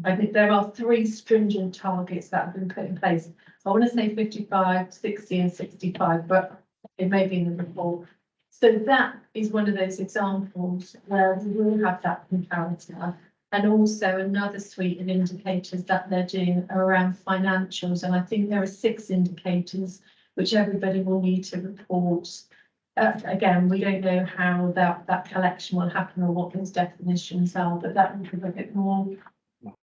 I think there are 3 stringent targets that have been put in place. I want to say 55, 60 and 65, but it may be in the report. So that is one of those examples where we will have that comparator. And also another suite of indicators that they're doing around financials. And I think there are 6 indicators which everybody will need to report. Again, we don't know how that collection will happen or what those definitions are, but that will give a bit more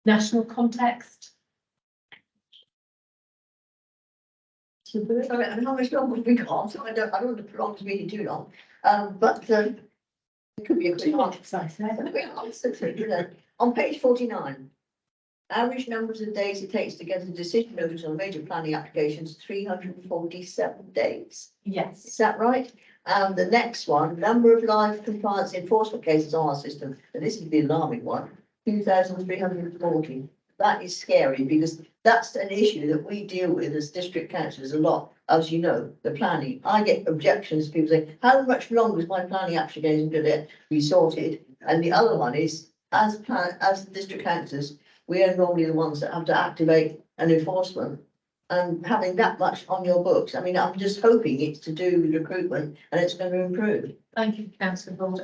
national context. Sorry, and how much longer have we got? So I don't want to prolong the meeting too long. It could be a quick answer. I said. A quick answer to, you know, on page 49. Average numbers of days it takes to get a decision notice on major planning applications, 347 days. Yes. Is that right? And the next one, number of live compliance enforcement cases on our system, and this is the alarming one, 2,340. That is scary because that's an issue that we deal with as district councillors a lot. As you know, the planning, I get objections, people say, how much longer is my planning application going to be sorted? And the other one is, as district councillors, we are normally the ones that have to activate an enforcement. And having that much on your books, I mean, I'm just hoping it's to do with recruitment and it's going to improve. Thank you, councillor Bold.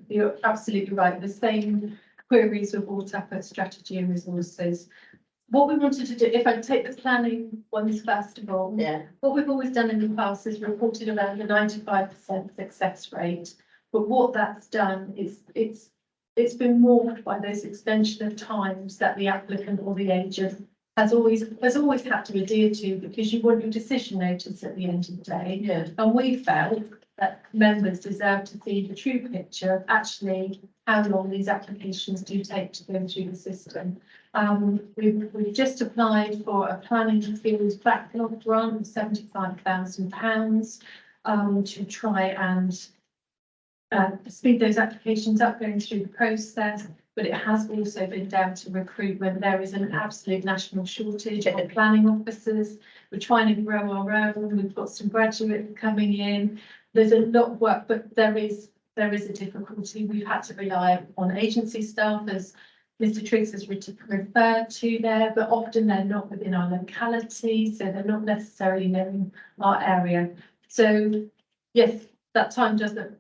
You're absolutely right. The same queries were brought up at strategy and resources. What we wanted to do, if I take the planning ones first of all, Yeah, what we've always done in the past is reported around the 95% success rate. But what that's done is it's been morphed by those extension of times that the applicant or the agent has always had to adhere to, because you want your decision notice at the end of the day. yeah. And we felt that members deserve to see the true picture of actually how long these applications do take to go through the system. We've just applied for a planning field backlog grant of £75,000 to try and speed those applications up going through the process. But it has also been down to recruitment. There is an absolute national shortage of planning officers. We're trying to grow our own. We've got some graduates coming in. There's a lot of work, but there is a difficulty. We've had to rely on agency staff, as Mr. Triggs has referred to there, but often they're not within our locality, so they're not necessarily knowing our area. So yes, that time does look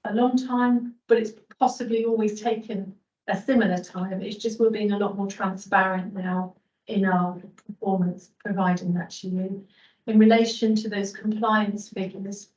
a long time, but it's possibly always taken a similar time. It's just we're being a lot more transparent now in our performance, providing that to you. In relation to those compliance figures,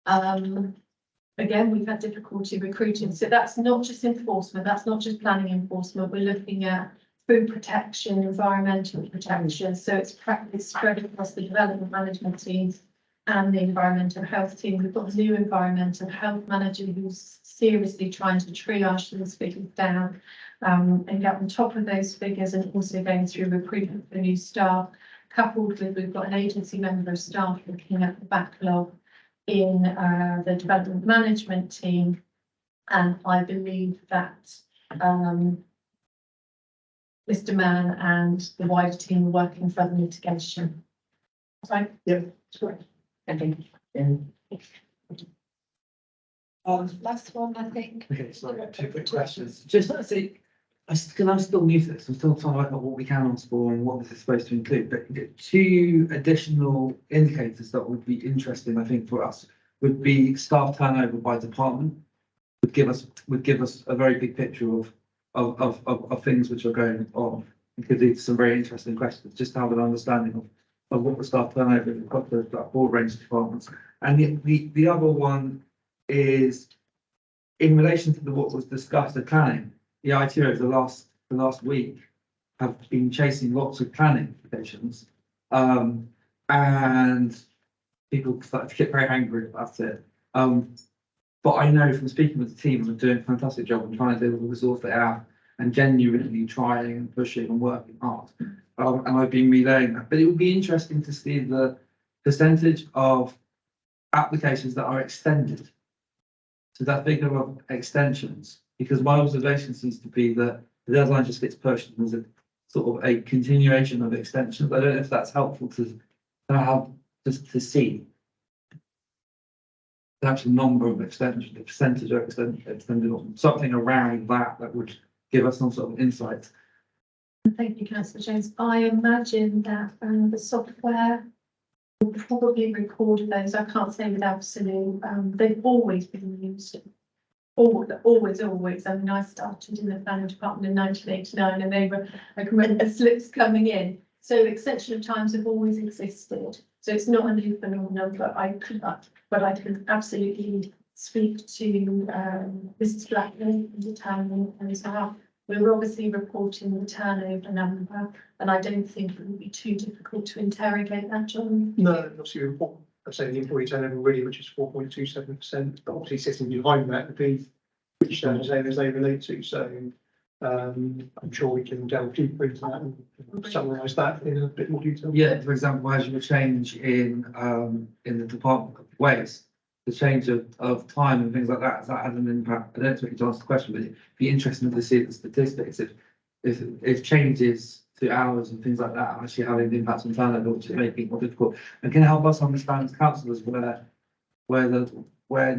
again, we've had difficulty recruiting. So that's not just enforcement, that's not just planning enforcement. We're looking at food protection, environmental protection. So it's practice spread across the development management teams and the environmental health team. We've got a new environmental health manager who's seriously trying to triage those figures down and get on top of those figures, and also going through recruitment for new staff, coupled with we've got an agency member of staff looking at the backlog in the development management team. And I believe that Mr. Mann and the wider team are working for the mitigation. Right? Yeah. Sure. Okay. Last one, I think. Okay, sorry, two quick questions. Just let's see, because I'm still new to this, I'm still trying to work out what we can on score and what this is supposed to include, but two additional indicators that would be interesting, I think, for us would be staff turnover by department. Would give us a very big picture of things which are going on. It could lead to some very interesting questions, just to have an understanding of what the staff turnover is across that broad range of departments. And the other one is in relation to what was discussed at planning. The IT over the last week have been chasing lots of planning applications, and people started to get very angry about it. But I know from speaking with the team, they're doing a fantastic job and trying to deal with the resource they have and genuinely trying and pushing and working hard. And I've been relaying that. But it would be interesting to see the percentage of applications that are extended. So that figure of extensions, because my observation seems to be that the deadline just gets pushed and there's a sort of a continuation of extensions. I don't know if that's helpful to have just to see the actual number of extensions, the percentage of extended, or something around that would give us some sort of insight. Thank you, Councillor James. I imagine that the software will probably record those. I can't say with absolute. They've always been used. Always. I mean, I started in the planning department in 1989, and they were, I can remember slips coming in. So extension of times have always existed. So it's not a new phenomenon, but I could absolutely speak to Mrs. Blackman in the town and how We're obviously reporting the turnover number, and I don't think it would be too difficult to interrogate that, John. No, obviously, we report, I say the employee turnover really, which is 4.27%, but obviously sitting behind that, the fee, which as they relate to, so I'm sure we can delve deeper into that and summarise that in a bit more detail. Yeah, for example, as you change in the Department of Waste, the change of time and things like that, has that had an impact? I don't expect you to answer the question, but it'd be interesting to see the statistics if changes to hours and things like that are actually having an impact on turnover, which is making it more difficult. And can it help us understand as councillors when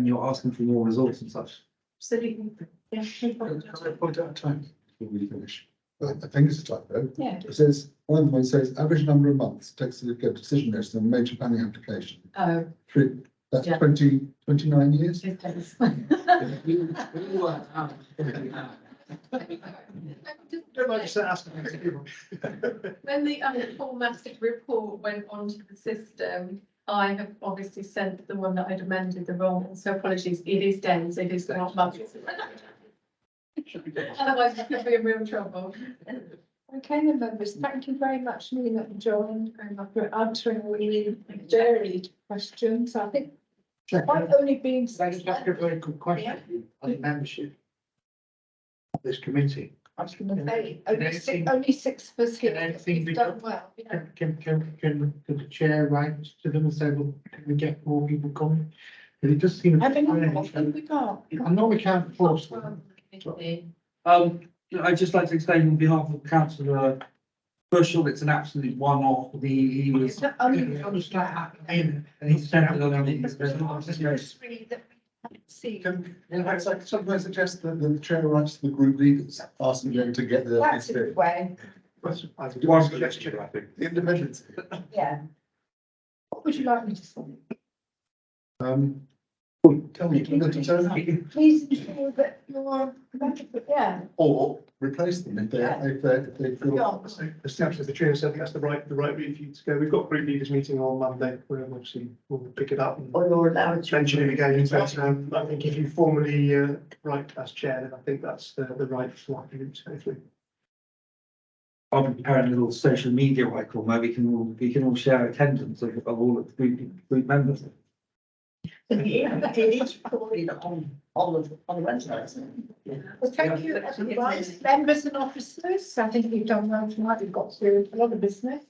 you're asking for more resource and such? Absolutely. Yeah. No problem. Can I point out a time before we finish? I think it's a typo. Yeah. It says, one of them says, average number of months takes to get decision notice on a major planning application. Oh, That's Yeah. 29 years. it is. Don't mind just asking. When the formatted report went onto the system, I have obviously sent the one that I'd amended the wrong one, so apologies, it is days, it is not months. Otherwise, it could be in real trouble. Okay, then members, thank you very much, Nina and John, for answering really varied questions. I think quite only being. Can I just ask a very good question on the membership of this committee? I was going to say, only six of us here. Can anything be You've done well. Yeah. Can the chair write to them and say, well, can we get more people coming? And it does seem. How many more have we got? I know we can't force them. I'd just like to explain on behalf of Councillor Bushell, it's an absolute one-off. He was. It's not only. And He sent it on the. It's really that we haven't seen. Something I suggest that the chair writes to the group leaders, asking them to get their. That's a good way, I think one suggestion, I think. The independence. yeah. What would you like me to say? Tell me, Please ensure that you're, yeah. or replace them if they feel. Yeah. Establish, as the chair said, that's the right route for you to go. We've got group leaders meeting on Monday, where obviously we'll pick it up and Or you're allowed to. mention it again. But I think if you formally write as chair, then I think that's the right route to go through. I'll be preparing a little social media icon where we can all share attendance of all of the group members. It is recorded on the website, isn't it? Well, thank you, everyone, members and officers. I think you've done well tonight. We've got through a lot of business.